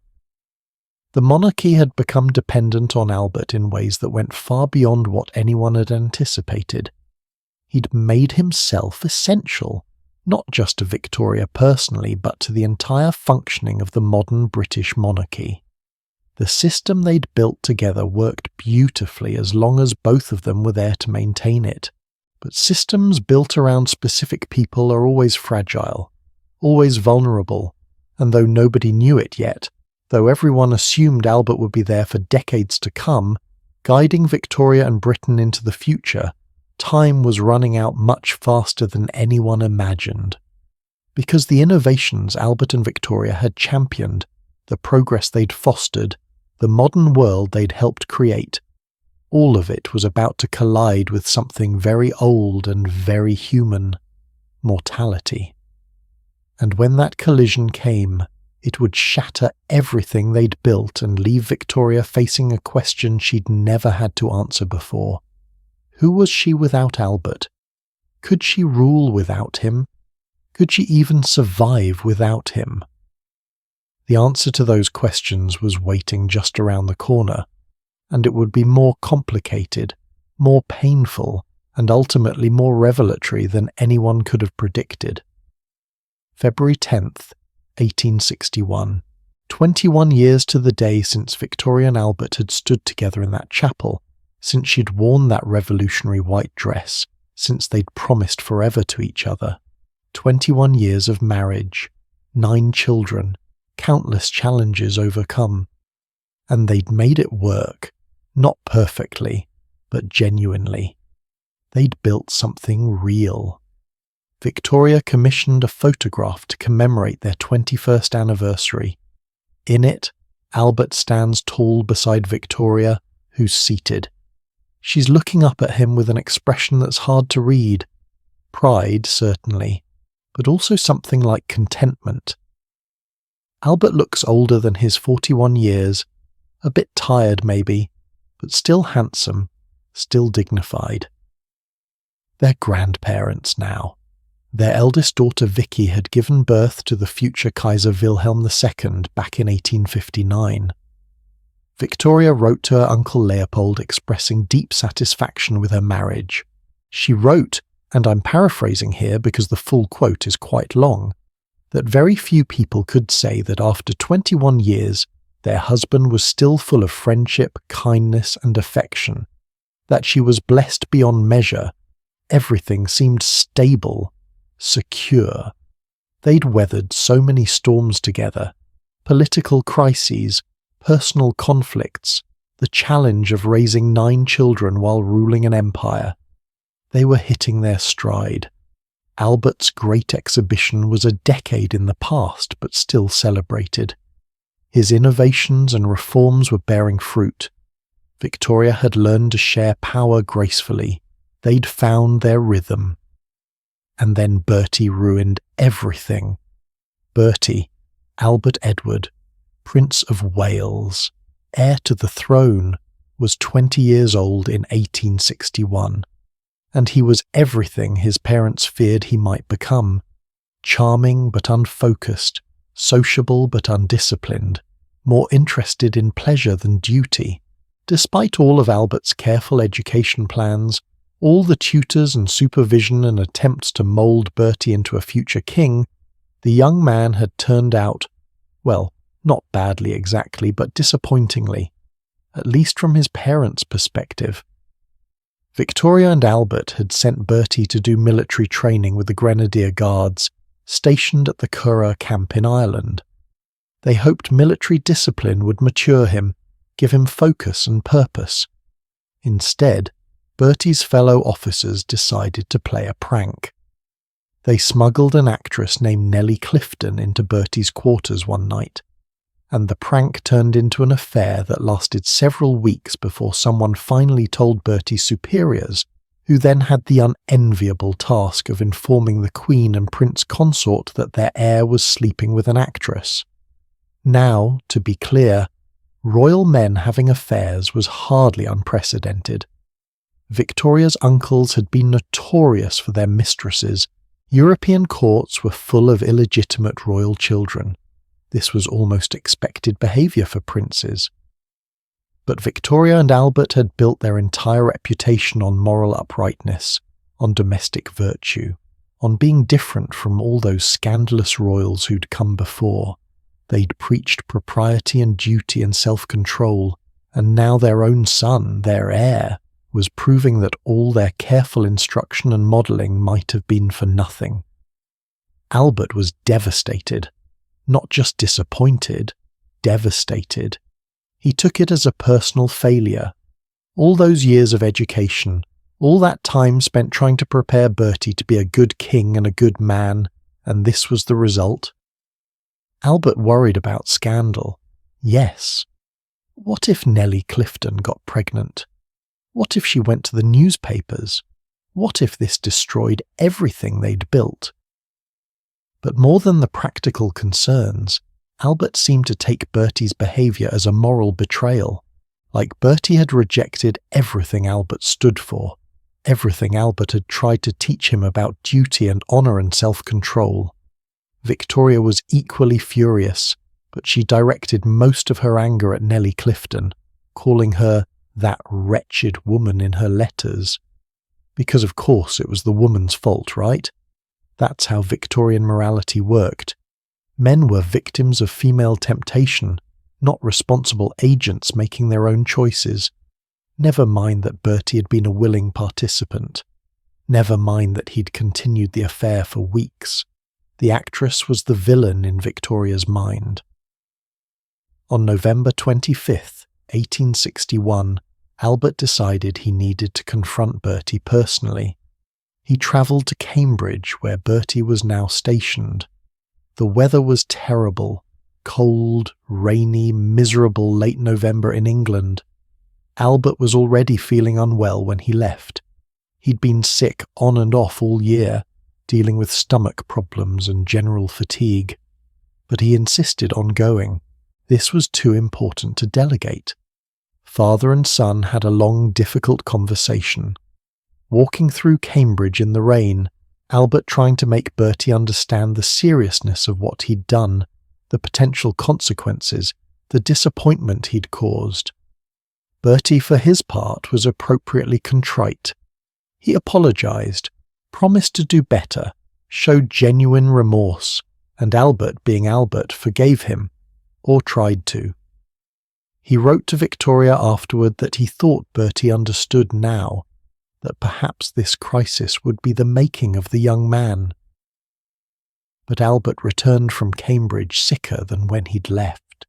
The monarchy had become dependent on Albert in ways that went far beyond what anyone had anticipated. He'd made himself essential, not just to Victoria personally, but to the entire functioning of the modern British monarchy. The system they'd built together worked beautifully as long as both of them were there to maintain it. But systems built around specific people are always fragile, always vulnerable, and though nobody knew it yet, though everyone assumed Albert would be there for decades to come, guiding Victoria and Britain into the future, time was running out much faster than anyone imagined. Because the innovations Albert and Victoria had championed, the progress they'd fostered, the modern world they'd helped create, all of it was about to collide with something very old and very human: mortality. And when that collision came, It would shatter everything they'd built and leave Victoria facing a question she'd never had to answer before. Who was she without Albert? Could she rule without him? Could she even survive without him? The answer to those questions was waiting just around the corner, and it would be more complicated, more painful, and ultimately more revelatory than anyone could have predicted. February 10th, 1861. 21 years to the day since Victoria and Albert had stood together in that chapel, since she'd worn that revolutionary white dress, since they'd promised forever to each other. 21 years of marriage, 9 children, countless challenges overcome. And they'd made it work, not perfectly, but genuinely. They'd built something real. Victoria commissioned a photograph to commemorate their 21st anniversary. In it, Albert stands tall beside Victoria, who's seated. She's looking up at him with an expression that's hard to read. Pride, certainly, but also something like contentment. Albert looks older than his 41 years, a bit tired maybe, but still handsome, still dignified. They're grandparents now. Their eldest daughter Vicky had given birth to the future Kaiser Wilhelm II back in 1859. Victoria wrote to her uncle Leopold expressing deep satisfaction with her marriage. She wrote, and I'm paraphrasing here because the full quote is quite long, that very few people could say that after 21 years their husband was still full of friendship, kindness and affection, that she was blessed beyond measure. Everything seemed stable, secure. They'd weathered so many storms together, political crises, personal conflicts, the challenge of raising 9 children while ruling an empire. They were hitting their stride. Albert's great exhibition was a decade in the past, but still celebrated. His innovations and reforms were bearing fruit. Victoria had learned to share power gracefully. They'd found their rhythm. And then Bertie ruined everything. Bertie, Albert Edward, Prince of Wales, heir to the throne, was 20 years old in 1861. And he was everything his parents feared he might become. Charming but unfocused, sociable but undisciplined, more interested in pleasure than duty. Despite all of Albert's careful education plans, all the tutors and supervision and attempts to mould Bertie into a future king, the young man had turned out, well, not badly exactly, but disappointingly, at least from his parents' perspective. Victoria and Albert had sent Bertie to do military training with the Grenadier Guards, stationed at the Curragh camp in Ireland. They hoped military discipline would mature him, give him focus and purpose. Instead, Bertie's fellow officers decided to play a prank. They smuggled an actress named Nellie Clifton into Bertie's quarters one night, and the prank turned into an affair that lasted several weeks before someone finally told Bertie's superiors, who then had the unenviable task of informing the Queen and Prince Consort that their heir was sleeping with an actress. Now, to be clear, royal men having affairs was hardly unprecedented. Victoria's uncles had been notorious for their mistresses. European courts were full of illegitimate royal children. This was almost expected behaviour for princes. But Victoria and Albert had built their entire reputation on moral uprightness, on domestic virtue, on being different from all those scandalous royals who'd come before. They'd preached propriety and duty and self-control, and now their own son, their heir, was proving that all their careful instruction and modelling might have been for nothing. Albert was devastated. Not just disappointed, devastated. He took it as a personal failure. All those years of education, all that time spent trying to prepare Bertie to be a good king and a good man, and this was the result. Albert worried about scandal. Yes. What if Nellie Clifton got pregnant? What if she went to the newspapers? What if this destroyed everything they'd built? But more than the practical concerns, Albert seemed to take Bertie's behaviour as a moral betrayal, like Bertie had rejected everything Albert stood for, everything Albert had tried to teach him about duty and honour and self-control. Victoria was equally furious, but she directed most of her anger at Nellie Clifton, calling her that wretched woman in her letters. Because of course it was the woman's fault, right? That's how Victorian morality worked. Men were victims of female temptation, not responsible agents making their own choices. Never mind that Bertie had been a willing participant. Never mind that he'd continued the affair for weeks. The actress was the villain in Victoria's mind. On November 25th, 1861, Albert decided he needed to confront Bertie personally. He travelled to Cambridge, where Bertie was now stationed. The weather was terrible, cold, rainy, miserable late November in England. Albert was already feeling unwell when he left. He'd been sick on and off all year, dealing with stomach problems and general fatigue. But he insisted on going. This was too important to delegate. Father and son had a long, difficult conversation. Walking through Cambridge in the rain, Albert trying to make Bertie understand the seriousness of what he'd done, the potential consequences, the disappointment he'd caused. Bertie, for his part, was appropriately contrite. He apologised, promised to do better, showed genuine remorse, and Albert, being Albert, forgave him, or tried to. He wrote to Victoria afterward that he thought Bertie understood now, that perhaps this crisis would be the making of the young man. But Albert returned from Cambridge sicker than when he'd left.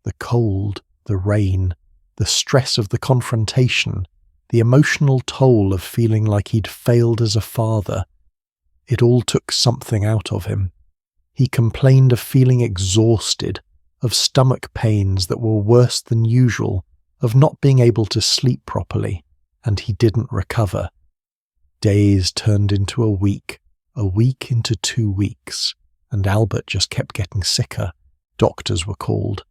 The cold, the rain, the stress of the confrontation, the emotional toll of feeling like he'd failed as a father, it all took something out of him. He complained of feeling exhausted, of stomach pains that were worse than usual, of not being able to sleep properly, and he didn't recover. Days turned into a week into 2 weeks, and Albert just kept getting sicker. Doctors were called.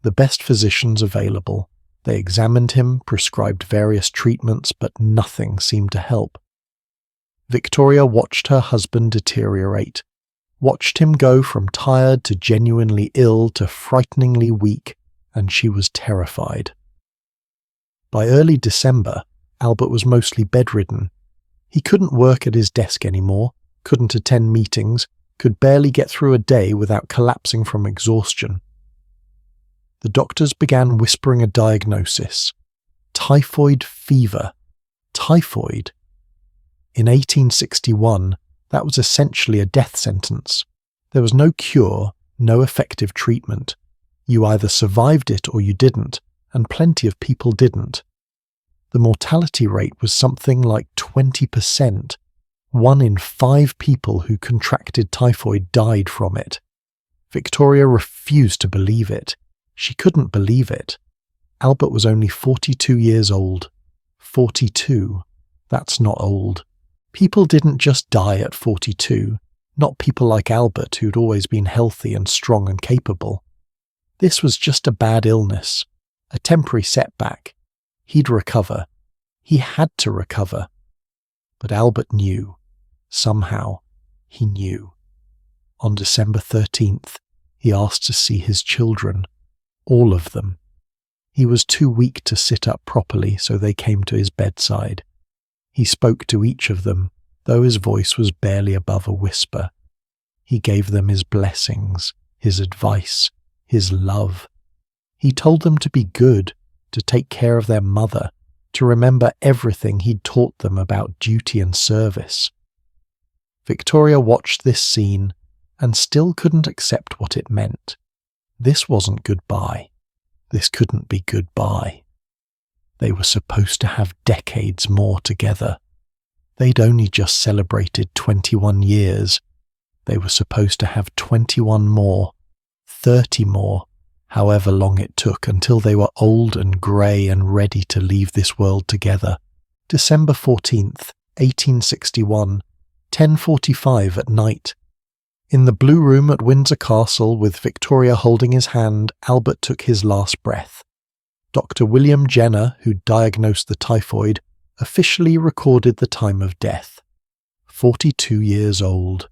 The best physicians available. They examined him, prescribed various treatments, but nothing seemed to help. Victoria watched her husband deteriorate, watched him go from tired to genuinely ill to frighteningly weak, and she was terrified. By early December, Albert was mostly bedridden. He couldn't work at his desk anymore, couldn't attend meetings, could barely get through a day without collapsing from exhaustion. The doctors began whispering a diagnosis. Typhoid fever. Typhoid. In 1861, that was essentially a death sentence. There was no cure, no effective treatment. You either survived it or you didn't, and plenty of people didn't. The mortality rate was something like 20%. 1 in 5 people who contracted typhoid died from it. Victoria refused to believe it. She couldn't believe it. Albert was only 42 years old. 42. That's not old. People didn't just die at 42, not people like Albert who'd always been healthy and strong and capable. This was just a bad illness, a temporary setback. He'd recover. He had to recover. But Albert knew. Somehow, he knew. On December 13th, he asked to see his children. All of them. He was too weak to sit up properly, so they came to his bedside. He spoke to each of them, though his voice was barely above a whisper. He gave them his blessings, his advice, his love. He told them to be good, to take care of their mother, to remember everything he'd taught them about duty and service. Victoria watched this scene and still couldn't accept what it meant. This wasn't goodbye. This couldn't be goodbye. They were supposed to have decades more together. They'd only just celebrated 21 years. They were supposed to have 21 more, 30 more, however long it took until they were old and grey and ready to leave this world together. December 14th, 1861, 10:45 at night. In the blue room at Windsor Castle, with Victoria holding his hand, Albert took his last breath. Dr. William Jenner, who diagnosed the typhoid, officially recorded the time of death. 42 years old.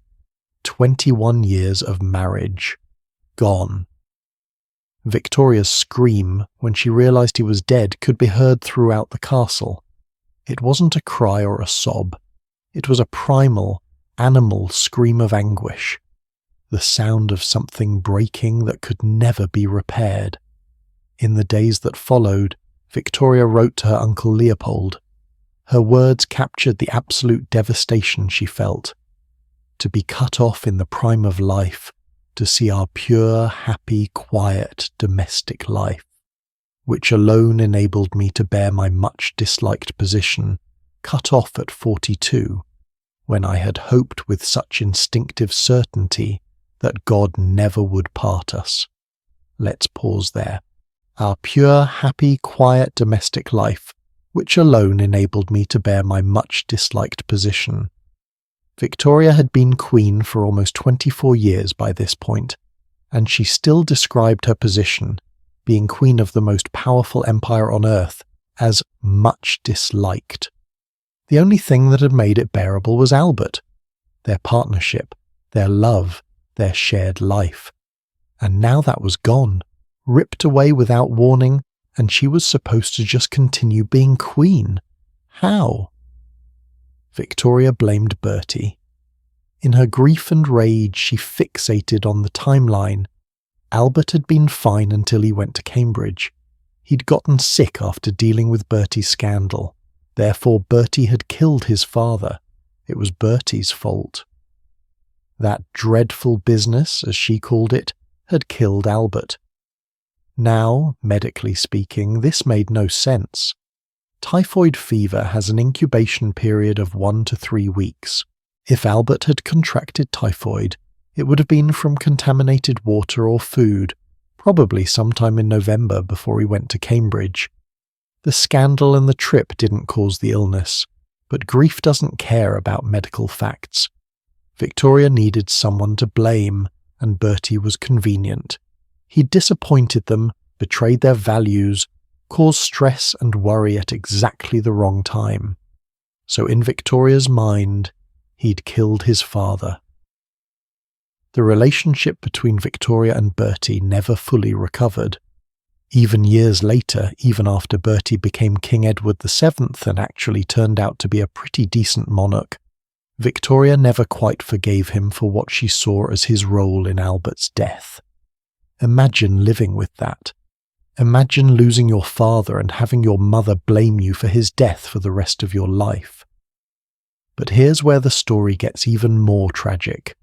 21 years of marriage. Gone. Victoria's scream, when she realised he was dead, could be heard throughout the castle. It wasn't a cry or a sob. It was a primal, animal scream of anguish. The sound of something breaking that could never be repaired. In the days that followed, Victoria wrote to her uncle Leopold. Her words captured the absolute devastation she felt. To be cut off in the prime of life, to see our pure, happy, quiet, domestic life, which alone enabled me to bear my much disliked position, cut off at 42, when I had hoped with such instinctive certainty that God never would part us. Let's pause there. Our pure, happy, quiet domestic life, which alone enabled me to bear my much disliked position. Victoria had been queen for almost 24 years by this point, and she still described her position, being queen of the most powerful empire on earth, as much disliked. The only thing that had made it bearable was Albert, their partnership, their love, their shared life. And now that was gone, ripped away without warning, and she was supposed to just continue being queen. How? Victoria blamed Bertie. In her grief and rage, she fixated on the timeline. Albert had been fine until he went to Cambridge. He'd gotten sick after dealing with Bertie's scandal. Therefore, Bertie had killed his father. It was Bertie's fault. That dreadful business, as she called it, had killed Albert. Now, medically speaking, this made no sense. Typhoid fever has an incubation period of 1 to 3 weeks. If Albert had contracted typhoid, it would have been from contaminated water or food, probably sometime in November before he went to Cambridge. The scandal and the trip didn't cause the illness, but grief doesn't care about medical facts. Victoria needed someone to blame, and Bertie was convenient. He'd disappointed them, betrayed their values, caused stress and worry at exactly the wrong time. So in Victoria's mind, he'd killed his father. The relationship between Victoria and Bertie never fully recovered. Even years later, even after Bertie became King Edward VII and actually turned out to be a pretty decent monarch, Victoria never quite forgave him for what she saw as his role in Albert's death. Imagine living with that. Imagine losing your father and having your mother blame you for his death for the rest of your life. But here's where the story gets even more tragic.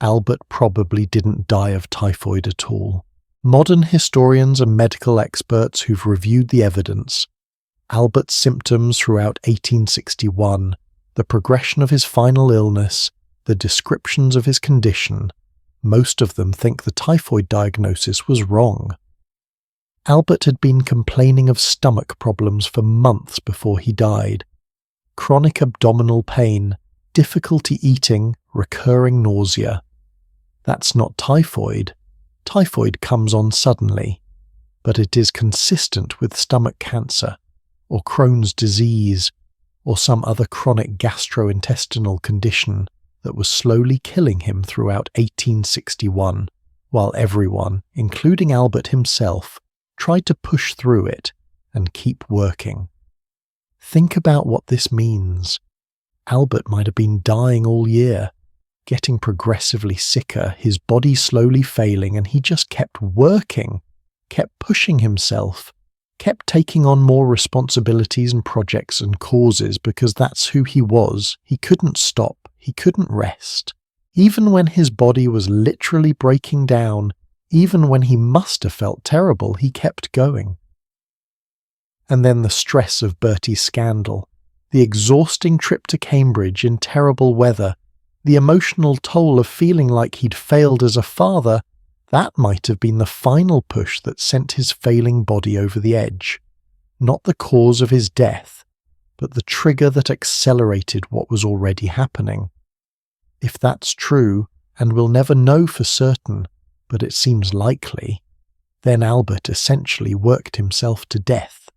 Albert probably didn't die of typhoid at all. Modern historians and medical experts who've reviewed the evidence, Albert's symptoms throughout 1861, the progression of his final illness, the descriptions of his condition, most of them think the typhoid diagnosis was wrong. Albert had been complaining of stomach problems for months before he died. Chronic abdominal pain, difficulty eating, recurring nausea. That's not typhoid. Typhoid comes on suddenly, but it is consistent with stomach cancer, or Crohn's disease, or some other chronic gastrointestinal condition that was slowly killing him throughout 1861, while everyone, including Albert himself, tried to push through it and keep working. Think about what this means. Albert might have been dying all year, getting progressively sicker, his body slowly failing, and he just kept working, kept pushing himself, kept taking on more responsibilities and projects and causes because that's who he was. He couldn't stop, he couldn't rest. Even when his body was literally breaking down, even when he must have felt terrible, he kept going. And then the stress of Bertie's scandal, the exhausting trip to Cambridge in terrible weather, the emotional toll of feeling like he'd failed as a father, that might have been the final push that sent his failing body over the edge. Not the cause of his death, but the trigger that accelerated what was already happening. If that's true, and we'll never know for certain, but it seems likely, then Albert essentially worked himself to death.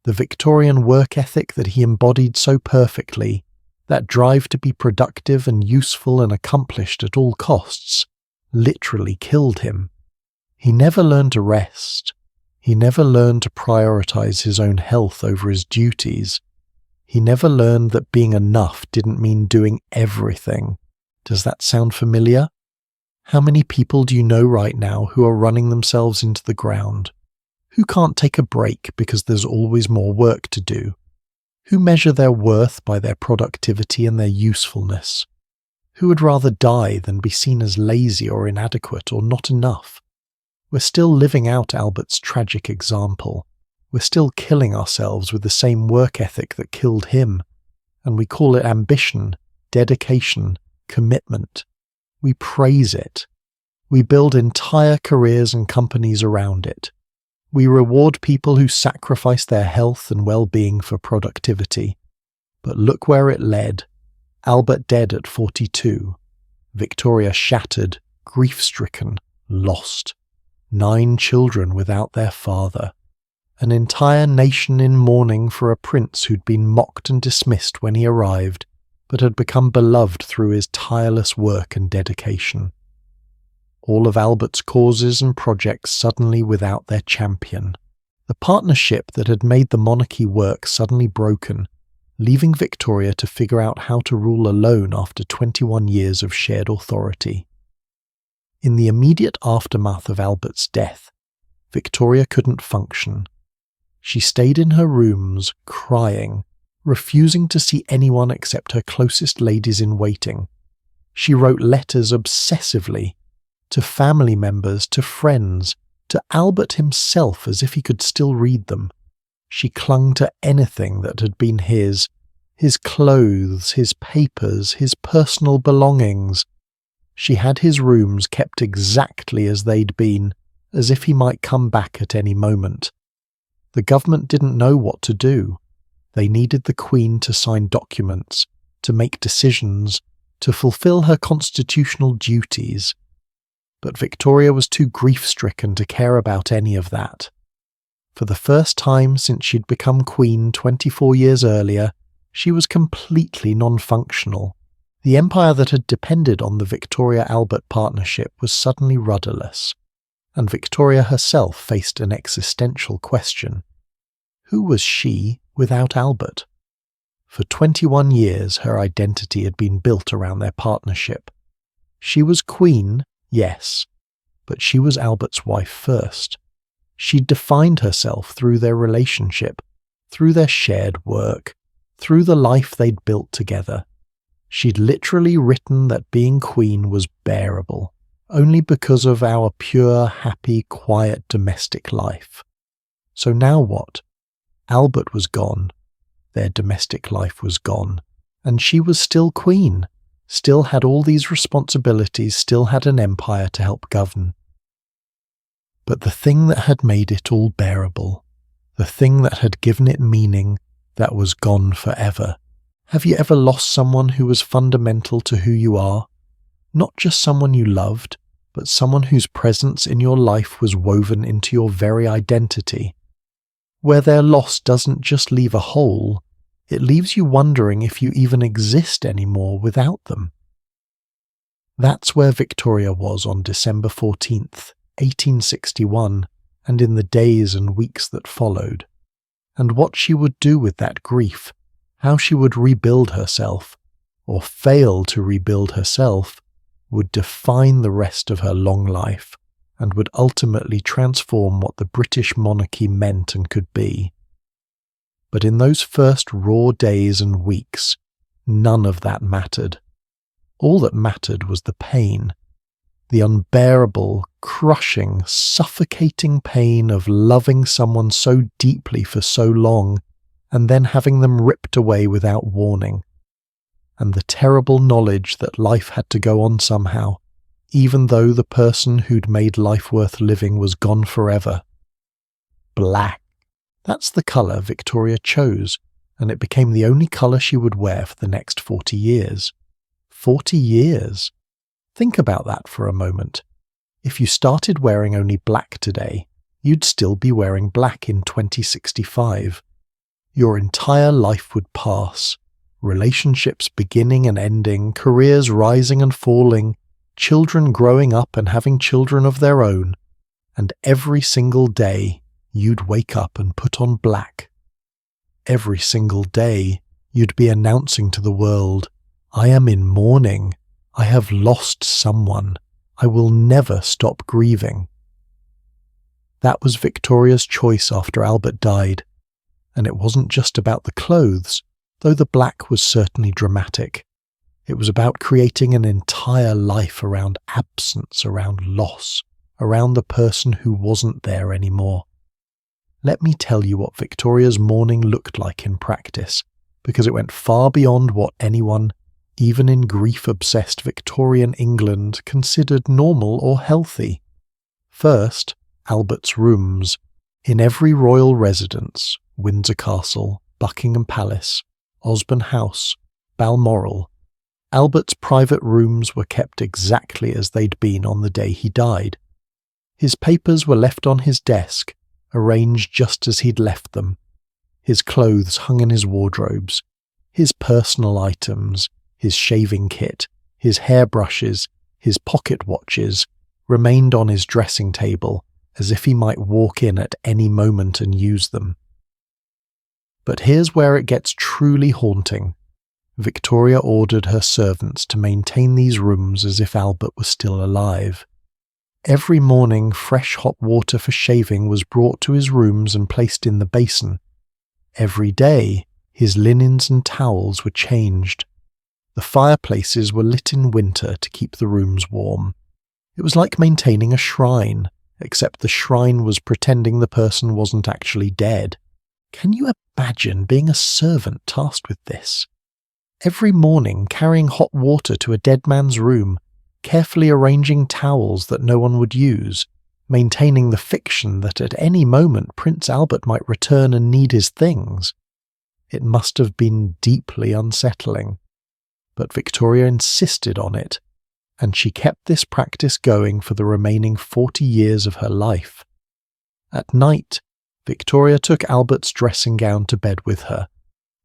The Victorian work ethic that he embodied so perfectly, that drive to be productive and useful and accomplished at all costs, literally killed him. He never learned to rest. He never learned to prioritize his own health over his duties. He never learned that being enough didn't mean doing everything. Does that sound familiar? How many people do you know right now who are running themselves into the ground? Who can't take a break because there's always more work to do? Who measure their worth by their productivity and their usefulness? Who would rather die than be seen as lazy or inadequate or not enough? We're still living out Albert's tragic example. We're still killing ourselves with the same work ethic that killed him, and we call it ambition, dedication, commitment. We praise it. We build entire careers and companies around it. We reward people who sacrifice their health and well-being for productivity. But look where it led. Albert dead at 42. Victoria shattered, grief-stricken, lost. 9 children without their father. An entire nation in mourning for a prince who'd been mocked and dismissed when he arrived, but had become beloved through his tireless work and dedication. All of Albert's causes and projects suddenly without their champion. The partnership that had made the monarchy work suddenly broken, leaving Victoria to figure out how to rule alone after 21 years of shared authority. In the immediate aftermath of Albert's death, Victoria couldn't function. She stayed in her rooms, crying, refusing to see anyone except her closest ladies-in-waiting. She wrote letters obsessively, to family members, to friends, to Albert himself as if he could still read them. She clung to anything that had been his clothes, his papers, his personal belongings. She had his rooms kept exactly as they'd been, as if he might come back at any moment. The government didn't know what to do. They needed the Queen to sign documents, to make decisions, to fulfill her constitutional duties. But Victoria was too grief-stricken to care about any of that. For the first time since she'd become Queen 24 years earlier, she was completely non-functional. The empire that had depended on the Victoria-Albert partnership was suddenly rudderless, and Victoria herself faced an existential question. Who was she without Albert? For 21 years her identity had been built around their partnership. She was Queen, yes, but she was Albert's wife first. She'd defined herself through their relationship, through their shared work, through the life they'd built together. She'd literally written that being Queen was bearable, only because of our pure, happy, quiet domestic life. So now what? Albert was gone. Their domestic life was gone. And she was still Queen, still had all these responsibilities, still had an empire to help govern. But the thing that had made it all bearable, the thing that had given it meaning, that was gone forever. Have you ever lost someone who was fundamental to who you are? Not just someone you loved, but someone whose presence in your life was woven into your very identity. Where their loss doesn't just leave a hole, it leaves you wondering if you even exist anymore without them. That's where Victoria was on December 14th, 1861, and in the days and weeks that followed. And what she would do with that grief, how she would rebuild herself, or fail to rebuild herself, would define the rest of her long life, and would ultimately transform what the British monarchy meant and could be. But in those first raw days and weeks, none of that mattered. All that mattered was the pain, the unbearable, crushing, suffocating pain of loving someone so deeply for so long, and then having them ripped away without warning, and the terrible knowledge that life had to go on somehow, even though the person who'd made life worth living was gone forever. Black. That's the colour Victoria chose, and it became the only colour she would wear for the next 40 years. 40 years! Think about that for a moment. If you started wearing only black today, you'd still be wearing black in 2065. Your entire life would pass. Relationships beginning and ending, careers rising and falling, children growing up and having children of their own. And every single day, you'd wake up and put on black. Every single day, you'd be announcing to the world, I am in mourning. I have lost someone. I will never stop grieving. That was Victoria's choice after Albert died. And it wasn't just about the clothes, though the black was certainly dramatic. It was about creating an entire life around absence, around loss, around the person who wasn't there anymore. Let me tell you what Victoria's mourning looked like in practice, because it went far beyond what anyone, even in grief-obsessed Victorian England, considered normal or healthy. First, Albert's rooms. In every royal residence, Windsor Castle, Buckingham Palace, Osborne House, Balmoral, Albert's private rooms were kept exactly as they'd been on the day he died. His papers were left on his desk, arranged just as he'd left them. His clothes hung in his wardrobes. His personal items, his shaving kit, his hairbrushes, his pocket watches, remained on his dressing table as if he might walk in at any moment and use them. But here's where it gets truly haunting. Victoria ordered her servants to maintain these rooms as if Albert was still alive. Every morning, fresh hot water for shaving was brought to his rooms and placed in the basin. Every day, his linens and towels were changed. The fireplaces were lit in winter to keep the rooms warm. It was like maintaining a shrine, except the shrine was pretending the person wasn't actually dead. Can you imagine being a servant tasked with this? Every morning carrying hot water to a dead man's room, carefully arranging towels that no one would use, maintaining the fiction that at any moment Prince Albert might return and need his things. It must have been deeply unsettling. But Victoria insisted on it, and she kept this practice going for the remaining 40 years of her life. At night, Victoria took Albert's dressing gown to bed with her.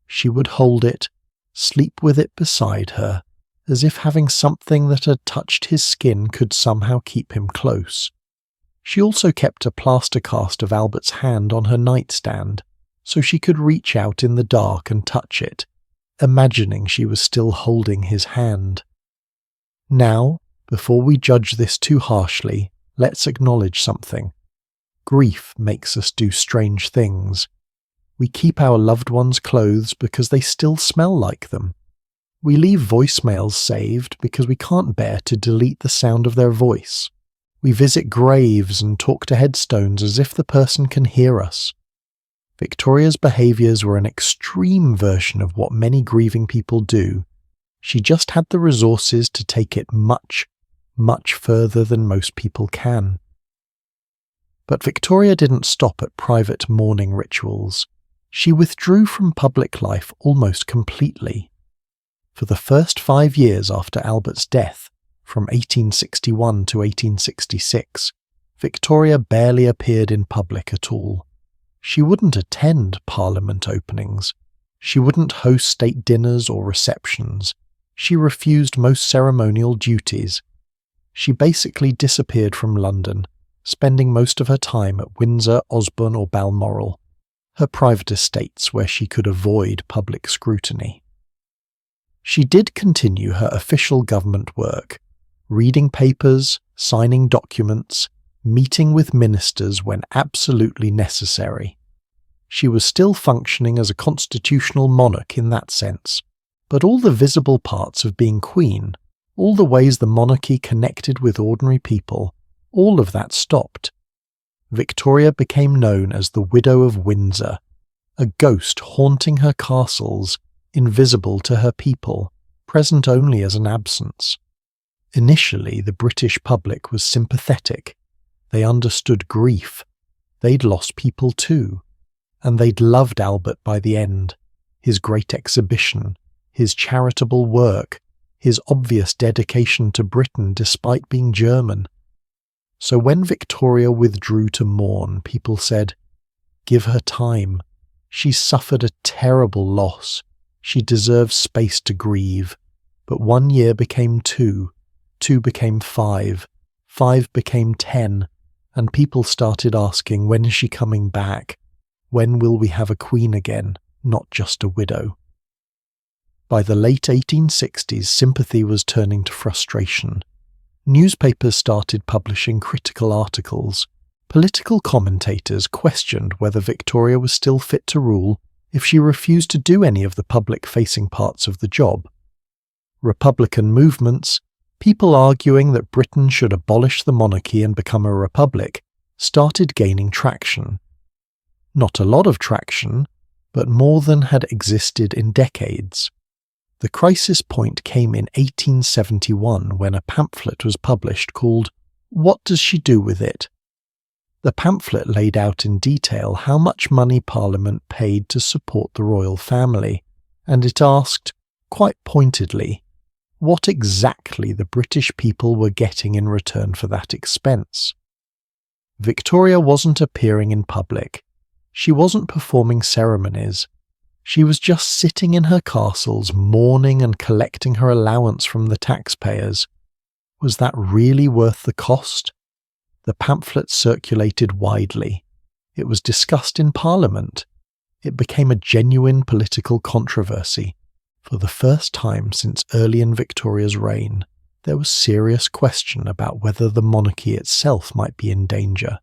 She would hold it, sleep with it beside her, as if having something that had touched his skin could somehow keep him close. She also kept a plaster cast of Albert's hand on her nightstand, so she could reach out in the dark and touch it, imagining she was still holding his hand. Now, before we judge this too harshly, let's acknowledge something. Grief makes us do strange things. We keep our loved ones' clothes because they still smell like them. We leave voicemails saved because we can't bear to delete the sound of their voice. We visit graves and talk to headstones as if the person can hear us. Victoria's behaviours were an extreme version of what many grieving people do. She just had the resources to take it much, much further than most people can. But Victoria didn't stop at private mourning rituals. She withdrew from public life almost completely. For the first 5 years after Albert's death, from 1861 to 1866, Victoria barely appeared in public at all. She wouldn't attend Parliament openings. She wouldn't host state dinners or receptions. She refused most ceremonial duties. She basically disappeared from London, spending most of her time at Windsor, Osborne or Balmoral, her private estates where she could avoid public scrutiny. She did continue her official government work, reading papers, signing documents, meeting with ministers when absolutely necessary. She was still functioning as a constitutional monarch in that sense, but all the visible parts of being queen, all the ways the monarchy connected with ordinary people, all of that stopped. Victoria became known as the Widow of Windsor, a ghost haunting her castles, invisible to her people, present only as an absence. Initially, the British public was sympathetic. They understood grief. They'd lost people too. And they'd loved Albert by the end, his great exhibition, his charitable work, his obvious dedication to Britain despite being German. So when Victoria withdrew to mourn, people said, "Give her time. She's suffered a terrible loss. She deserves space to grieve." But 1 year became 2, 2 became 5, 5 became 10, and people started asking, when is she coming back? When will we have a queen again, not just a widow? By the late 1860s, sympathy was turning to frustration. Newspapers started publishing critical articles. Political commentators questioned whether Victoria was still fit to rule if she refused to do any of the public-facing parts of the job. Republican movements, people arguing that Britain should abolish the monarchy and become a republic, started gaining traction. Not a lot of traction, but more than had existed in decades. The crisis point came in 1871 when a pamphlet was published called "What Does She Do With It?" The pamphlet laid out in detail how much money Parliament paid to support the royal family, and it asked, quite pointedly, what exactly the British people were getting in return for that expense. Victoria wasn't appearing in public. She wasn't performing ceremonies. She was just sitting in her castles, mourning and collecting her allowance from the taxpayers. Was that really worth the cost? The pamphlet circulated widely. It was discussed in Parliament. It became a genuine political controversy. For the first time since early in Victoria's reign, there was serious question about whether the monarchy itself might be in danger.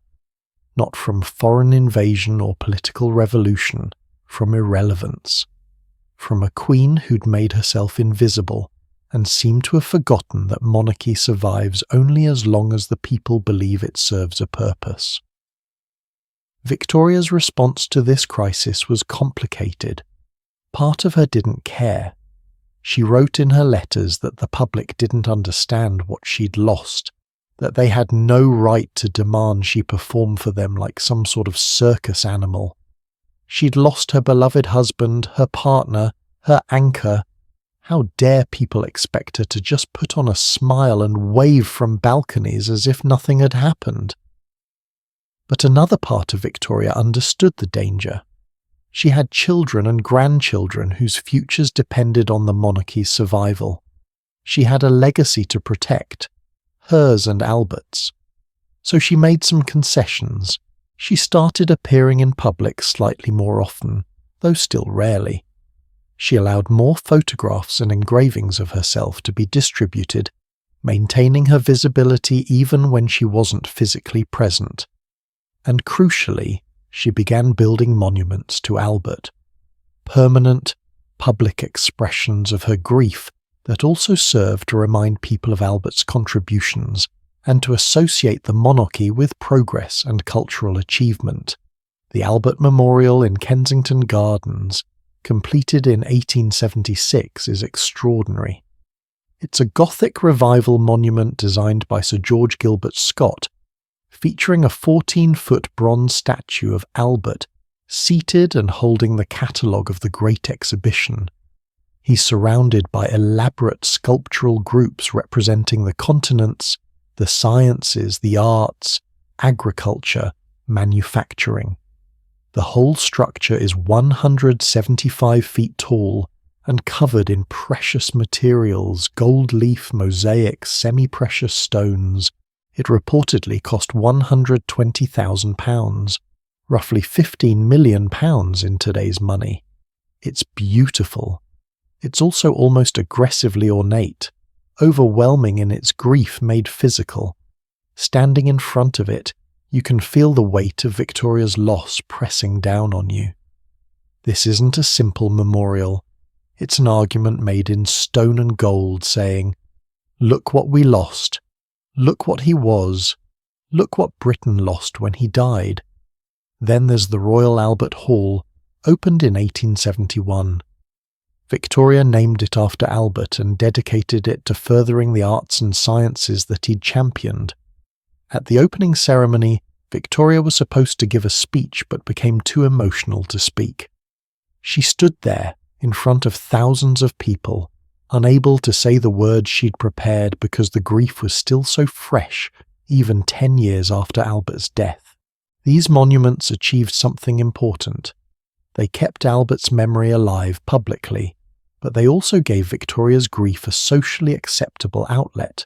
Not from foreign invasion or political revolution, from irrelevance. From a queen who'd made herself invisible and seemed to have forgotten that monarchy survives only as long as the people believe it serves a purpose. Victoria's response to this crisis was complicated. Part of her didn't care. She wrote in her letters that the public didn't understand what she'd lost, that they had no right to demand she perform for them like some sort of circus animal. She'd lost her beloved husband, her partner, her anchor. How dare people expect her to just put on a smile and wave from balconies as if nothing had happened? But another part of Victoria understood the danger. She had children and grandchildren whose futures depended on the monarchy's survival. She had a legacy to protect, hers and Albert's. So she made some concessions. She started appearing in public slightly more often, though still rarely. She allowed more photographs and engravings of herself to be distributed, maintaining her visibility even when she wasn't physically present. And crucially, she began building monuments to Albert. Permanent, public expressions of her grief that also served to remind people of Albert's contributions and to associate the monarchy with progress and cultural achievement. The Albert Memorial in Kensington Gardens, completed in 1876, is extraordinary. It's a Gothic revival monument designed by Sir George Gilbert Scott, featuring a 14-foot bronze statue of Albert seated and holding the catalogue of the Great Exhibition. He's surrounded by elaborate sculptural groups representing the continents, the sciences, the arts, agriculture, manufacturing. The whole structure is 175 feet tall and covered in precious materials, gold leaf mosaics, semi-precious stones. It reportedly cost £120,000, roughly £15 million in today's money. It's beautiful. It's also almost aggressively ornate, overwhelming in its grief made physical. Standing in front of it, you can feel the weight of Victoria's loss pressing down on you. This isn't a simple memorial. It's an argument made in stone and gold saying, "Look what we lost. Look what he was. Look what Britain lost when he died." Then there's the Royal Albert Hall, opened in 1871. Victoria named it after Albert and dedicated it to furthering the arts and sciences that he'd championed. At the opening ceremony, Victoria was supposed to give a speech but became too emotional to speak. She stood there in front of thousands of people, unable to say the words she'd prepared because the grief was still so fresh, even 10 years after Albert's death. These monuments achieved something important. They kept Albert's memory alive publicly, but they also gave Victoria's grief a socially acceptable outlet.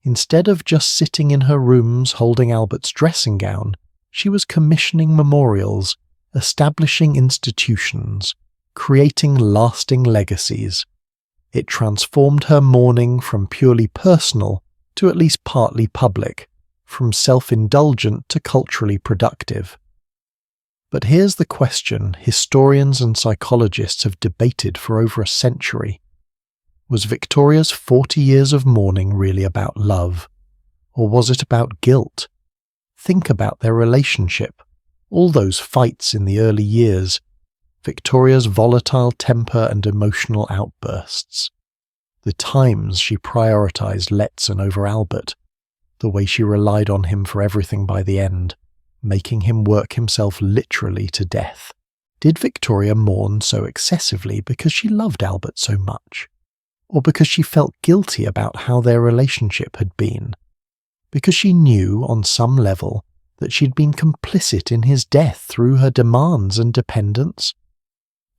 Instead of just sitting in her rooms holding Albert's dressing gown, she was commissioning memorials, establishing institutions, creating lasting legacies. It transformed her mourning from purely personal to at least partly public, from self-indulgent to culturally productive. But here's the question historians and psychologists have debated for over a century. Was Victoria's 40 years of mourning really about love? Or was it about guilt? Think about their relationship, all those fights in the early years, Victoria's volatile temper and emotional outbursts, the times she prioritized Letson over Albert, the way she relied on him for everything by the end, making him work himself literally to death. Did Victoria mourn so excessively because she loved Albert so much? Or because she felt guilty about how their relationship had been? Because she knew, on some level, that she'd been complicit in his death through her demands and dependence?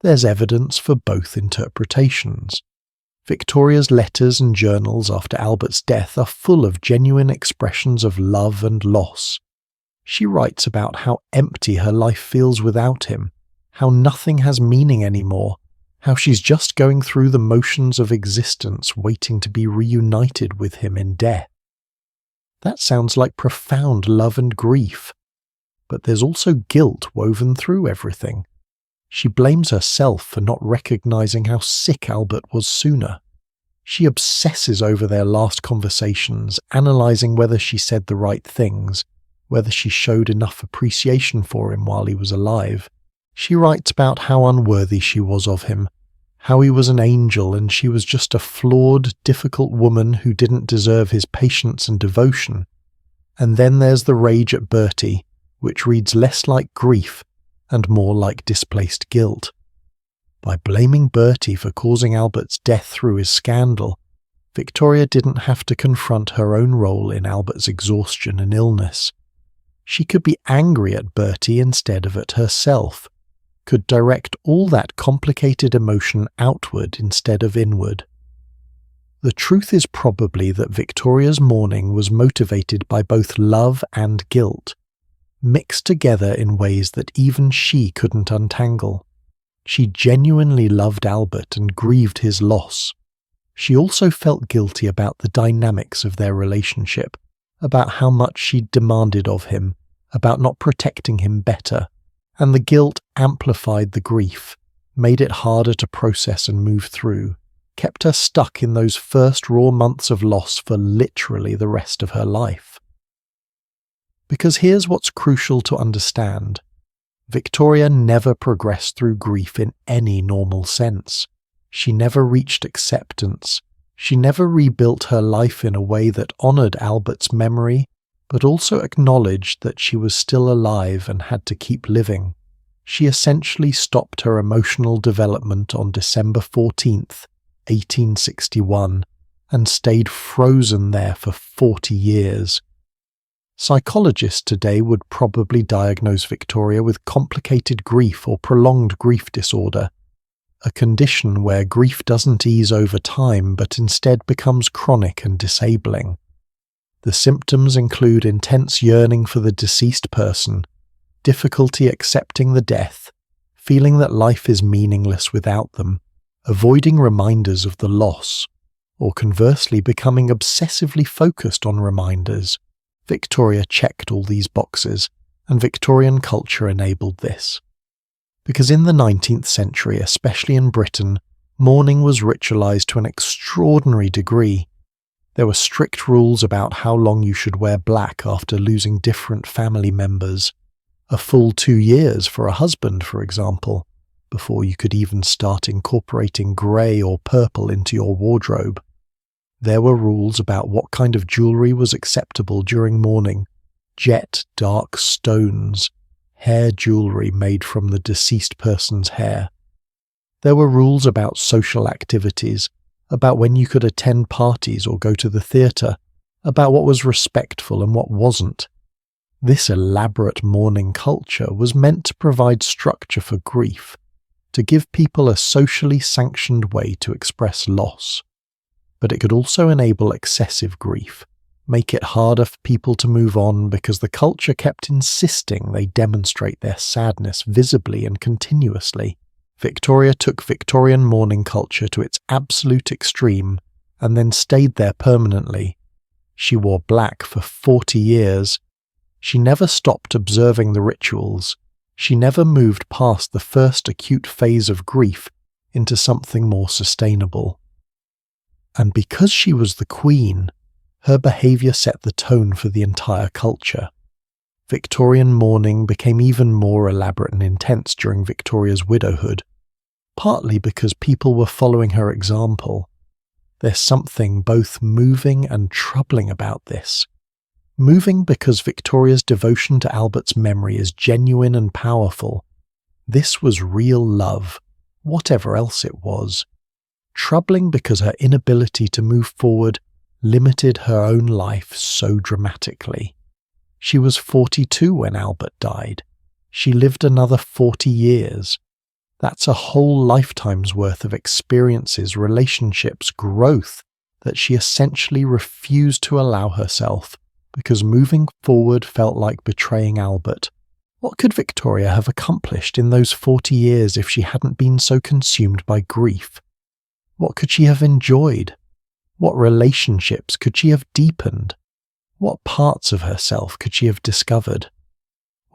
There's evidence for both interpretations. Victoria's letters and journals after Albert's death are full of genuine expressions of love and loss. She writes about how empty her life feels without him, how nothing has meaning anymore, how she's just going through the motions of existence waiting to be reunited with him in death. That sounds like profound love and grief. But there's also guilt woven through everything. She blames herself for not recognizing how sick Albert was sooner. She obsesses over their last conversations, analyzing whether she said the right things, whether she showed enough appreciation for him while he was alive. She writes about how unworthy she was of him, how he was an angel and she was just a flawed, difficult woman who didn't deserve his patience and devotion. And then there's the rage at Bertie, which reads less like grief and more like displaced guilt. By blaming Bertie for causing Albert's death through his scandal, Victoria didn't have to confront her own role in Albert's exhaustion and illness. She could be angry at Bertie instead of at herself, could direct all that complicated emotion outward instead of inward. The truth is probably that Victoria's mourning was motivated by both love and guilt, mixed together in ways that even she couldn't untangle. She genuinely loved Albert and grieved his loss. She also felt guilty about the dynamics of their relationship, about how much she'd demanded of him, about not protecting him better, and the guilt amplified the grief, made it harder to process and move through, kept her stuck in those first raw months of loss for literally the rest of her life. Because here's what's crucial to understand. Victoria never progressed through grief in any normal sense. She never reached acceptance. She never rebuilt her life in a way that honoured Albert's memory, but also acknowledged that she was still alive and had to keep living. She essentially stopped her emotional development on December 14th, 1861, and stayed frozen there for 40 years. Psychologists today would probably diagnose Victoria with complicated grief or prolonged grief disorder, a condition where grief doesn't ease over time but instead becomes chronic and disabling. The symptoms include intense yearning for the deceased person, difficulty accepting the death, feeling that life is meaningless without them, avoiding reminders of the loss, or conversely becoming obsessively focused on reminders. Victoria checked all these boxes, and Victorian culture enabled this. Because in the 19th century, especially in Britain, mourning was ritualized to an extraordinary degree. There were strict rules about how long you should wear black after losing different family members. A full 2 years for a husband, for example, before you could even start incorporating grey or purple into your wardrobe. There were rules about what kind of jewellery was acceptable during mourning: jet dark stones, hair jewellery made from the deceased person's hair. There were rules about social activities, about when you could attend parties or go to the theatre, about what was respectful and what wasn't. This elaborate mourning culture was meant to provide structure for grief, to give people a socially sanctioned way to express loss. But it could also enable excessive grief, make it harder for people to move on because the culture kept insisting they demonstrate their sadness visibly and continuously. Victoria took Victorian mourning culture to its absolute extreme and then stayed there permanently. She wore black for 40 years. She never stopped observing the rituals. She never moved past the first acute phase of grief into something more sustainable. And because she was the Queen, her behaviour set the tone for the entire culture. Victorian mourning became even more elaborate and intense during Victoria's widowhood, partly because people were following her example. There's something both moving and troubling about this. Moving because Victoria's devotion to Albert's memory is genuine and powerful. This was real love, whatever else it was. Troubling because her inability to move forward limited her own life so dramatically. She was 42 when Albert died. She lived another 40 years. That's a whole lifetime's worth of experiences, relationships, growth that she essentially refused to allow herself because moving forward felt like betraying Albert. What could Victoria have accomplished in those 40 years if she hadn't been so consumed by grief? What could she have enjoyed? What relationships could she have deepened? What parts of herself could she have discovered?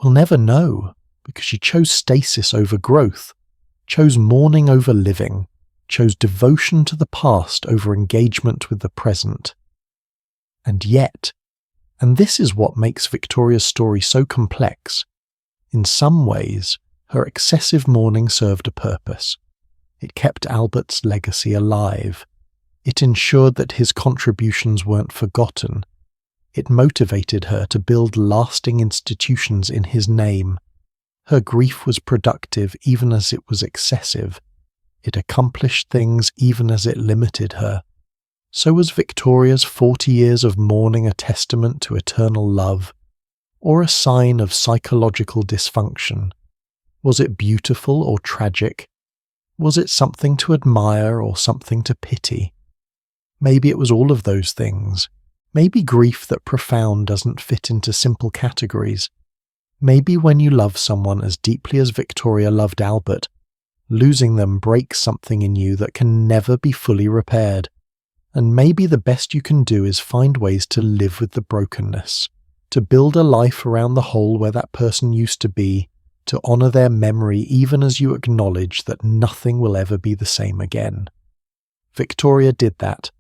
We'll never know, because she chose stasis over growth, chose mourning over living, chose devotion to the past over engagement with the present. And yet, and this is what makes Victoria's story so complex, in some ways, her excessive mourning served a purpose. It kept Albert's legacy alive. It ensured that his contributions weren't forgotten. It motivated her to build lasting institutions in his name. Her grief was productive even as it was excessive. It accomplished things even as it limited her. So was Victoria's 40 years of mourning a testament to eternal love, or a sign of psychological dysfunction? Was it beautiful or tragic? Was it something to admire or something to pity? Maybe it was all of those things. Maybe grief that profound doesn't fit into simple categories. Maybe when you love someone as deeply as Victoria loved Albert, losing them breaks something in you that can never be fully repaired. And maybe the best you can do is find ways to live with the brokenness, to build a life around the hole where that person used to be, to honour their memory even as you acknowledge that nothing will ever be the same again. Victoria did that.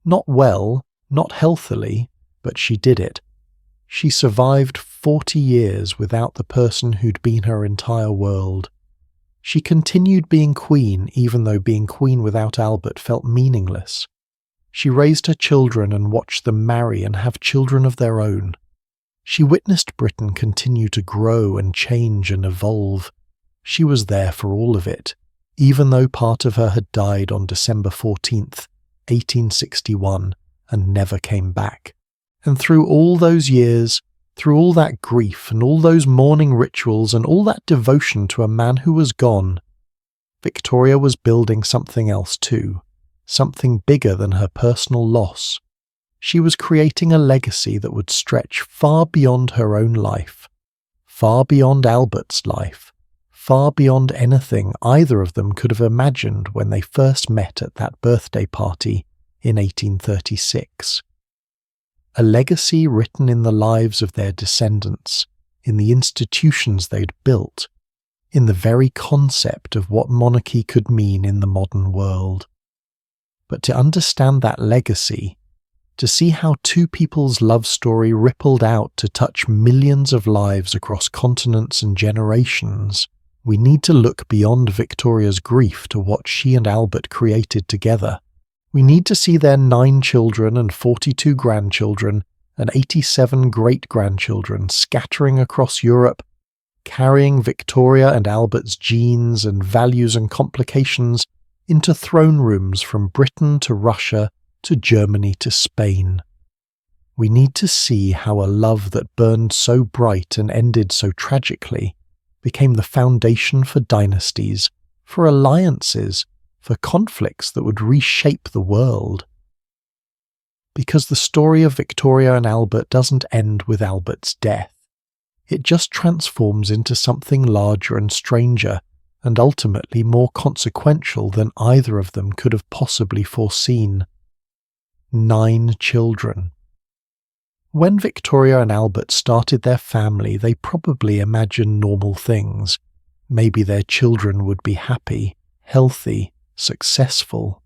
Not well, not healthily, but she did it. She survived 40 years without the person who'd been her entire world. She continued being queen even though being queen without Albert felt meaningless. She raised her children and watched them marry and have children of their own. She witnessed Britain continue to grow and change and evolve. She was there for all of it, even though part of her had died on December 14th, 1861, and never came back. And through all those years, through all that grief and all those mourning rituals and all that devotion to a man who was gone, Victoria was building something else too, something bigger than her personal loss. She was creating a legacy that would stretch far beyond her own life, far beyond Albert's life, far beyond anything either of them could have imagined when they first met at that birthday party in 1836. A legacy written in the lives of their descendants, in the institutions they'd built, in the very concept of what monarchy could mean in the modern world. But to understand that legacy, to see how two people's love story rippled out to touch millions of lives across continents and generations, we need to look beyond Victoria's grief to what she and Albert created together. We need to see their 9 children and 42 grandchildren and 87 great-grandchildren scattering across Europe, carrying Victoria and Albert's genes and values and complications into throne rooms from Britain to Russia to Germany to Spain. We need to see how a love that burned so bright and ended so tragically became the foundation for dynasties, for alliances, for conflicts that would reshape the world. Because the story of Victoria and Albert doesn't end with Albert's death. It just transforms into something larger and stranger, and ultimately more consequential than either of them could have possibly foreseen. 9 children. When Victoria and Albert started their family, they probably imagined normal things. Maybe their children would be happy, healthy, successful.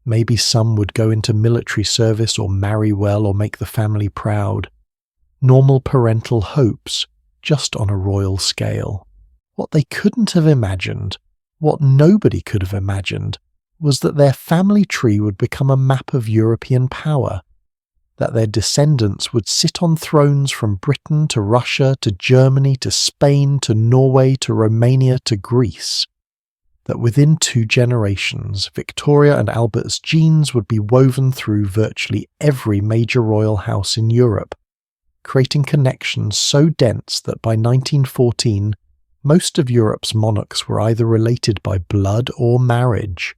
Maybe some would go into military service or marry well or make the family proud. Normal parental hopes, just on a royal scale. What they couldn't have imagined, what nobody could have imagined, was that their family tree would become a map of European power, that their descendants would sit on thrones from Britain to Russia to Germany to Spain to Norway to Romania to Greece, that within 2 generations Victoria and Albert's genes would be woven through virtually every major royal house in Europe, creating connections so dense that by 1914 most of Europe's monarchs were either related by blood or marriage.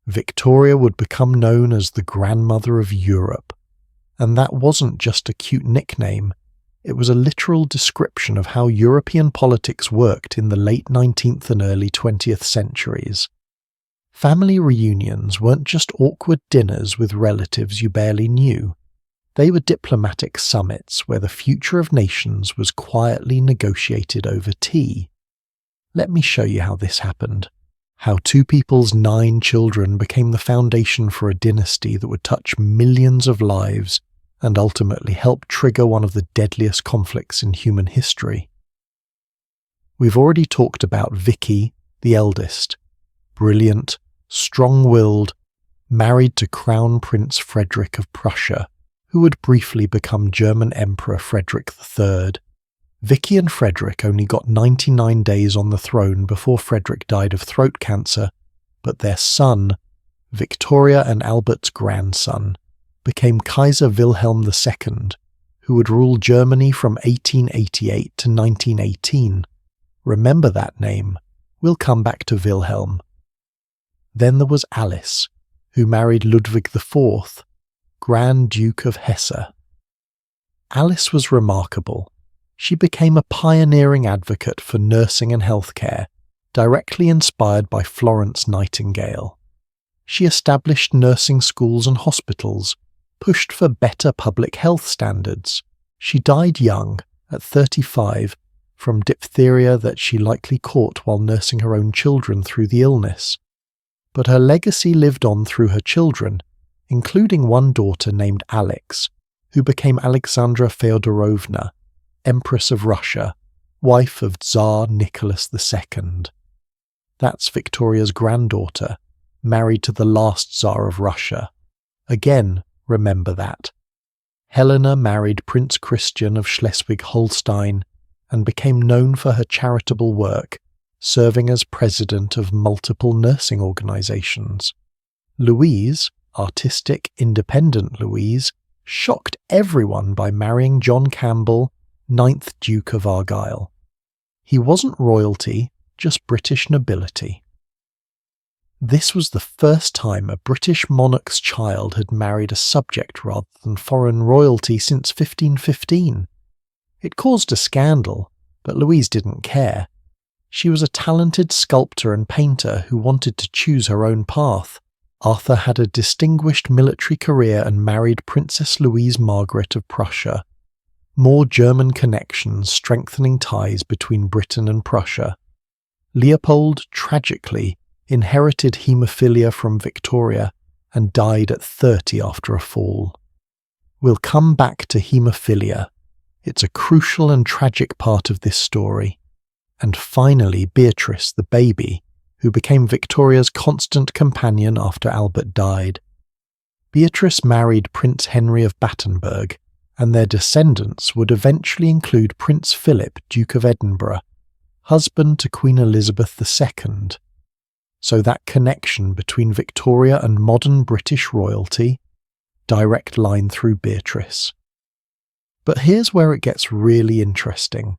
Victoria would become known as the grandmother of Europe. And that wasn't just a cute nickname, it was a literal description of how European politics worked in the late 19th and early 20th centuries. Family reunions weren't just awkward dinners with relatives you barely knew. They were diplomatic summits where the future of nations was quietly negotiated over tea. Let me show you how this happened. How 2 people's 9 children became the foundation for a dynasty that would touch millions of lives and ultimately help trigger one of the deadliest conflicts in human history. We've already talked about Vicky, the eldest, brilliant, strong-willed, married to Crown Prince Frederick of Prussia, who would briefly become German Emperor Frederick III. Vicky and Frederick only got 99 days on the throne before Frederick died of throat cancer, but their son, Victoria and Albert's grandson, became Kaiser Wilhelm II, who would rule Germany from 1888 to 1918. Remember that name. We'll come back to Wilhelm. Then there was Alice, who married Ludwig IV, Grand Duke of Hesse. Alice was remarkable. She became a pioneering advocate for nursing and healthcare, directly inspired by Florence Nightingale. She established nursing schools and hospitals, pushed for better public health standards. She died young, at 35, from diphtheria that she likely caught while nursing her own children through the illness. But her legacy lived on through her children, including one daughter named Alex, who became Alexandra Feodorovna, Empress of Russia, wife of Tsar Nicholas II. That's Victoria's granddaughter, married to the last Tsar of Russia. Again, remember that. Helena married Prince Christian of Schleswig-Holstein and became known for her charitable work, serving as president of multiple nursing organizations. Louise, artistic, independent Louise, shocked everyone by marrying John Campbell, 9th Duke of Argyll. He wasn't royalty, just British nobility. This was the first time a British monarch's child had married a subject rather than foreign royalty since 1515. It caused a scandal, but Louise didn't care. She was a talented sculptor and painter who wanted to choose her own path. Arthur had a distinguished military career and married Princess Louise Margaret of Prussia. More German connections strengthening ties between Britain and Prussia. Leopold, tragically, inherited haemophilia from Victoria and died at 30 after a fall. We'll come back to haemophilia. It's a crucial and tragic part of this story. And finally, Beatrice, the baby, who became Victoria's constant companion after Albert died. Beatrice married Prince Henry of Battenberg, and their descendants would eventually include Prince Philip, Duke of Edinburgh, husband to Queen Elizabeth II. So that connection between Victoria and modern British royalty, direct line through Beatrice. But here's where it gets really interesting.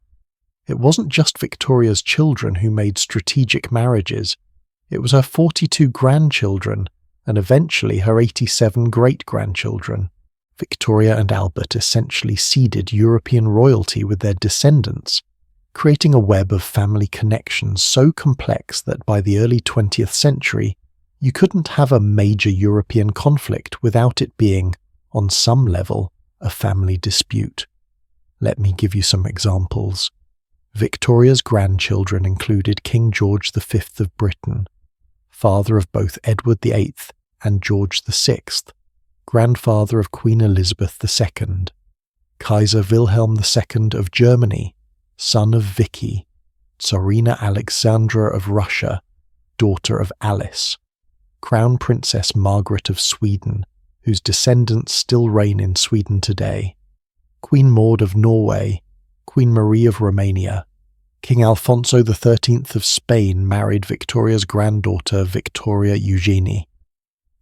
It wasn't just Victoria's children who made strategic marriages. It was her 42 grandchildren and eventually her 87 great-grandchildren. Victoria and Albert essentially seeded European royalty with their descendants, creating a web of family connections so complex that by the early 20th century, you couldn't have a major European conflict without it being, on some level, a family dispute. Let me give you some examples. Victoria's grandchildren included King George V of Britain, father of both Edward VIII and George VI, grandfather of Queen Elizabeth II, Kaiser Wilhelm II of Germany, son of Vicky, Tsarina Alexandra of Russia, daughter of Alice, Crown Princess Margaret of Sweden, whose descendants still reign in Sweden today, Queen Maud of Norway, Queen Marie of Romania. King Alfonso XIII of Spain married Victoria's granddaughter Victoria Eugenie.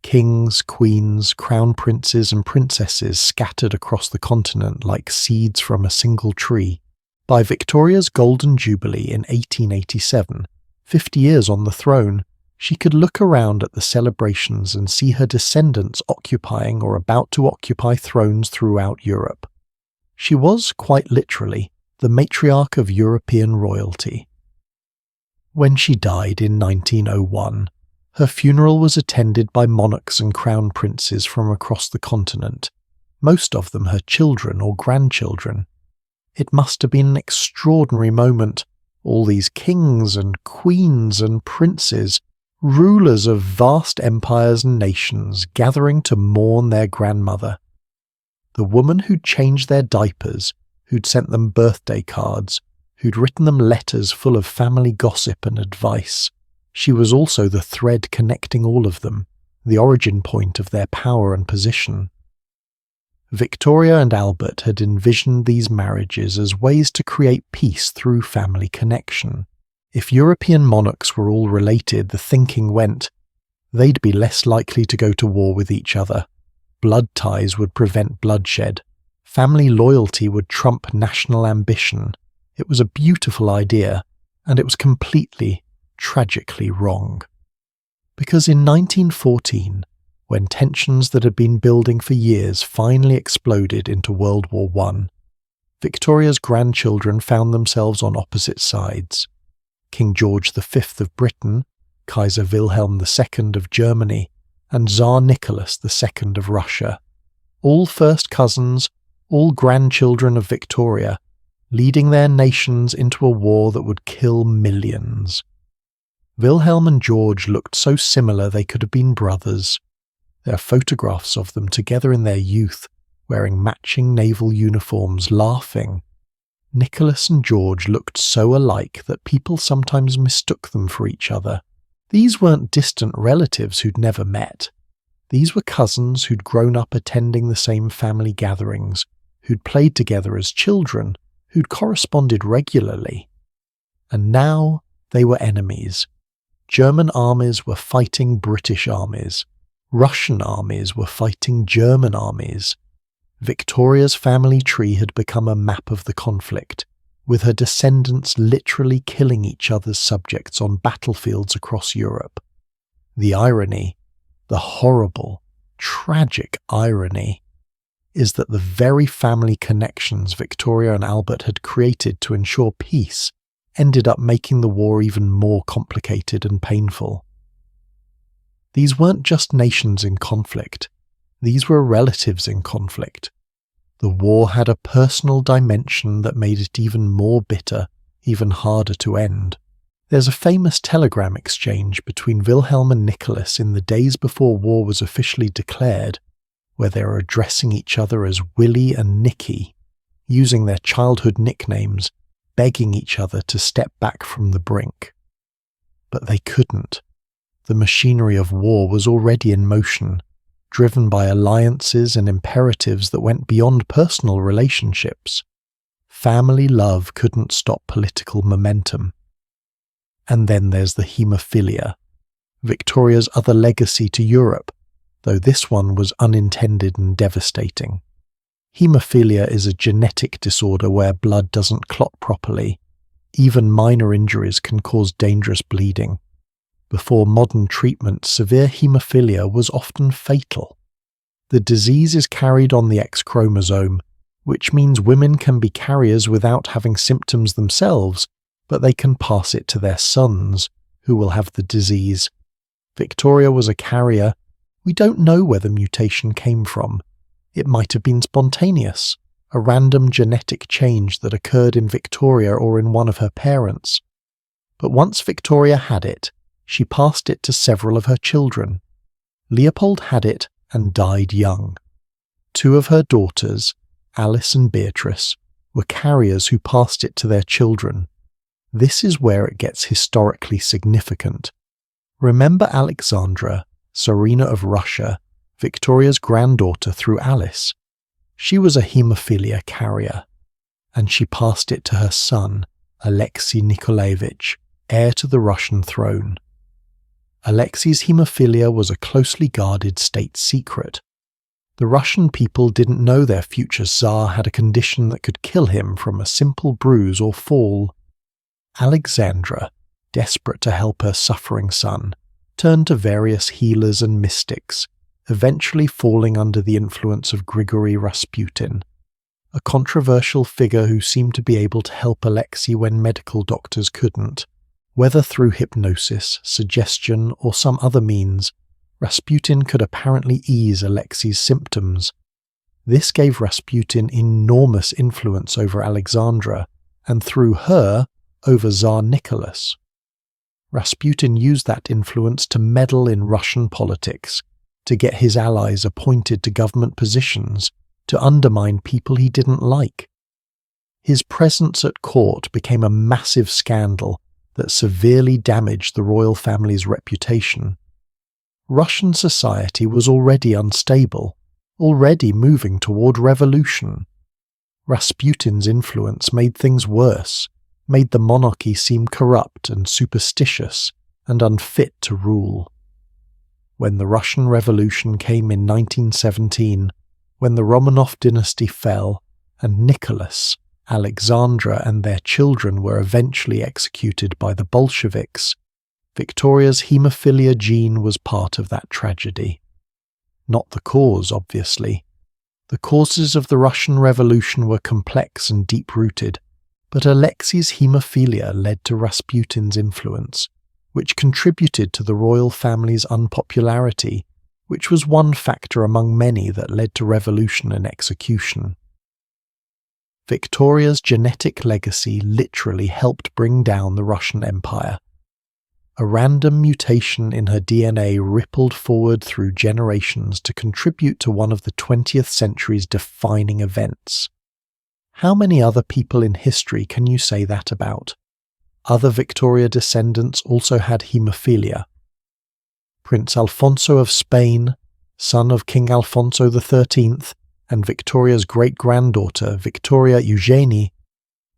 Kings, queens, crown princes and princesses scattered across the continent like seeds from a single tree. By Victoria's Golden Jubilee in 1887, 50 years on the throne, she could look around at the celebrations and see her descendants occupying or about to occupy thrones throughout Europe. She was, quite literally, the matriarch of European royalty. When she died in 1901, her funeral was attended by monarchs and crown princes from across the continent, most of them her children or grandchildren. It must have been an extraordinary moment, all these kings and queens and princes, rulers of vast empires and nations, gathering to mourn their grandmother. The woman who'd changed their diapers, who'd sent them birthday cards, who'd written them letters full of family gossip and advice. She was also the thread connecting all of them, the origin point of their power and position. Victoria and Albert had envisioned these marriages as ways to create peace through family connection. If European monarchs were all related, the thinking went, they'd be less likely to go to war with each other. Blood ties would prevent bloodshed. Family loyalty would trump national ambition. It was a beautiful idea, and it was completely, tragically wrong. Because in 1914, when tensions that had been building for years finally exploded into World War I, Victoria's grandchildren found themselves on opposite sides. King George V of Britain, Kaiser Wilhelm II of Germany, and Tsar Nicholas II of Russia, all first cousins, all grandchildren of Victoria, leading their nations into a war that would kill millions. Wilhelm and George looked so similar they could have been brothers. There are photographs of them together in their youth, wearing matching naval uniforms, laughing. Nicholas and George looked so alike that people sometimes mistook them for each other. These weren't distant relatives who'd never met. These were cousins who'd grown up attending the same family gatherings, who'd played together as children, who'd corresponded regularly. And now they were enemies. German armies were fighting British armies. Russian armies were fighting German armies. Victoria's family tree had become a map of the conflict, with her descendants literally killing each other's subjects on battlefields across Europe. The irony, the horrible, tragic irony, is that the very family connections Victoria and Albert had created to ensure peace ended up making the war even more complicated and painful. These weren't just nations in conflict, these were relatives in conflict. The war had a personal dimension that made it even more bitter, even harder to end. There's a famous telegram exchange between Wilhelm and Nicholas in the days before war was officially declared, where they are addressing each other as Willie and Nicky, using their childhood nicknames, begging each other to step back from the brink. But they couldn't. The machinery of war was already in motion, driven by alliances and imperatives that went beyond personal relationships. Family love couldn't stop political momentum. And then there's the haemophilia. Victoria's other legacy to Europe, though this one was unintended and devastating. Haemophilia is a genetic disorder where blood doesn't clot properly. Even minor injuries can cause dangerous bleeding. Before modern treatment, severe haemophilia was often fatal. The disease is carried on the X chromosome, which means women can be carriers without having symptoms themselves, but they can pass it to their sons, who will have the disease. Victoria was a carrier. We don't know where the mutation came from. It might have been spontaneous, a random genetic change that occurred in Victoria or in one of her parents. But once Victoria had it, she passed it to several of her children. Leopold had it and died young. Two of her daughters, Alice and Beatrice, were carriers who passed it to their children. This is where it gets historically significant. Remember Alexandra, Tsarina of Russia, Victoria's granddaughter through Alice? She was a haemophilia carrier, and she passed it to her son, Alexei Nikolaevich, heir to the Russian throne. Alexei's haemophilia was a closely guarded state secret. The Russian people didn't know their future Tsar had a condition that could kill him from a simple bruise or fall. Alexandra, desperate to help her suffering son, turned to various healers and mystics, eventually falling under the influence of Grigory Rasputin, a controversial figure who seemed to be able to help Alexei when medical doctors couldn't. Whether through hypnosis, suggestion, or some other means, Rasputin could apparently ease Alexei's symptoms. This gave Rasputin enormous influence over Alexandra, and through her, over Tsar Nicholas. Rasputin used that influence to meddle in Russian politics, to get his allies appointed to government positions, to undermine people he didn't like. His presence at court became a massive scandal that severely damaged the royal family's reputation. Russian society was already unstable, already moving toward revolution. Rasputin's influence made things worse, made the monarchy seem corrupt and superstitious and unfit to rule. When the Russian Revolution came in 1917, when the Romanov dynasty fell, and Nicholas, Alexandra and their children were eventually executed by the Bolsheviks, Victoria's haemophilia gene was part of that tragedy. Not the cause, obviously. The causes of the Russian Revolution were complex and deep-rooted, but Alexei's haemophilia led to Rasputin's influence, which contributed to the royal family's unpopularity, which was one factor among many that led to revolution and execution. Victoria's genetic legacy literally helped bring down the Russian Empire. A random mutation in her DNA rippled forward through generations to contribute to one of the 20th century's defining events. How many other people in history can you say that about? Other Victoria descendants also had haemophilia. Prince Alfonso of Spain, son of King Alfonso XIII, and Victoria's great-granddaughter, Victoria Eugenie,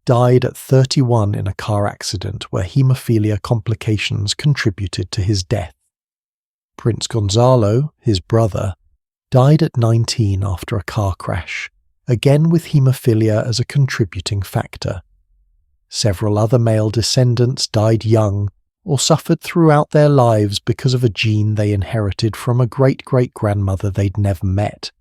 died at 31 in a car accident where haemophilia complications contributed to his death. Prince Gonzalo, his brother, died at 19 after a car crash, again with haemophilia as a contributing factor. Several other male descendants died young or suffered throughout their lives because of a gene they inherited from a great-great-grandmother they'd never met.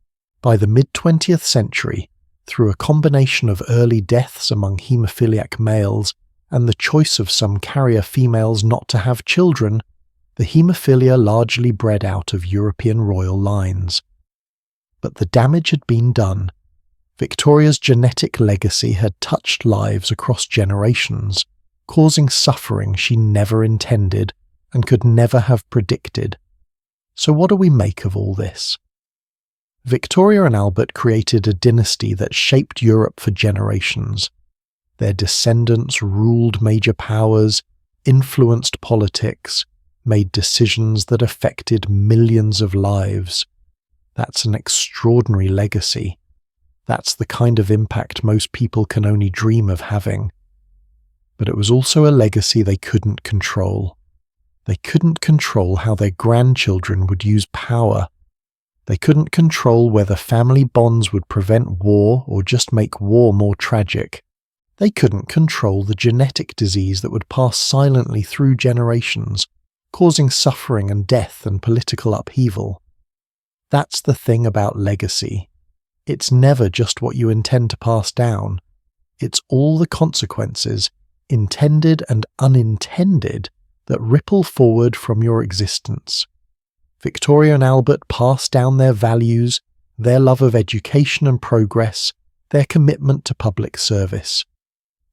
By the mid-20th century, through a combination of early deaths among haemophiliac males and the choice of some carrier females not to have children, the haemophilia largely bred out of European royal lines. But the damage had been done. Victoria's genetic legacy had touched lives across generations, causing suffering she never intended and could never have predicted. So what do we make of all this? Victoria and Albert created a dynasty that shaped Europe for generations. Their descendants ruled major powers, influenced politics, made decisions that affected millions of lives. That's an extraordinary legacy. That's the kind of impact most people can only dream of having. But it was also a legacy they couldn't control. They couldn't control how their grandchildren would use power. They couldn't control whether family bonds would prevent war or just make war more tragic. They couldn't control the genetic disease that would pass silently through generations, causing suffering and death and political upheaval. That's the thing about legacy. It's never just what you intend to pass down. It's all the consequences, intended and unintended, that ripple forward from your existence. Victoria and Albert passed down their values, their love of education and progress, their commitment to public service.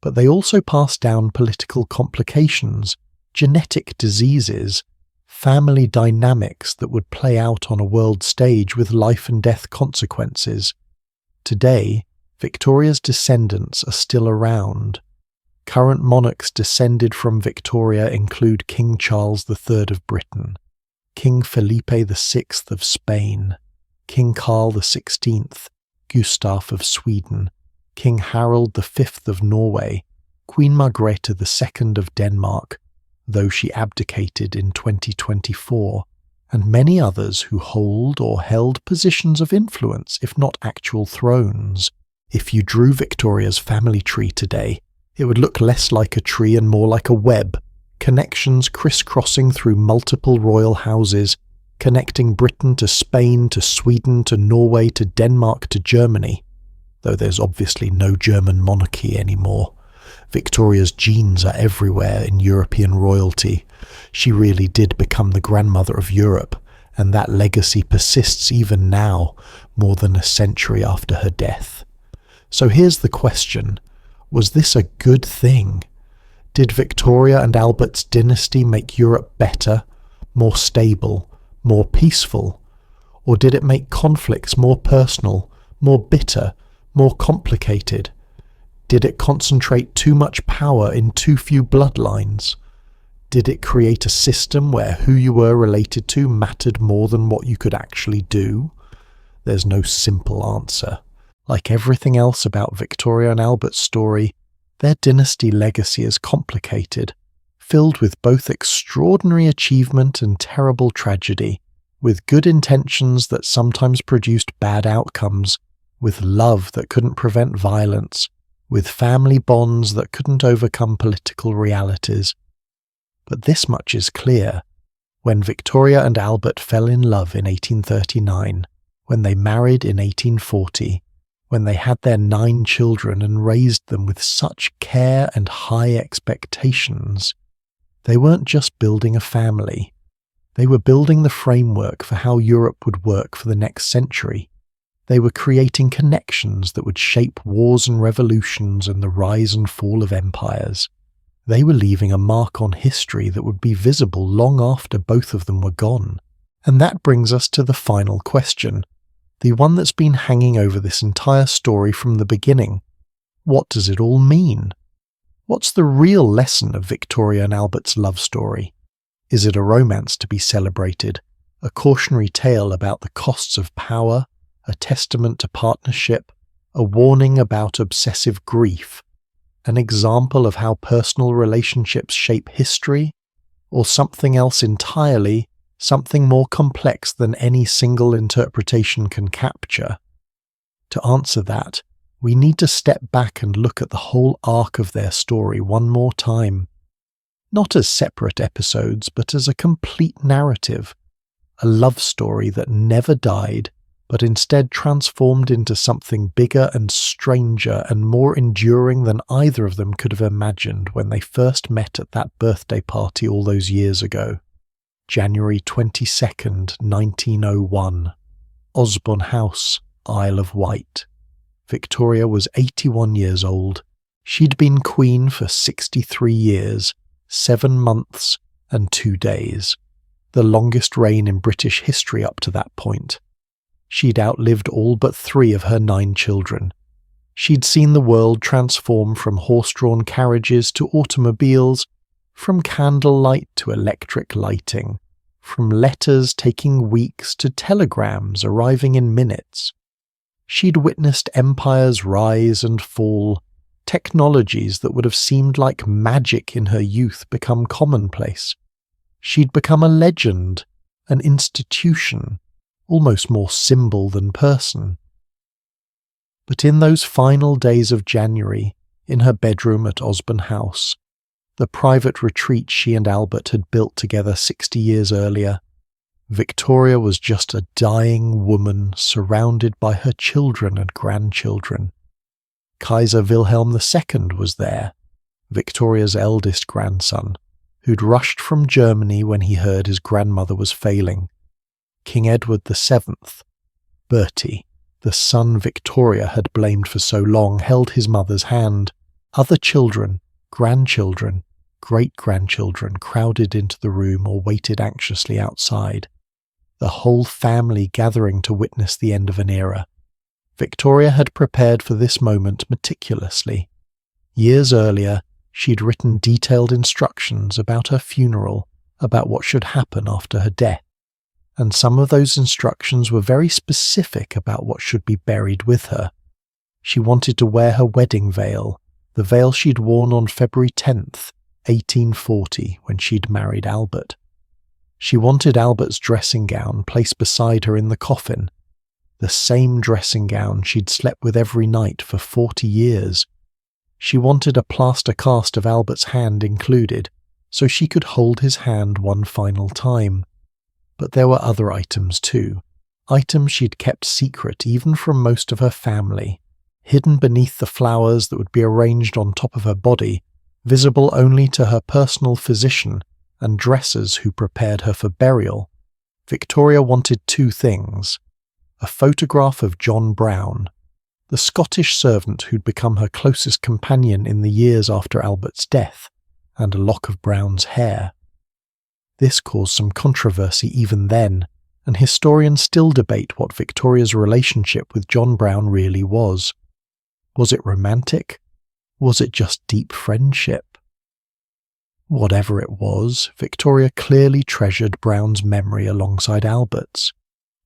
But they also passed down political complications, genetic diseases, family dynamics that would play out on a world stage with life and death consequences. Today, Victoria's descendants are still around. Current monarchs descended from Victoria include King Charles III of Britain, King Felipe VI of Spain, King Carl XVI, Gustav of Sweden, King Harold V of Norway, Queen Margrethe II of Denmark, though she abdicated in 2024, and many others who hold or held positions of influence, if not actual thrones. If you drew Victoria's family tree today, it would look less like a tree and more like a web, connections crisscrossing through multiple royal houses, connecting Britain to Spain to Sweden to Norway to Denmark to Germany, though there's obviously no German monarchy anymore. Victoria's genes are everywhere in European royalty. She really did become the grandmother of Europe, and that legacy persists even now, more than a century after her death. So here's the question. Was this a good thing? Did Victoria and Albert's dynasty make Europe better, more stable, more peaceful? Or did it make conflicts more personal, more bitter, more complicated? Did it concentrate too much power in too few bloodlines? Did it create a system where who you were related to mattered more than what you could actually do? There's no simple answer. Like everything else about Victoria and Albert's story, their dynasty legacy is complicated, filled with both extraordinary achievement and terrible tragedy, with good intentions that sometimes produced bad outcomes, with love that couldn't prevent violence, with family bonds that couldn't overcome political realities. But this much is clear. When Victoria and Albert fell in love in 1839, when they married in 1840, when they had their 9 children and raised them with such care and high expectations, they weren't just building a family. They were building the framework for how Europe would work for the next century. They were creating connections that would shape wars and revolutions and the rise and fall of empires. They were leaving a mark on history that would be visible long after both of them were gone. And that brings us to the final question, the one that's been hanging over this entire story from the beginning. What does it all mean? What's the real lesson of Victoria and Albert's love story? Is it a romance to be celebrated, a cautionary tale about the costs of power, a testament to partnership, a warning about obsessive grief, an example of how personal relationships shape history, or something else entirely, something more complex than any single interpretation can capture? To answer that, we need to step back and look at the whole arc of their story one more time. Not as separate episodes, but as a complete narrative, a love story that never died, but instead transformed into something bigger and stranger and more enduring than either of them could have imagined when they first met at that birthday party all those years ago. January 22nd, 1901. Osborne House, Isle of Wight. Victoria was 81 years old. She'd been queen for 63 years, 7 months and 2 days, the longest reign in British history up to that point. She'd outlived all but 3 of her 9 children. She'd seen the world transform from horse-drawn carriages to automobiles, from candlelight to electric lighting, from letters taking weeks to telegrams arriving in minutes. She'd witnessed empires rise and fall, technologies that would have seemed like magic in her youth become commonplace. She'd become a legend, an institution, almost more symbol than person. But in those final days of January, in her bedroom at Osborne House, the private retreat she and Albert had built together 60 years earlier, Victoria was just a dying woman surrounded by her children and grandchildren. Kaiser Wilhelm II was there, Victoria's eldest grandson, who'd rushed from Germany when he heard his grandmother was failing. King Edward VII, Bertie, the son Victoria had blamed for so long, held his mother's hand. Other children, grandchildren, great-grandchildren crowded into the room or waited anxiously outside. The whole family gathering to witness the end of an era. Victoria had prepared for this moment meticulously. Years earlier, she'd written detailed instructions about her funeral, about what should happen after her death. And some of those instructions were very specific about what should be buried with her. She wanted to wear her wedding veil, the veil she'd worn on February 10th, 1840, when she'd married Albert. She wanted Albert's dressing gown placed beside her in the coffin, the same dressing gown she'd slept with every night for 40 years. She wanted a plaster cast of Albert's hand included, so she could hold his hand one final time. But there were other items too, items she'd kept secret even from most of her family, hidden beneath the flowers that would be arranged on top of her body, visible only to her personal physician and dressers who prepared her for burial. Victoria wanted two things: a photograph of John Brown, the Scottish servant who'd become her closest companion in the years after Albert's death, and a lock of Brown's hair. This caused some controversy even then, and historians still debate what Victoria's relationship with John Brown really was. Was it romantic? Was it just deep friendship? Whatever it was, Victoria clearly treasured Brown's memory alongside Albert's.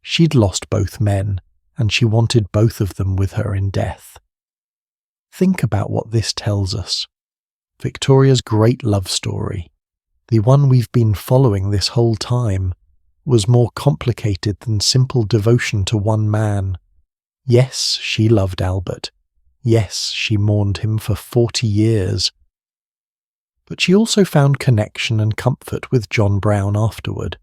She'd lost both men, and she wanted both of them with her in death. Think about what this tells us. Victoria's great love story, the one we've been following this whole time, was more complicated than simple devotion to one man. Yes, she loved Albert. Yes, she mourned him for 40 years. But she also found connection and comfort with John Brown afterward.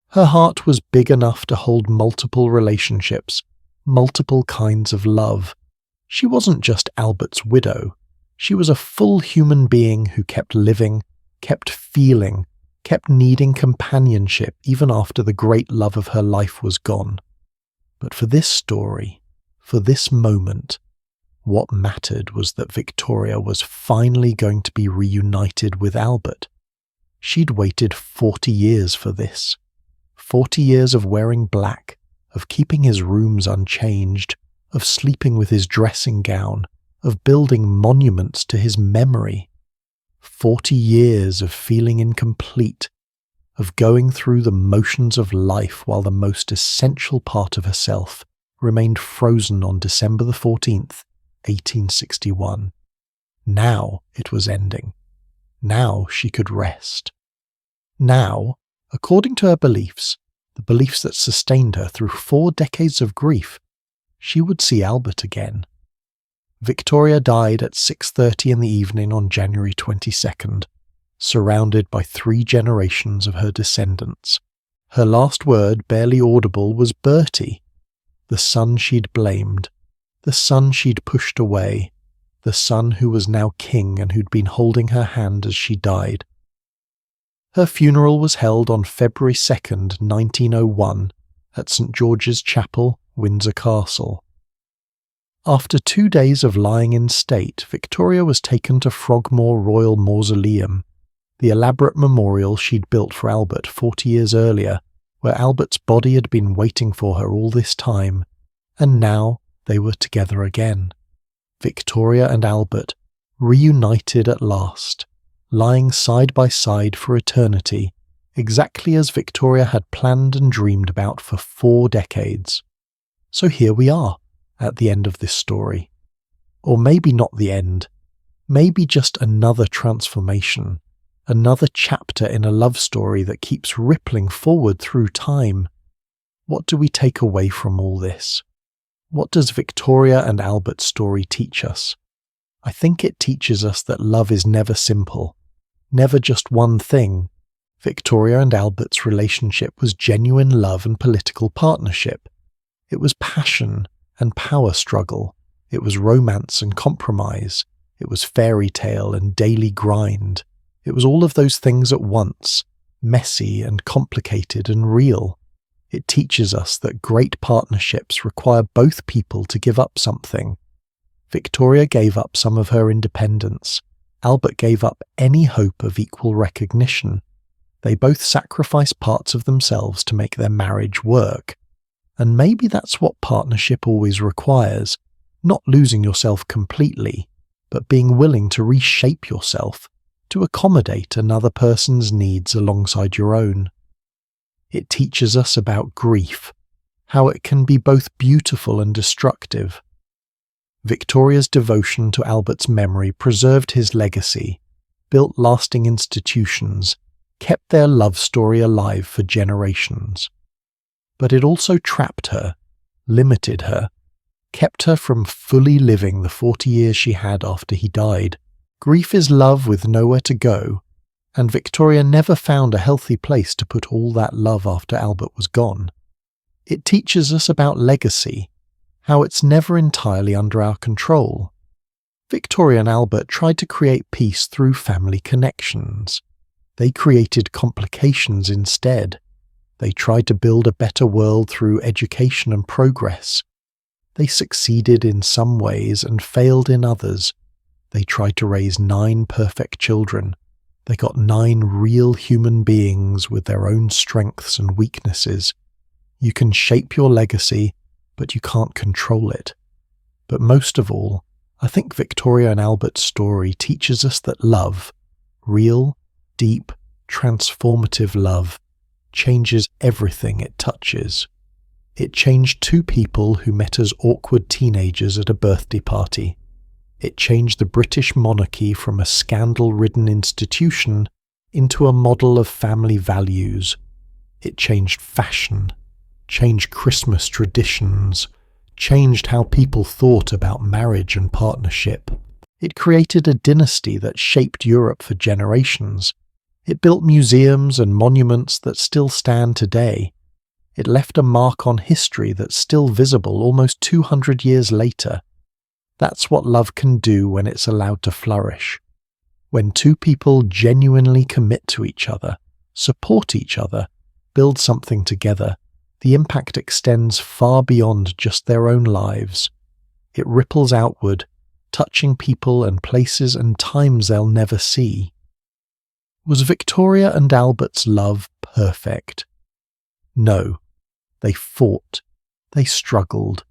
Her heart was big enough to hold multiple relationships, multiple kinds of love. She wasn't just Albert's widow. She was a full human being who kept living, kept feeling, kept needing companionship even after the great love of her life was gone. But for this story, for this moment, what mattered was that Victoria was finally going to be reunited with Albert. She'd waited 40 years for this. 40 years of wearing black, of keeping his rooms unchanged, of sleeping with his dressing gown, of building monuments to his memory. 40 years of feeling incomplete, of going through the motions of life while the most essential part of herself remained frozen on December the 14th, 1861. Now it was ending. Now she could rest. Now, according to her beliefs, the beliefs that sustained her through 4 decades of grief, she would see Albert again. Victoria died at 6:30 in the evening on January 22nd, surrounded by 3 generations of her descendants. Her last word, barely audible, was Bertie, the son she'd blamed, the son she'd pushed away, the son who was now king and who'd been holding her hand as she died. Her funeral was held on February 2nd, 1901, at St. George's Chapel, Windsor Castle. After 2 days of lying in state, Victoria was taken to Frogmore Royal Mausoleum, the elaborate memorial she'd built for Albert 40 years earlier, where Albert's body had been waiting for her all this time, and now they were together again. Victoria and Albert, reunited at last, lying side by side for eternity, exactly as Victoria had planned and dreamed about for 4 decades. So here we are, at the end of this story. Or maybe not the end, maybe just another transformation, Another chapter in a love story that keeps rippling forward through time. What do we take away from all this? What does Victoria and Albert's story teach us? I think it teaches us that love is never simple, never just one thing. Victoria and Albert's relationship was genuine love and political partnership. It was passion and power struggle. It was romance and compromise. It was fairy tale and daily grind. It was all of those things at once, messy and complicated and real. It teaches us that great partnerships require both people to give up something. Victoria gave up some of her independence. Albert gave up any hope of equal recognition. They both sacrificed parts of themselves to make their marriage work. And maybe that's what partnership always requires, not losing yourself completely, but being willing to reshape yourself to accommodate another person's needs alongside your own. It teaches us about grief, how it can be both beautiful and destructive. Victoria's devotion to Albert's memory preserved his legacy, built lasting institutions, kept their love story alive for generations. But it also trapped her, limited her, kept her from fully living the 40 years she had after he died. Grief is love with nowhere to go, and Victoria never found a healthy place to put all that love after Albert was gone. It teaches us about legacy, how it's never entirely under our control. Victoria and Albert tried to create peace through family connections. They created complications instead. They tried to build a better world through education and progress. They succeeded in some ways and failed in others. They tried to raise 9 perfect children. They got 9 real human beings with their own strengths and weaknesses. You can shape your legacy, but you can't control it. But most of all, I think Victoria and Albert's story teaches us that love, real, deep, transformative love, changes everything it touches. It changed 2 people who met as awkward teenagers at a birthday party. It changed the British monarchy from a scandal-ridden institution into a model of family values. It changed fashion, changed Christmas traditions, changed how people thought about marriage and partnership. It created a dynasty that shaped Europe for generations. It built museums and monuments that still stand today. It left a mark on history that's still visible almost 200 years later. That's what love can do when it's allowed to flourish. When 2 people genuinely commit to each other, support each other, build something together, the impact extends far beyond just their own lives. It ripples outward, touching people and places and times they'll never see. Was Victoria and Albert's love perfect? No. They fought. They struggled.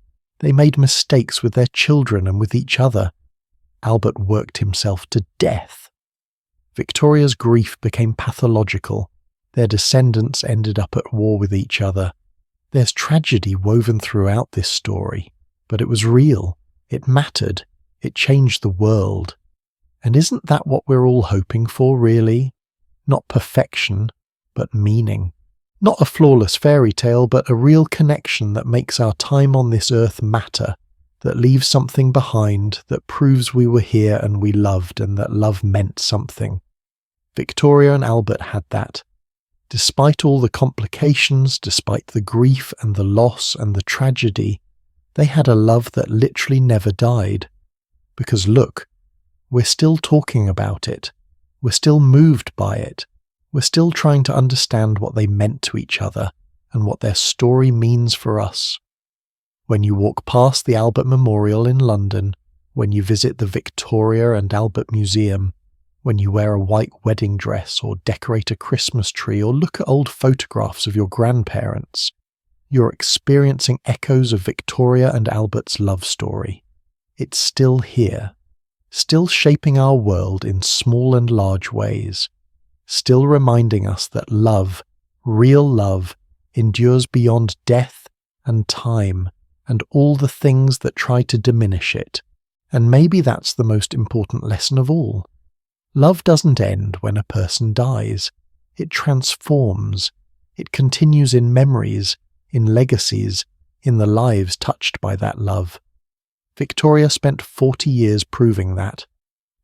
They made mistakes with their children and with each other. Albert worked himself to death. Victoria's grief became pathological. Their descendants ended up at war with each other. There's tragedy woven throughout this story, but it was real. It mattered. It changed the world. And isn't that what we're all hoping for, really? Not perfection, but meaning. Not a flawless fairy tale, but a real connection that makes our time on this earth matter, that leaves something behind, that proves we were here and we loved and that love meant something. Victoria and Albert had that. Despite all the complications, despite the grief and the loss and the tragedy, they had a love that literally never died. Because look, we're still talking about it. We're still moved by it. We're still trying to understand what they meant to each other and what their story means for us. When you walk past the Albert Memorial in London, when you visit the Victoria and Albert Museum, when you wear a white wedding dress or decorate a Christmas tree or look at old photographs of your grandparents, you're experiencing echoes of Victoria and Albert's love story. It's still here, still shaping our world in small and large ways. Still reminding us that love, real love, endures beyond death and time and all the things that try to diminish it. And maybe that's the most important lesson of all. Love doesn't end when a person dies. It transforms. It continues in memories, in legacies, in the lives touched by that love. Victoria spent 40 years proving that.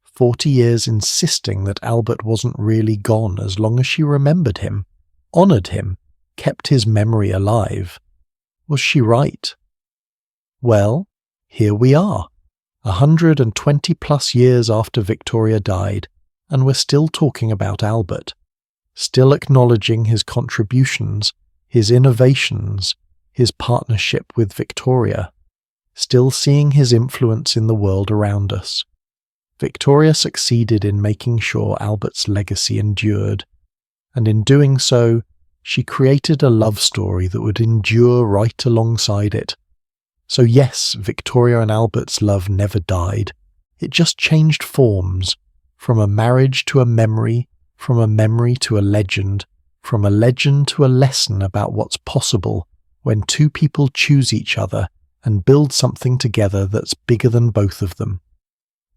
40 years insisting that Albert wasn't really gone as long as she remembered him, honoured him, kept his memory alive. Was she right? Well, here we are, 120 plus years after Victoria died, and we're still talking about Albert, still acknowledging his contributions, his innovations, his partnership with Victoria, still seeing his influence in the world around us. Victoria succeeded in making sure Albert's legacy endured, and in doing so, she created a love story that would endure right alongside it. So yes, Victoria and Albert's love never died. It just changed forms, from a marriage to a memory, from a memory to a legend, from a legend to a lesson about what's possible when two people choose each other and build something together that's bigger than both of them.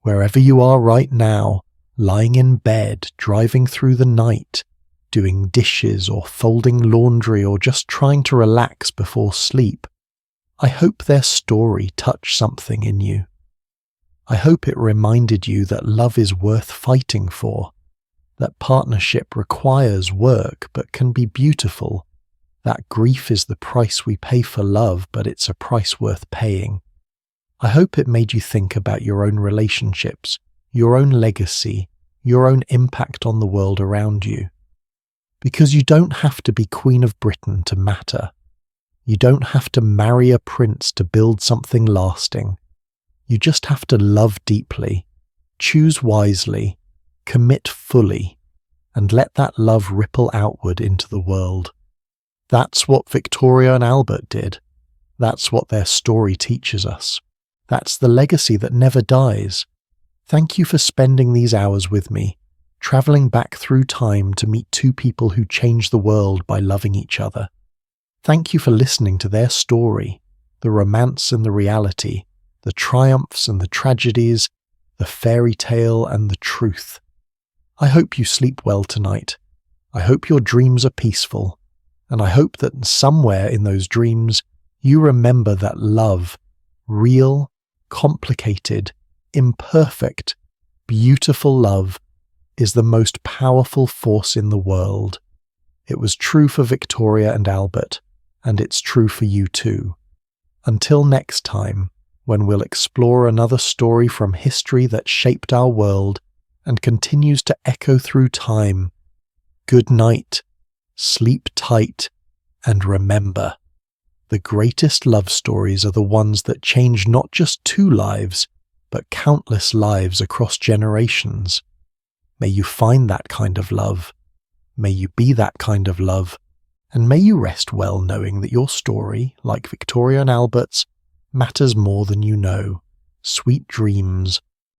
Wherever you are right now, lying in bed, driving through the night, doing dishes or folding laundry or just trying to relax before sleep, I hope their story touched something in you. I hope it reminded you that love is worth fighting for, that partnership requires work but can be beautiful, that grief is the price we pay for love, but it's a price worth paying. I hope it made you think about your own relationships, your own legacy, your own impact on the world around you. Because you don't have to be Queen of Britain to matter. You don't have to marry a prince to build something lasting. You just have to love deeply, choose wisely, commit fully, and let that love ripple outward into the world. That's what Victoria and Albert did. That's what their story teaches us. That's the legacy that never dies. Thank you for spending these hours with me, travelling back through time to meet two people who changed the world by loving each other. Thank you for listening to their story, the romance and the reality, the triumphs and the tragedies, the fairy tale and the truth. I hope you sleep well tonight. I hope your dreams are peaceful, and I hope that somewhere in those dreams you remember that love, real, complicated, imperfect, beautiful love, is the most powerful force in the world. It was true for Victoria and Albert, and it's true for you too. Until next time, when we'll explore another story from history that shaped our world and continues to echo through time, good night, sleep tight, and remember, the greatest love stories are the ones that change not just two lives, but countless lives across generations. May you find that kind of love. May you be that kind of love. And may you rest well knowing that your story, like Victoria and Albert's, matters more than you know. Sweet dreams.